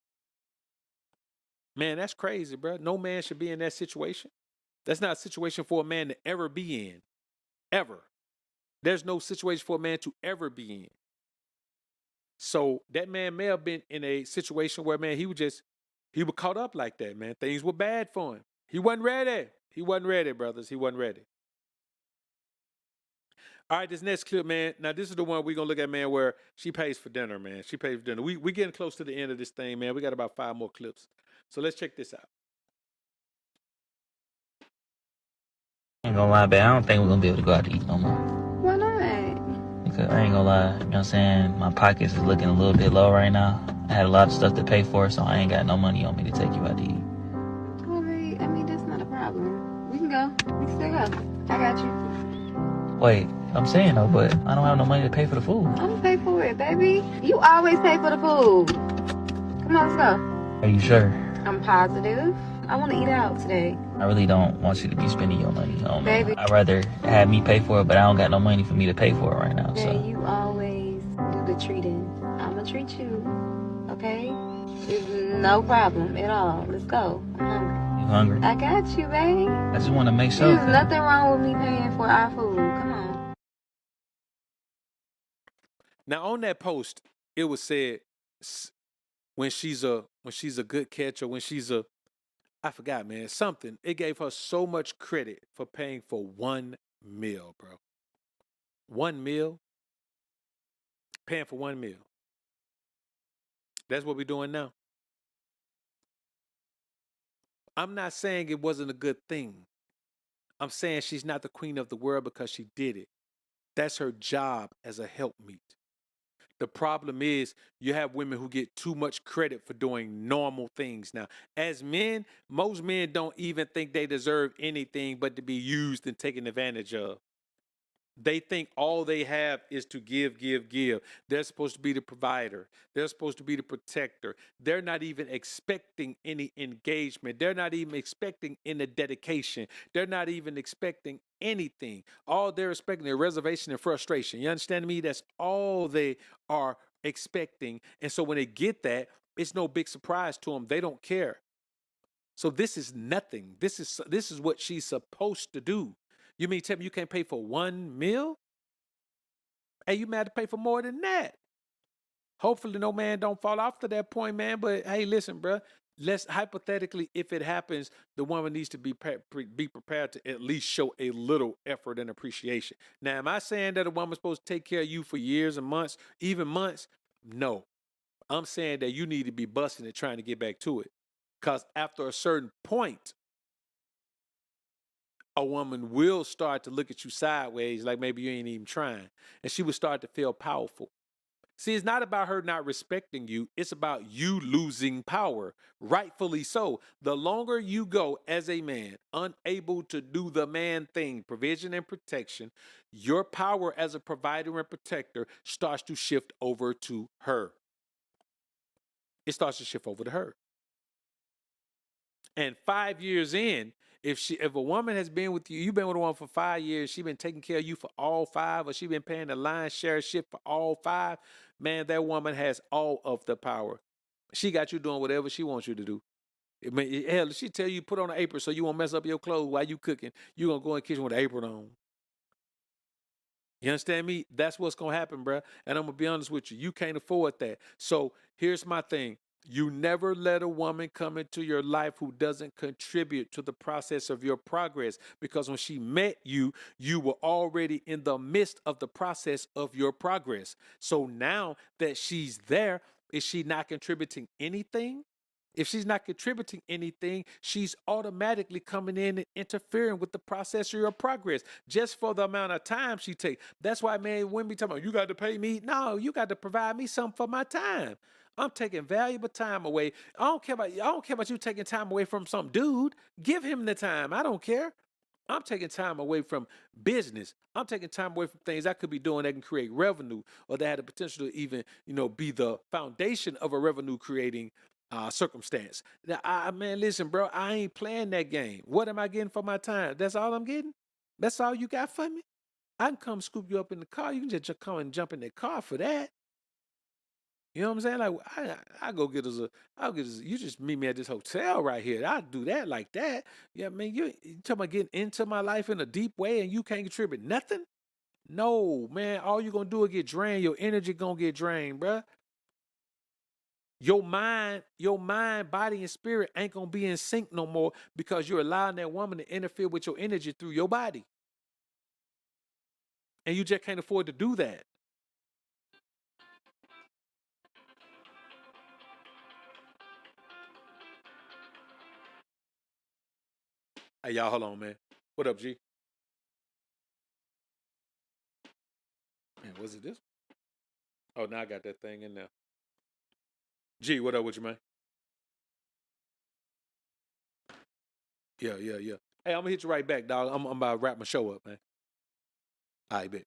Man, that's crazy, bruh. No man should be in that situation. That's not a situation for a man to ever be in. Ever. There's no situation for a man to ever be in. So that man may have been in a situation where, man, he was caught up like that, man. Things were bad for him. He wasn't ready. He wasn't ready, brothers. He wasn't ready. All right, this next clip, man. Now, this is the one we're going to look at, man, where she pays for dinner, man. She pays for dinner. We getting close to the end of this thing, man. We got about 5 more clips. So let's check this out. gonna lie, babe, I don't think we're gonna be able to go out to eat no more. Why not? Because I ain't gonna lie, you know what I'm saying? My pockets is looking a little bit low right now. I had a lot of stuff to pay for, so I ain't got no money on me to take you out to eat. Well, babe, I mean, that's not a problem. We can go. We can still go. I got you. Wait, I'm saying though, but I don't have no money to pay for the food. I'm gonna pay for it, baby. You always pay for the food. Come on, let's go. Are you sure? I'm positive. I want to eat out today. I really don't want you to be spending your money on me. Baby. I'd rather have me pay for it, but I don't got no money for me to pay for it right now. Yeah, So you always do the treating. I'm gonna treat you, okay? It's no problem at all. Let's go. I'm hungry. you hungry? I got you, babe. I just want to make sure. There's nothing wrong with me paying for our food. Come on. Now on that post, it was said when she's a good catch, or when she's a, I forgot, man, something. It gave her so much credit for paying for one meal, bro. One meal, paying for one meal. That's what we're doing now. I'm not saying it wasn't a good thing. I'm saying she's not the queen of the world because she did it. That's her job as a helpmeet. The problem is you have women who get too much credit for doing normal things. Now, as men, most men don't even think they deserve anything but to be used and taken advantage of. They think all they have is to give, give, give. They're supposed to be the provider. They're supposed to be the protector. They're not even expecting any engagement. They're not even expecting any dedication. They're not even expecting anything. All they're expecting is reservation and frustration. You understand me? That's all they are expecting. And so when they get that, it's no big surprise to them. They don't care. So this is nothing. This is what she's supposed to do. You mean tell me you can't pay for one meal? Hey, you mad to pay for more than that? Hopefully no man don't fall off to that point, man. But hey, listen, bro. Let's hypothetically, if it happens, the woman needs to be prepared to at least show a little effort and appreciation. Now, am I saying that a woman's supposed to take care of you for years and months, even months? No. I'm saying that you need to be busting it trying to get back to it. Because after a certain point, a woman will start to look at you sideways like maybe you ain't even trying. And she will start to feel powerful. See, it's not about her not respecting you. It's about you losing power. Rightfully so. The longer you go as a man, unable to do the man thing, provision and protection, your power as a provider and protector starts to shift over to her. It starts to shift over to her. And 5 years in, if a woman has been with you, you've been with a woman for 5 years, she's been taking care of you for all 5, or she's been paying the lion's share shit for all 5, man, that woman has all of the power. She got you doing whatever she wants you to do. I mean, hell, she tell you put on an apron so you won't mess up your clothes while you cooking. You gonna go in the kitchen with an apron on. You understand me? That's what's gonna happen, bruh. And I'm gonna be honest with you. You can't afford that. So here's my thing. You never let a woman come into your life who doesn't contribute to the process of your progress, because when she met you, you were already in the midst of the process of your progress. So now that she's there, is she not contributing anything? If she's not contributing anything, she's automatically coming in and interfering with the process of your progress just for the amount of time she takes. That's why, man, women be talking about, you got to pay me. No, you got to provide me something for my time. I'm taking valuable time away. I don't care about you taking time away from some dude. Give him the time. I don't care. I'm taking time away from business. I'm taking time away from things I could be doing that can create revenue, or that had the potential to even, be the foundation of a revenue creating circumstance. Now, man, listen, bro, I ain't playing that game. What am I getting for my time? That's all I'm getting? That's all you got for me? I can come scoop you up in the car. You can just come and jump in the car for that. You know what I'm saying? Like, I'll get us, you just meet me at this hotel right here. I'll do that like that. Yeah, man, you talking about getting into my life in a deep way and you can't contribute nothing? No, man, all you're going to do is get drained. Your energy going to get drained, bruh. Your mind, body, and spirit ain't going to be in sync no more because you're allowing that woman to interfere with your energy through your body. And you just can't afford to do that. Hey, y'all, hold on, man. What up, G? Man, was it this? Oh, now I got that thing in there. G, what up with you, man? Yeah. Hey, I'm gonna hit you right back, dog. I'm about to wrap my show up, man. All right, bet.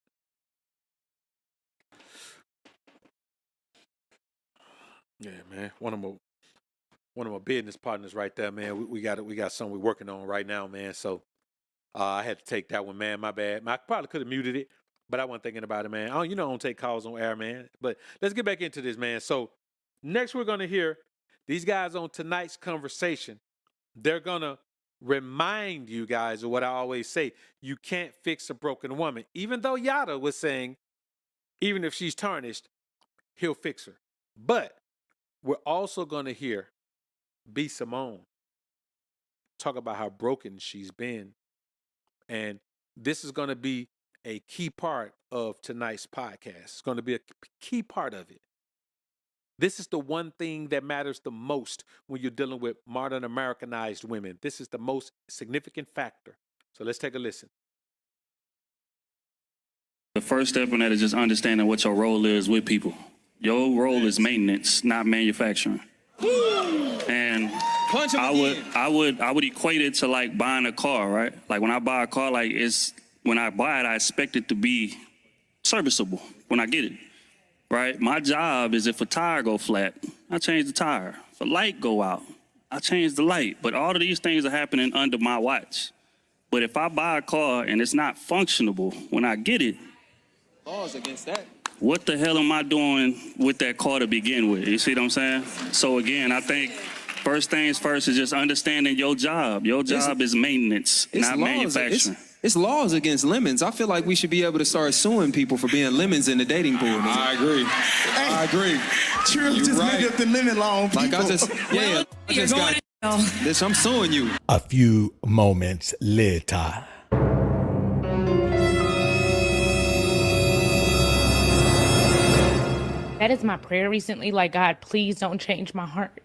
Yeah, man. One of my business partners right there, man. We got something we're working on right now, man. So I had to take that one, man. My bad. I probably could have muted it, but I wasn't thinking about it, man. I don't take calls on air, man. But let's get back into this, man. So next we're gonna hear these guys on tonight's conversation. They're gonna remind you guys of what I always say. You can't fix a broken woman. Even though Yada was saying, even if she's tarnished, he'll fix her. But we're also gonna hear B. Simone talk about how broken she's been. And this is going to be a key part of tonight's podcast. It's going to be a key part of it. This is the one thing that matters the most when you're dealing with modern Americanized women. This is the most significant factor. So let's take a listen. The first step in that is just understanding what your role is with people. Your role is maintenance, not manufacturing. And I would equate it to like buying a car, right? Like when I buy a car, when I buy it, I expect it to be serviceable when I get it, right? My job is if a tire go flat, I change the tire. If a light go out, I change the light. But all of these things are happening under my watch. But if I buy a car and it's not functionable when I get it, laws against that. What the hell am I doing with that car to begin with? You see what I'm saying? So again, I think first things first is just understanding your job. Your job is maintenance, not manufacturing. It's laws against lemons. I feel like we should be able to start suing people for being lemons in the dating pool. Man. I agree. I agree. True, just made up the lemon law. Like I just got this. I'm suing you. A few moments later. That is my prayer recently. Like, God, please don't change my heart.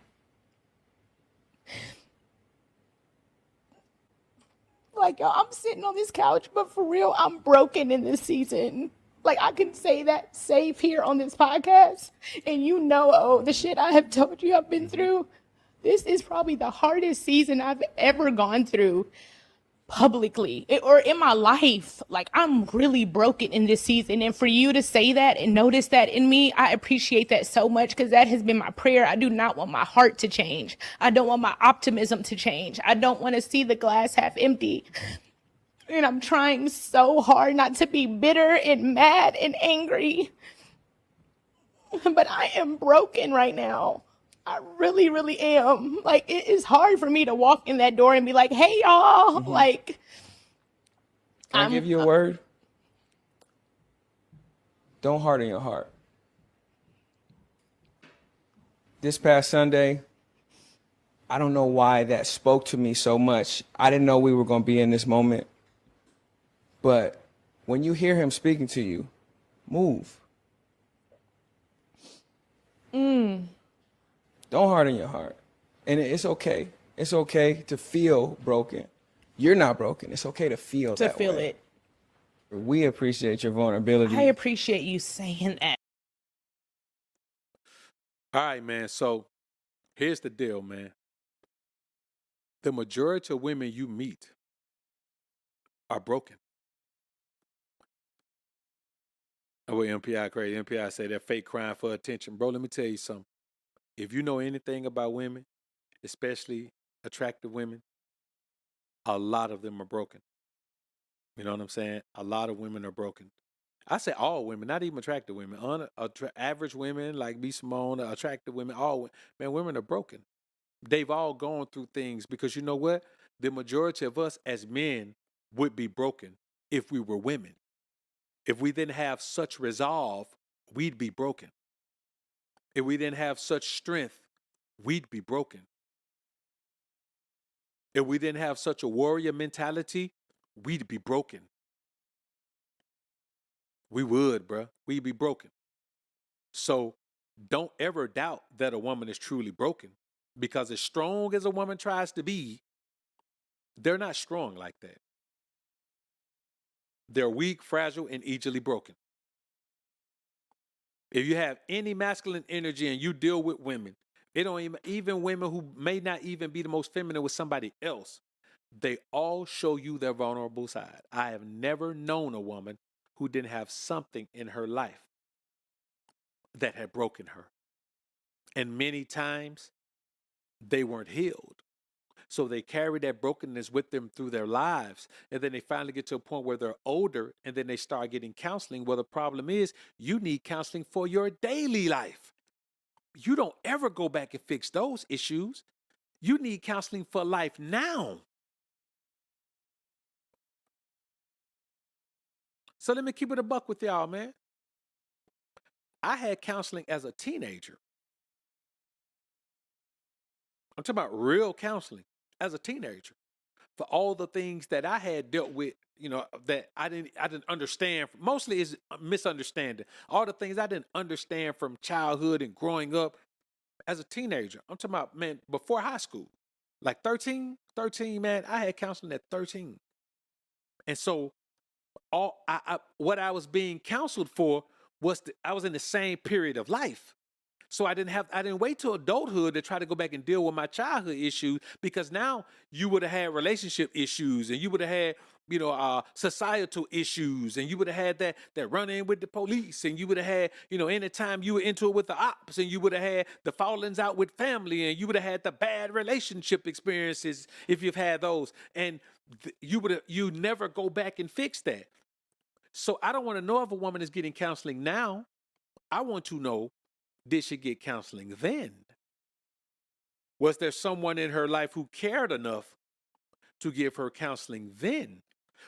Like, yo, I'm sitting on this couch, but for real, I'm broken in this season. Like, I can say that safe here on this podcast. And the shit I have told you I've been through. This is probably the hardest season I've ever gone through publicly or in my life. Like, I'm really broken in this season. And for you to say that and notice that in me, I appreciate that so much because that has been my prayer. I do not want my heart to change. I don't want my optimism to change. I don't want to see the glass half empty. And I'm trying so hard not to be bitter and mad and angry. But I am broken right now. I really, really am. Like, it is hard for me to walk in that door and be like, hey, y'all. Mm-hmm. Like, Can I give you a word? Don't harden your heart. This past Sunday, I don't know why that spoke to me so much. I didn't know we were going to be in this moment. But when you hear him speaking to you, move. Don't harden your heart. And it's okay. It's okay to feel broken. You're not broken. It's okay to feel that way. to feel it. We appreciate your vulnerability. I appreciate you saying that. All right, man. So here's the deal, man. The majority of women you meet are broken. Oh, wait, MPI crazy. MPI say they're fake crying for attention. Bro, let me tell you something. If you know anything about women, especially attractive women, a lot of them are broken. You know what I'm saying? A lot of women are broken. I say all women, not even attractive women. Average women like B. Simone, attractive women, women are broken. They've all gone through things because you know what? The majority of us as men would be broken if we were women. If we didn't have such resolve, we'd be broken. If we didn't have such strength, we'd be broken. If we didn't have such a warrior mentality, we'd be broken. We would, bruh. We'd be broken. So don't ever doubt that a woman is truly broken, because as strong as a woman tries to be, they're not strong like that. They're weak, fragile, and easily broken. If you have any masculine energy and you deal with women, it don't even women who may not even be the most feminine with somebody else, they all show you their vulnerable side. I have never known a woman who didn't have something in her life that had broken her. And many times they weren't healed. So they carry that brokenness with them through their lives. And then they finally get to a point where they're older and then they start getting counseling. Well, the problem is you need counseling for your daily life. You don't ever go back and fix those issues. You need counseling for life now. So let me keep it a buck with y'all, man. I had counseling as a teenager. I'm talking about real counseling as a teenager for all the things that I had dealt with, you know, that I didn't understand. Mostly is misunderstanding. All the things I didn't understand from childhood and growing up as a teenager. I'm talking about, man, before high school, like 13, man, I had counseling at 13. And so what I was being counseled for was I was in the same period of life. So I didn't wait till adulthood to try to go back and deal with my childhood issues, because now you would have had relationship issues and you would have had, you know, societal issues, and you would have had that run in with the police, and you would have had, you know, anytime you were into it with the ops, and you would have had the fallings out with family, and you would have had the bad relationship experiences if you've had those, and you never go back and fix that. So I don't want to know if a woman is getting counseling now. I want to know, did she get counseling then? Was there someone in her life who cared enough to give her counseling then?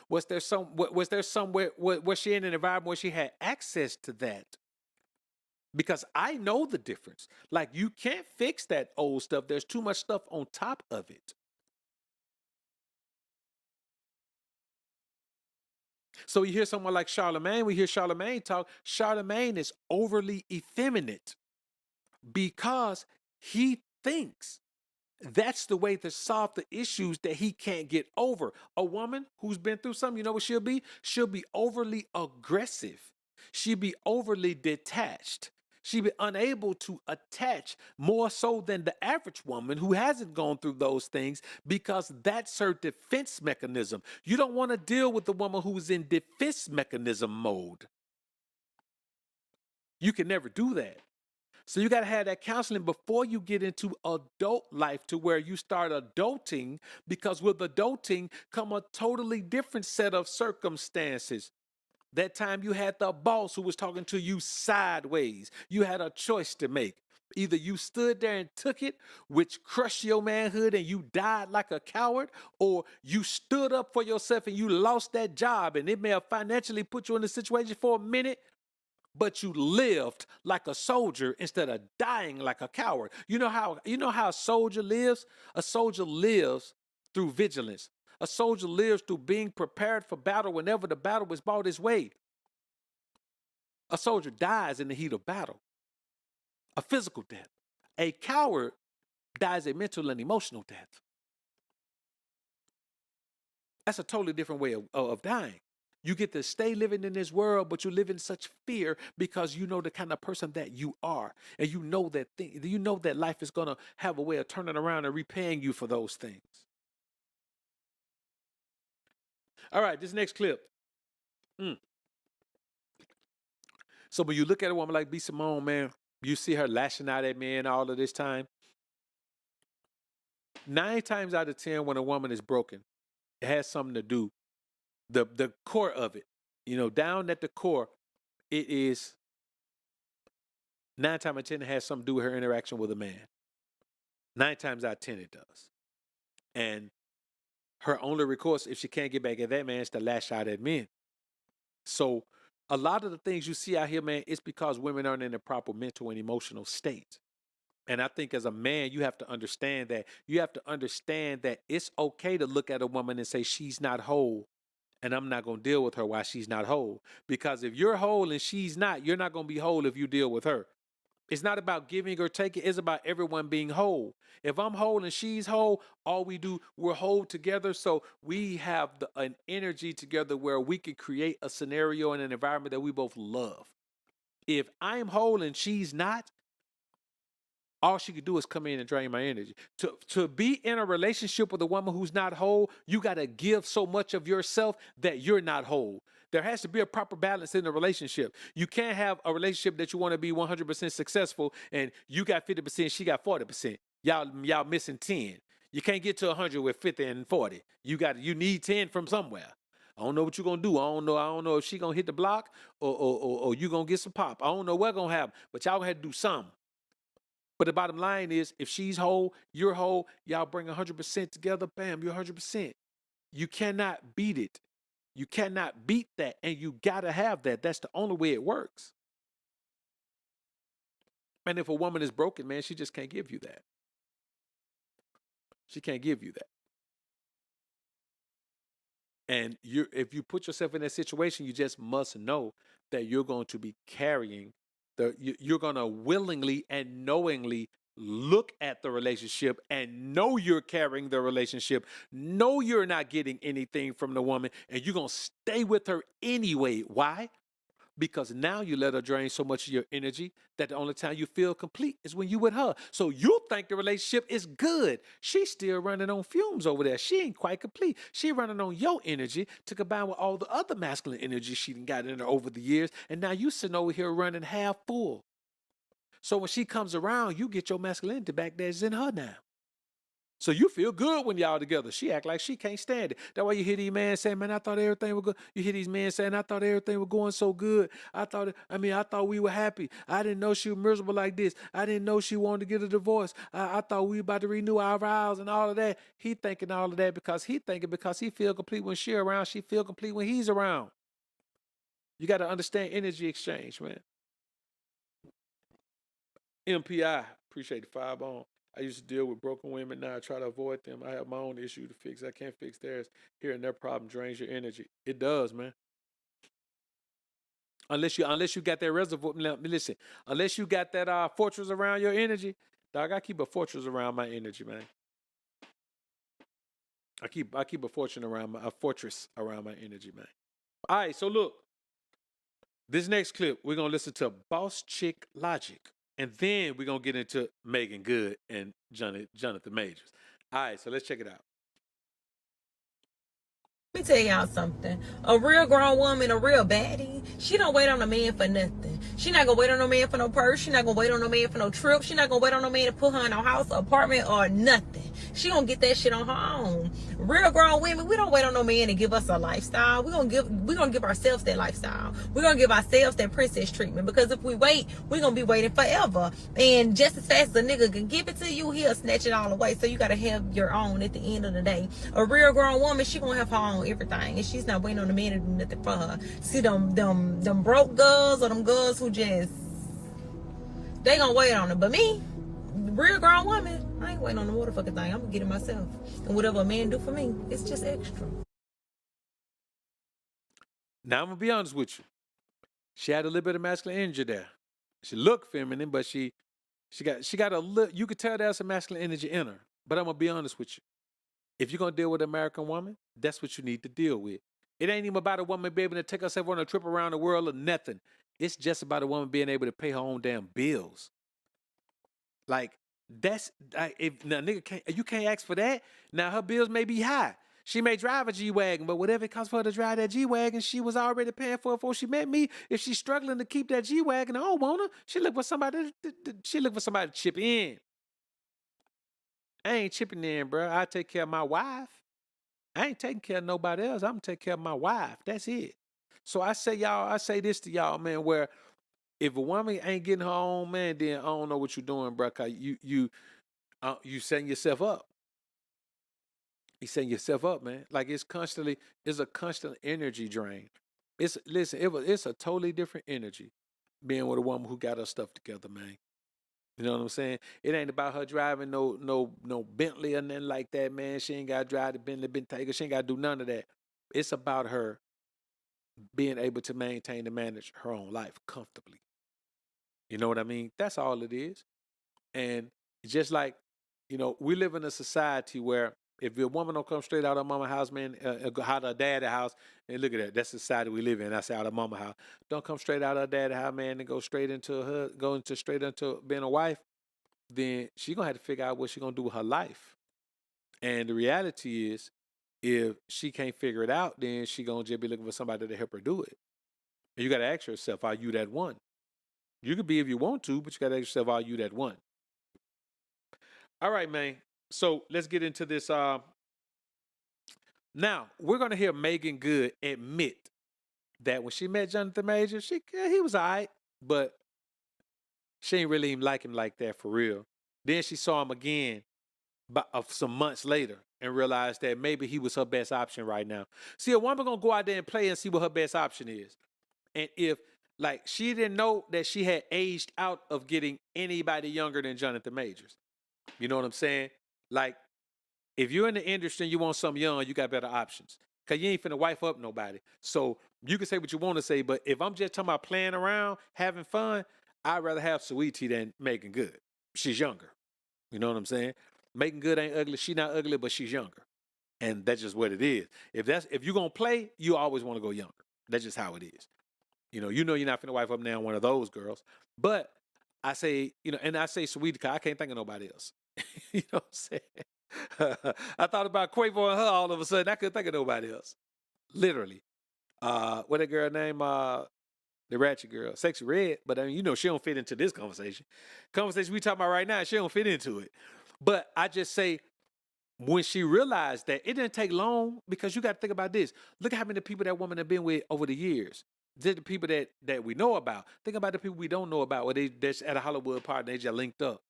Was there somewhere, was she in an environment where she had access to that? Because I know the difference. Like, you can't fix that old stuff. There's too much stuff on top of it. So you hear someone like Charlemagne, we hear Charlemagne talk. Charlemagne is overly effeminate because he thinks that's the way to solve the issues that he can't get over. A woman who's been through something, you know what she'll be? She'll be overly aggressive. She'll be overly detached. She'll be unable to attach more so than the average woman who hasn't gone through those things, because that's her defense mechanism. You don't want to deal with the woman who's in defense mechanism mode. You can never do that. So you got to have that counseling before you get into adult life, to where you start adulting, because with adulting come a totally different set of circumstances. That time you had the boss who was talking to you sideways. You had a choice to make. Either you stood there and took it, which crushed your manhood and you died like a coward, or you stood up for yourself and you lost that job, and it may have financially put you in a situation for a minute, but you lived like a soldier instead of dying like a coward. You know how a soldier lives? A soldier lives through vigilance. A soldier lives through being prepared for battle whenever the battle is brought his way. A soldier dies in the heat of battle, a physical death. A coward dies a mental and emotional death. That's a totally different way of dying. You get to stay living in this world, but you live in such fear because you know the kind of person that you are. And you know that life is going to have a way of turning around and repaying you for those things. All right, this next clip. So when you look at a woman like B. Simone, man, you see her lashing out at men all of this time. 9 times out of 10, when a woman is broken, it has something to do, the core of it, you know, down at the core, it is 9 times out of 10, it has something to do with her interaction with a man. 9 times out of 10, it does. And her only recourse, if she can't get back at that man, is to lash out at men. So a lot of the things you see out here, man, it's because women aren't in a proper mental and emotional state. And I think as a man, you have to understand that. You have to understand that it's okay to look at a woman and say, she's not whole, and I'm not going to deal with her while she's not whole. Because if you're whole and she's not, you're not going to be whole if you deal with her. It's not about giving or taking. It's about everyone being whole. If I'm whole and she's whole, we're whole together. So we have an energy together where we can create a scenario and an environment that we both love. If I'm whole and she's not, all she could do is come in and drain my energy. To be in a relationship with a woman who's not whole, you got to give so much of yourself that you're not whole. There has to be a proper balance in the relationship. You can't have a relationship that you want to be 100% successful and you got 50%, she got 40%. Y'all missing 10. You can't get to 100 with 50 and 40. You need 10 from somewhere. I don't know what you're gonna do. I don't know if she gonna hit the block or you gonna get some pop. I don't know what gonna happen, but y'all gonna have to do something. But the bottom line is, if she's whole, you're whole, y'all bring 100% together, bam, you're 100%. You cannot beat it. You cannot beat that, and you gotta have that. That's the only way it works. And if a woman is broken, man, she just can't give you that. She can't give you that. And if you put yourself in that situation, you just must know that you're going to be carrying you're going to willingly and knowingly look at the relationship and know you're carrying the relationship, know you're not getting anything from the woman, and you're going to stay with her anyway. Why? Because now you let her drain so much of your energy that the only time you feel complete is when you with her. So you think the relationship is good. She's still running on fumes over there. She ain't quite complete. She running on your energy to combine with all the other masculine energy she done got in her over the years. And now you sitting over here running half full. So when she comes around, you get your masculinity back that's in her now. So you feel good when y'all together. She act like she can't stand it. That's why you hear these men saying, man, I thought everything was good. You hear these men saying, I thought everything was going so good. I thought we were happy. I didn't know she was miserable like this. I didn't know she wanted to get a divorce. I thought we were about to renew our vows and all of that. He thinking all of that because he feel complete when she around. She feel complete when he's around. You got to understand energy exchange, man. MPI, appreciate the 5 on. I used to deal with broken women. Now I try to avoid them. I have my own issue to fix. I can't fix theirs. Hearing their problem drains your energy. It does, man. Unless you got that reservoir. Listen, unless you got that fortress around your energy, dog, I keep a fortress around my energy, man. I keep a fortress around my energy, man. All right, so look. This next clip, we're gonna listen to Boss Chick Logic. And then we're going to get into Meagan Good and Jonathan Majors. All right, so let's check it out. Let me tell y'all something. A real grown woman, a real baddie, she don't wait on a man for nothing. She not going to wait on no man for no purse. She not going to wait on no man for no trip. She not going to wait on no man to put her in a house, apartment, or nothing. She going to get that shit on her own. Real grown women, we don't wait on no man to give us a lifestyle. We're going to give ourselves that lifestyle. We're going to give ourselves that princess treatment, because if we wait, we're going to be waiting forever. And just as fast as a nigga can give it to you, he'll snatch it all away. So you got to have your own at the end of the day. A real grown woman, she going to have her own everything, and she's not waiting on the man to do nothing for her. See them broke girls or them girls who just, they gonna wait on her. But me, real grown woman, I ain't waiting on the motherfucking thing. I'm gonna get it myself, and whatever a man do for me, it's just extra. Now I'm gonna be honest with you. She had a little bit of masculine energy there. She looked feminine, but she got a little. You could tell there's some masculine energy in her. But I'm gonna be honest with you. If you're going to deal with an American woman, that's what you need to deal with. It ain't even about a woman being able to take herself on a trip around the world or nothing. It's just about a woman being able to pay her own damn bills. Like, that's, if now nigga you can't ask for that. Now, her bills may be high. She may drive a G-Wagon, but whatever it costs for her to drive that G-Wagon, she was already paying for it before she met me. If she's struggling to keep that G-Wagon, I don't want her. She look for somebody to chip in. I ain't chipping in, bro. I take care of my wife. I ain't taking care of nobody else. I'm gonna take care of my wife. That's it. So I say this to y'all, man, where if a woman ain't getting her own man, then I don't know what you're doing, bro. Cause you setting yourself up. You setting yourself up, man. Like it's a constant energy drain. It's a totally different energy being with a woman who got her stuff together, man. You know what I'm saying? It ain't about her driving no Bentley or nothing like that, man. She ain't got to drive the Bentley Bentayga. She ain't got to do none of that. It's about her being able to maintain and manage her own life comfortably. You know what I mean? That's all it is. And just like, we live in a society where If your woman don't come straight out of mama house, man, out of daddy house, and look at that, that's the society we live in. That's out of mama house. Don't come straight out of daddy house, man, and go straight into being a wife. Then she gonna have to figure out what she gonna do with her life. And the reality is, if she can't figure it out, then she gonna just be looking for somebody to help her do it. And you gotta ask yourself, are you that one? You could be if you want to, but you gotta ask yourself, are you that one? All right, man. So let's get into this. Now we're gonna hear Meagan Good admit that when she met Jonathan Majors, he was all right, but she ain't really even like him like that for real. Then she saw him again some months later and realized that maybe he was her best option right now. See, a woman gonna go out there and play and see what her best option is. And if like she didn't know that she had aged out of getting anybody younger than Jonathan Majors. You know what I'm saying? Like, if you're in the industry and you want something young, you got better options. Because you ain't finna wife up nobody. So you can say what you want to say, but if I'm just talking about playing around, having fun, I'd rather have Sweetie than Meagan Good. She's younger. You know what I'm saying? Meagan Good ain't ugly. She not ugly, but she's younger. And that's just what it is. If you're going to play, you always want to go younger. That's just how it is. You know you're not finna wife up now one of those girls. But I say, and I say Sweetie because I can't think of nobody else. You know what I'm saying? I thought about Quavo and her all of a sudden. I couldn't think of nobody else. Literally. What that girl name? The ratchet girl. Sexy Red. But I mean, she don't fit into this conversation. Conversation we talking about right now, she don't fit into it. But I just say, when she realized that, it didn't take long because you got to think about this. Look at how many people that woman have been with over the years. They're the people that we know about. Think about the people we don't know about where they're at a Hollywood party and they just linked up.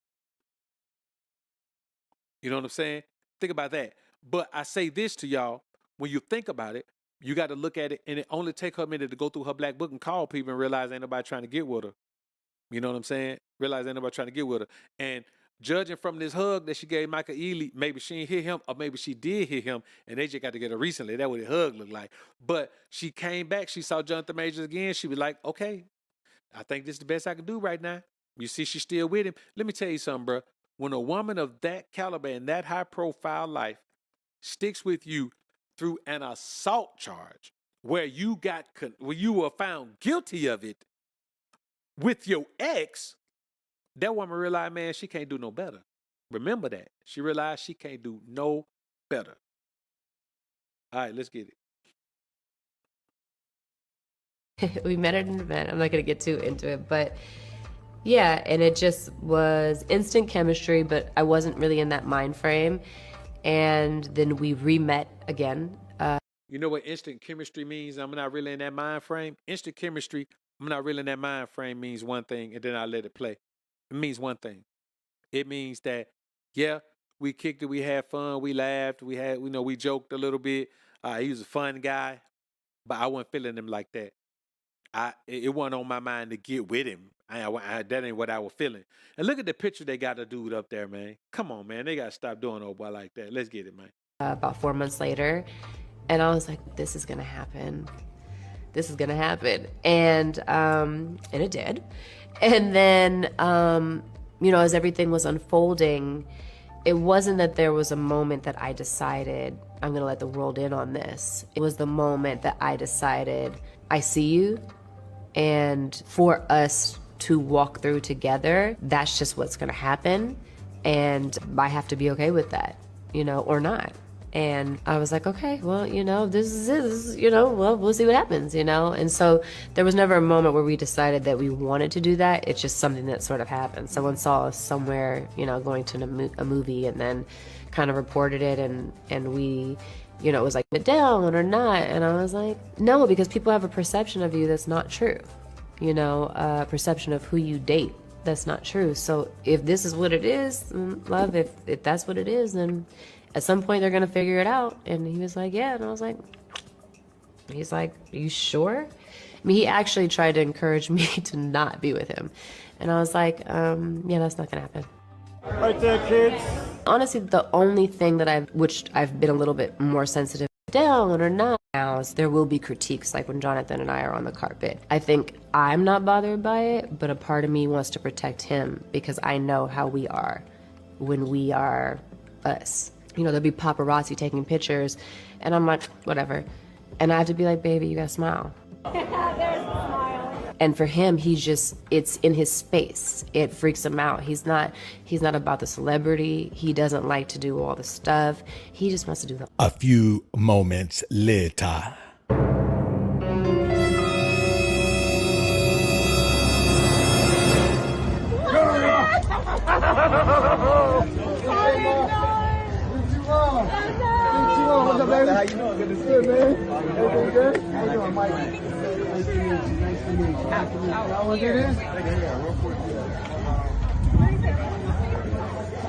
You know what I'm saying? Think about that. But I say this to y'all, when you think about it, you got to look at it, and it only take her a minute to go through her black book and call people and realize ain't nobody trying to get with her. You know what I'm saying? Realize ain't nobody trying to get with her. And judging from this hug that she gave Michael Ealy, maybe she didn't hit him, or maybe she did hit him, and they just got together recently. That's what the hug looked like. But she came back. She saw Jonathan Majors again. She was like, okay, I think this is the best I can do right now. You see, she's still with him. Let me tell you something, bro. When a woman of that caliber and that high-profile life sticks with you through an assault charge where you were found guilty of it with your ex, that woman realized, man, she can't do no better. Remember that. She realized she can't do no better. All right, let's get it. We met at an event. I'm not going to get too into it, but yeah, and it just was instant chemistry, but I wasn't really in that mind frame. And then we re-met again. You know what instant chemistry means? I'm not really in that mind frame. Instant chemistry, I'm not really in that mind frame means one thing, and then I let it play. It means one thing. It means that, yeah, we kicked it, we had fun, we laughed, we joked a little bit. He was a fun guy, but I wasn't feeling him like that. It wasn't on my mind to get with him. That ain't what I was feeling. And look at the picture they got the dude up there, man. Come on, man. They got to stop doing old boy like that. Let's get it, man. About 4 months later, and I was like, this is going to happen. This is going to happen. And it did. And then, as everything was unfolding, it wasn't that there was a moment that I decided I'm going to let the world in on this. It was the moment that I decided I see you, and for us to walk through together, that's just what's going to happen. And I have to be okay with that, or not. And I was like, okay, well, this is well, we'll see what happens, And so there was never a moment where we decided that we wanted to do that. It's just something that sort of happened. Someone saw us somewhere, going to a movie, and then kind of reported it, and we, it was like, it down or not. And I was like, no, because people have a perception of you that's not true. A perception of who you date that's not true. So if this is what it is, love, if that's what it is, then at some point they're going to figure it out. And he was like, yeah. And I was like, he's like, are you sure? I mean, he actually tried to encourage me to not be with him. And I was like, yeah, that's not going to happen. Right there, kids. Honestly, the only thing that which I've been a little bit more sensitive down or not now is there will be critiques, like when Jonathan and I are on the carpet. I think I'm not bothered by it, but a part of me wants to protect him because I know how we are when we are us. you know, there'll be paparazzi taking pictures, and I'm like, whatever. And I have to be like, baby, you gotta smile. There's the smile. And for him, it's in his face. It freaks him out. He's not about the celebrity. He doesn't like to do all the stuff. He just wants to do the. A few moments later. What's up, baby? How you doing? Good to see you, man. Everything good? How you doing, Mike? Nice to meet you. Nice to meet you. How was it? Yeah, real quick.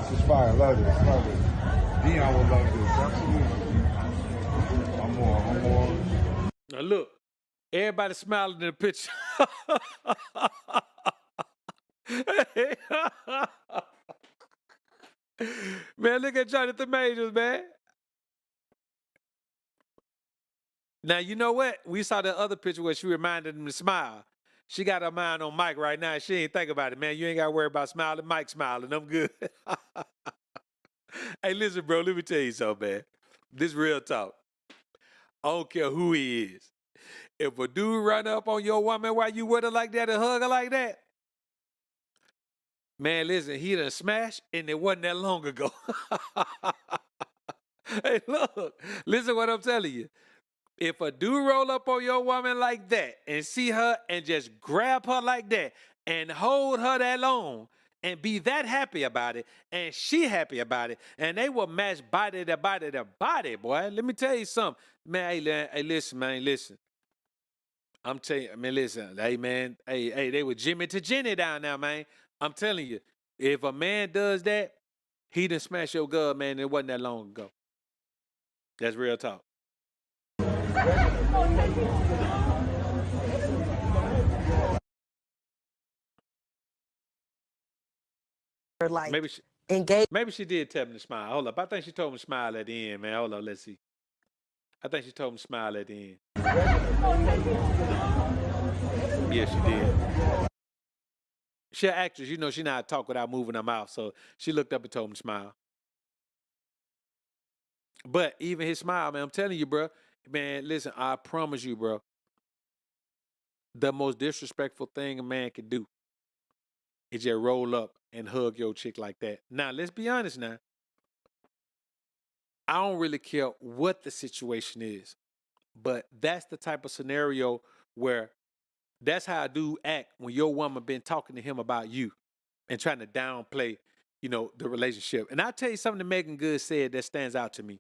This is fire. Love this. Love this. Dion will love this. Absolutely. I'm more. Now look, everybody smiling in the picture. Man, look at Jonathan Majors, man. Now, you know what? We saw the other picture where she reminded him to smile. She got her mind on Mike right now. She ain't think about it, man. You ain't got to worry about smiling. Mike smiling. I'm good. Hey, listen, bro. Let me tell you something, man. This real talk. I don't care who he is. If a dude run up on your woman while you with her like that and hug her like that, man, listen, he done smashed, and it wasn't that long ago. Hey, look. Listen what I'm telling you. If a dude roll up on your woman like that and see her and just grab her like that and hold her that long and be that happy about it and she happy about it and they will match body to body to body, boy. Let me tell you something. Man, hey, listen, man, listen. I'm telling you, man, listen. Hey, man, hey, they were Jimmy to Jenny down now, man. I'm telling you, if a man does that, he done smash your girl, man, it wasn't that long ago. That's real talk. Like maybe she, maybe she did tell him to smile. Hold up. I think she told him to smile at the end, man. Hold up. Let's see. I think she told him to smile at the end. Yeah, she did. She an actress. You know, she not talk without moving her mouth. So she looked up and told him to smile. But even his smile, man, I'm telling you, bro. Man, listen, I promise you, bro. The most disrespectful thing a man can do is just roll up and hug your chick like that. Now, let's be honest now. I don't really care what the situation is, but that's the type of scenario where that's how a dude act when your woman been talking to him about you and trying to downplay, you know, the relationship. And I'll tell you something that Meagan Good said that stands out to me.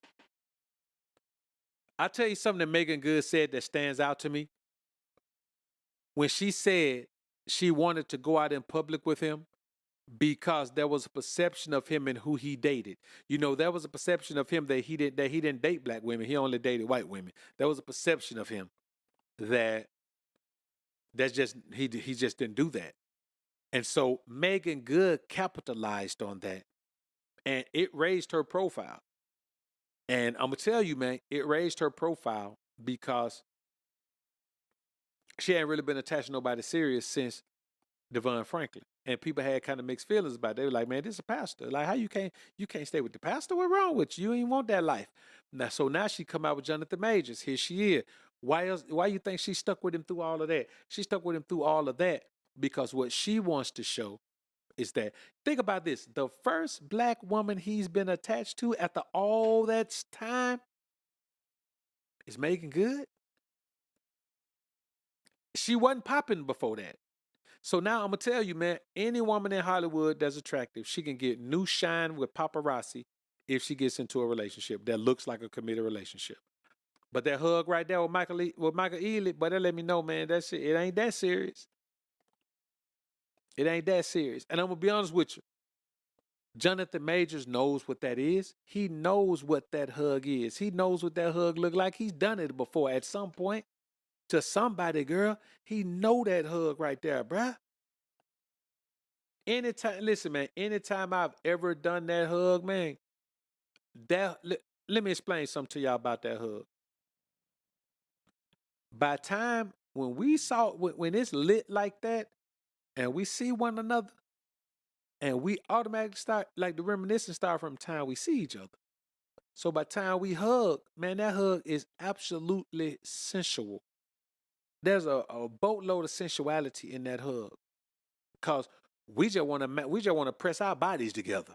I'll tell you something that Meagan Good said that stands out to me. When she said she wanted to go out in public with him because there was a perception of him and who he dated. You know, there was a perception of him that he didn't date black women. He only dated white women. There was a perception of him that's just he just didn't do that. And so Meagan Good capitalized on that, and it raised her profile. And I'm gonna tell you, man, it raised her profile because she hadn't really been attached to nobody serious since Devon Franklin. And people had kind of mixed feelings about it. They were like, man, this is a pastor. Like, how you can't stay with the pastor? What's wrong with you? You ain't want that life. Now she come out with Jonathan Majors. Here she is. Why you think she stuck with him through all of that? She stuck with him through all of that because what she wants to show is that, think about this, the first black woman he's been attached to after all that time is Meagan Good. She wasn't popping before that. So now I'm going to tell you, man, any woman in Hollywood that's attractive, she can get new shine with paparazzi if she gets into a relationship that looks like a committed relationship. But that hug right there with Michael Ealy, but that let me know, man, that shit, it ain't that serious. It ain't that serious. And I'm going to be honest with you. Jonathan Majors knows what that is. He knows what that hug is. He knows what that hug look like. He's done it before at some point. To somebody, girl, he know that hug right there, bruh. Anytime I've ever done that hug, man, let me explain something to y'all about that hug. By time when when it's lit like that, and we see one another, and we automatically start, like the reminiscence start from the time we see each other. So by the time we hug, man, that hug is absolutely sensual. There's a boatload of sensuality in that hug, because we just want to press our bodies together.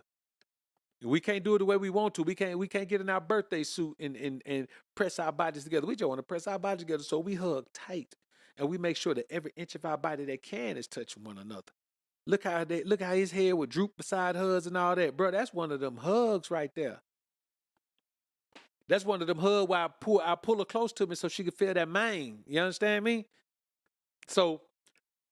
We can't do it the way we want to. We can't get in our birthday suit and press our bodies together. We just want to press our bodies together. So we hug tight, and we make sure that every inch of our body that can is touching one another. Look how his head would droop beside hers and all that, bro. That's one of them hugs right there. That's one of them hugs where I pull her close to me so she can feel that mane. You understand me? So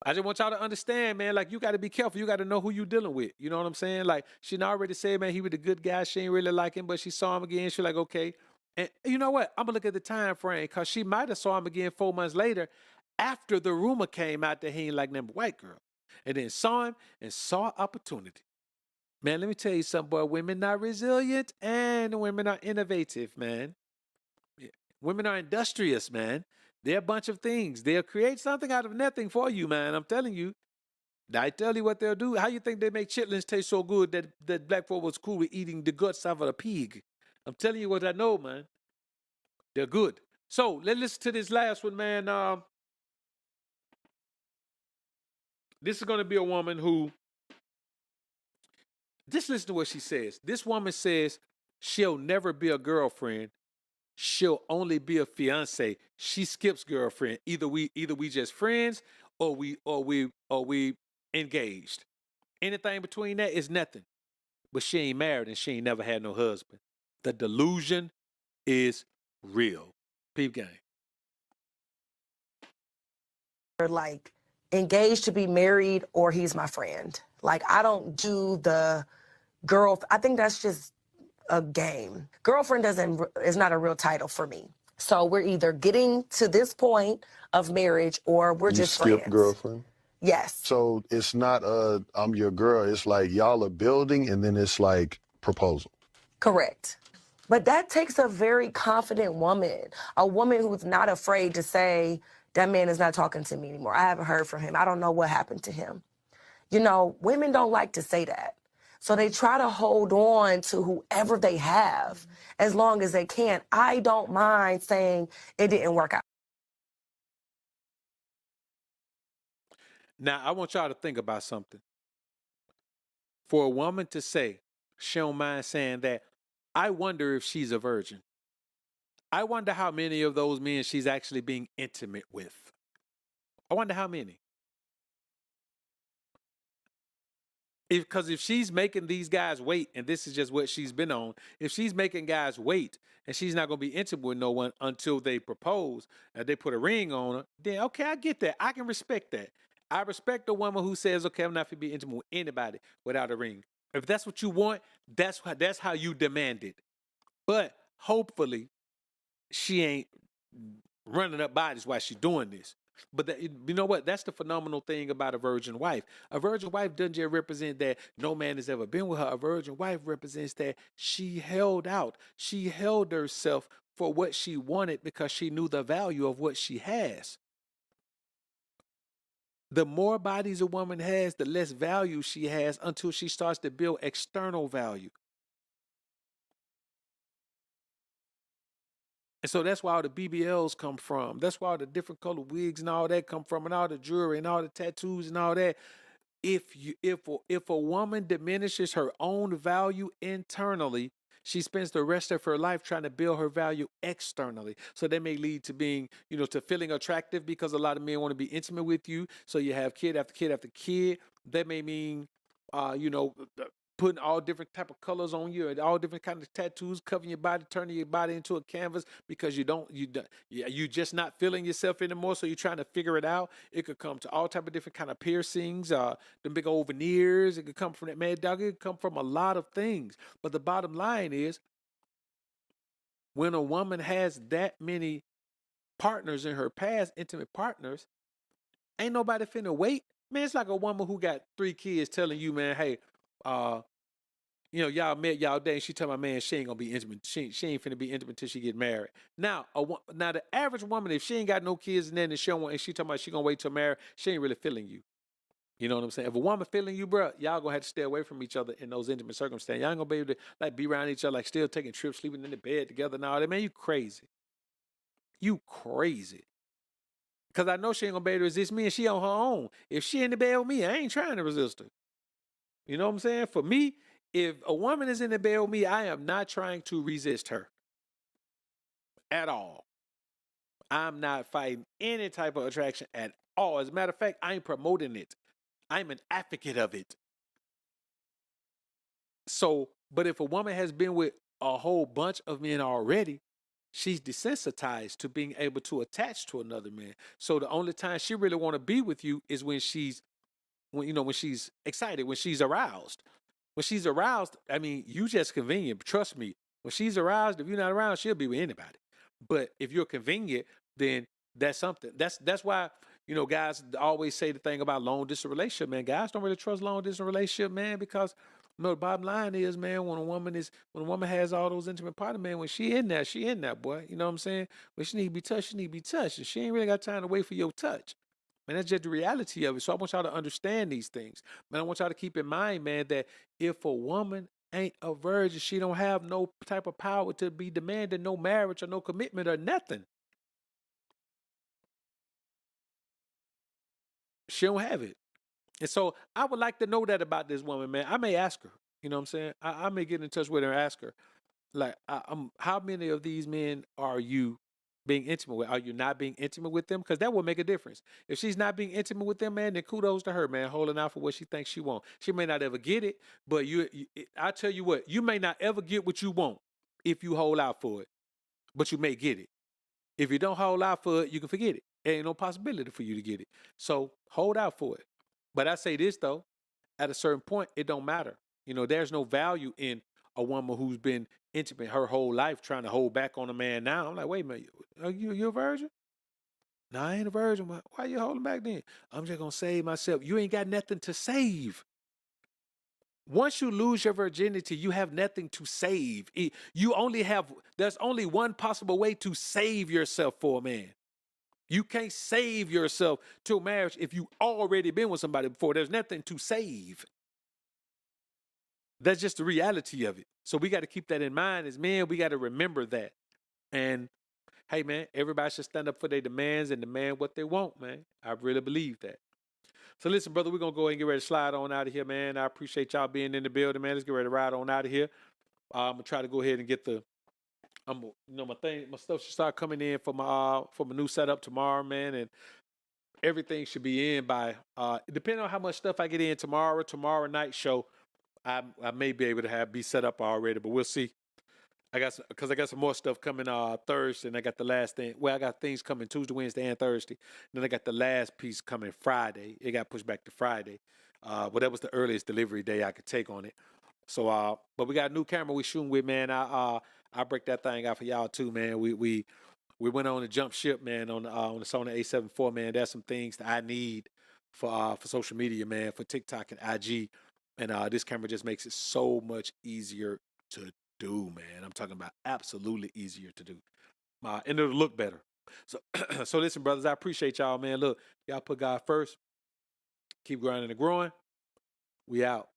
I just want y'all to understand, man, like, you got to be careful. You got to know who you dealing with. You know what I'm saying? Like, she already said, man, he was a good guy. She ain't really like him, but she saw him again. She like, okay. And you know what? I'm going to look at the time frame, because she might have saw him again 4 months later after the rumor came out that he ain't like them white girl. And then saw him and saw opportunity. Man, let me tell you something, boy. Women are resilient and women are innovative, man. Yeah. Women are industrious, man. They're a bunch of things. They'll create something out of nothing for you, man. I'm telling you. I tell you what they'll do. How you think they make chitlins taste so good that black folk was cool with eating the guts out of a pig? I'm telling you what I know, man. They're good. So let's listen to this last one, man. This is going to be a woman who, just listen to what she says. This woman says she'll never be a girlfriend. She'll only be a fiance. She skips girlfriend. Either we just friends, or we engaged. Anything between that is nothing. But she ain't married and she ain't never had no husband. The delusion is real. Peep game. Like, engaged to be married, or he's my friend. Like, I don't do the girl. I think that's just a game. Girlfriend is not a real title for me. So we're either getting to this point of marriage, or we're just skip friends. girlfriend? Yes. So it's not I'm your girl. It's like y'all are building, and then it's like proposal. Correct. But that takes a very confident woman, a woman who's not afraid to say, that man is not talking to me anymore. I haven't heard from him. I don't know what happened to him. You know, women don't like to say that. So they try to hold on to whoever they have as long as they can. I don't mind saying it didn't work out. Now, I want y'all to think about something. For a woman to say, she don't mind saying that, I wonder if she's a virgin. I wonder how many of those men she's actually being intimate with. I wonder how many. Because if she's making these guys wait, and this is just what she's been on, if she's making guys wait and she's not going to be intimate with no one until they propose and they put a ring on her, then okay, I get that. I can respect that. I respect a woman who says, okay, I'm not going to be intimate with anybody without a ring. If that's what you want, that's how you demand it. But hopefully she ain't running up bodies while she's doing this. But you know what? That's the phenomenal thing about a virgin wife. A virgin wife doesn't just represent that no man has ever been with her. A virgin wife represents that she held out. She held herself for what she wanted because she knew the value of what she has. The more bodies a woman has, the less value she has until she starts to build external value. And so that's where all the BBLs come from. That's where all the different colored wigs and all that come from, and all the jewelry and all the tattoos and all that. If a woman diminishes her own value internally, she spends the rest of her life trying to build her value externally. So that may lead to being, to feeling attractive, because a lot of men want to be intimate with you. So you have kid after kid after kid. That may mean, putting all different type of colors on you and all different kind of tattoos, covering your body, turning your body into a canvas because you just not feeling yourself anymore. So you're trying to figure it out. It could come to all type of different kind of piercings, the big old veneers. It could come from that mad dog. It could come from a lot of things. But the bottom line is, when a woman has that many partners in her past, intimate partners, ain't nobody finna wait. Man, it's like a woman who got 3 kids telling you, man, hey, y'all met y'all day, and she tell my man she ain't gonna be intimate. She ain't finna be intimate till she get married. Now, the average woman, if she ain't got no kids and then she don't want, and she talking about she gonna wait till married, she ain't really feeling you. You know what I'm saying? If a woman feeling you, bro, y'all gonna have to stay away from each other in those intimate circumstances. Y'all ain't gonna be able to like be around each other, like still taking trips, sleeping in the bed together and all that. Man, you crazy. You crazy. Cause I know she ain't gonna be able to resist me and she on her own. If she in the bed with me, I ain't trying to resist her. You know what I'm saying? For me, if a woman is in the bed with me, I am not trying to resist her at all. I'm not fighting any type of attraction at all. As a matter of fact, I ain't promoting it. I'm an advocate of it. So, but if a woman has been with a whole bunch of men already, she's desensitized to being able to attach to another man. So the only time she really want to be with you is when she's when she's excited, when she's aroused. When she's aroused, I mean, you just convenient. Trust me. When she's aroused, if you're not around, she'll be with anybody. But if you're convenient, then that's something. That's why, guys always say the thing about long distance relationship, man. Guys don't really trust long distance relationship, man, because the bottom line is, man, when a woman has all those intimate partners, man, when she in there, boy. You know what I'm saying? When she need to be touched, she need to be touched. And she ain't really got time to wait for your touch. Man, that's just the reality of it. So I want y'all to understand these things. Man, I want y'all to keep in mind, man, that if a woman ain't a virgin, she don't have no type of power to be demanding no marriage or no commitment or nothing. She don't have it. And so I would like to know that about this woman, man. I may ask her. You know what I'm saying? I may get in touch with her and ask her, like, how many of these men are you being intimate with? Are you not being intimate with them? Because that will make a difference. If she's not being intimate with them, man, then kudos to her, man, holding out for what she thinks she wants. She may not ever get it, but I tell you what, you may not ever get what you want if you hold out for it, but you may get it. If you don't hold out for it, you can forget it. There ain't no possibility for you to get it. So hold out for it. But I say this though, at a certain point, it don't matter. There's no value in a woman who's been intimate her whole life trying to hold back on a man now. I'm like, wait a minute, are you a virgin? No, I ain't a virgin. Why are you holding back then? I'm just gonna save myself. You ain't got nothing to save. Once you lose your virginity, you have nothing to save. There's only one possible way to save yourself for a man. You can't save yourself to marriage if you already been with somebody before. There's nothing to save. That's just the reality of it. So we got to keep that in mind as men. We got to remember that. And hey, man, everybody should stand up for their demands and demand what they want, man. I really believe that. So listen, brother, we're going to go ahead and get ready to slide on out of here, man. I appreciate y'all being in the building, man. Let's get ready to ride on out of here. I'm going to try to go ahead and get my stuff should start coming in for my new setup tomorrow, man. And everything should be in by, depending on how much stuff I get in tomorrow night show, I may be able to be set up already, but we'll see. I got some more stuff coming Thursday, and I got the last thing. Well, I got things coming Tuesday, Wednesday, and Thursday. Then I got the last piece coming Friday. It got pushed back to Friday. But that was the earliest delivery day I could take on it. So, but we got a new camera we shooting with, man. I break that thing out for y'all too, man. We went on a jump ship, man, on the Sony A7 IV, man. There's some things that I need for social media, man, for TikTok and IG. And this camera just makes it so much easier to do, man. I'm talking about absolutely easier to do. And it'll look better. So, so listen, brothers, I appreciate y'all, man. Look, y'all put God first. Keep grinding and growing. We out.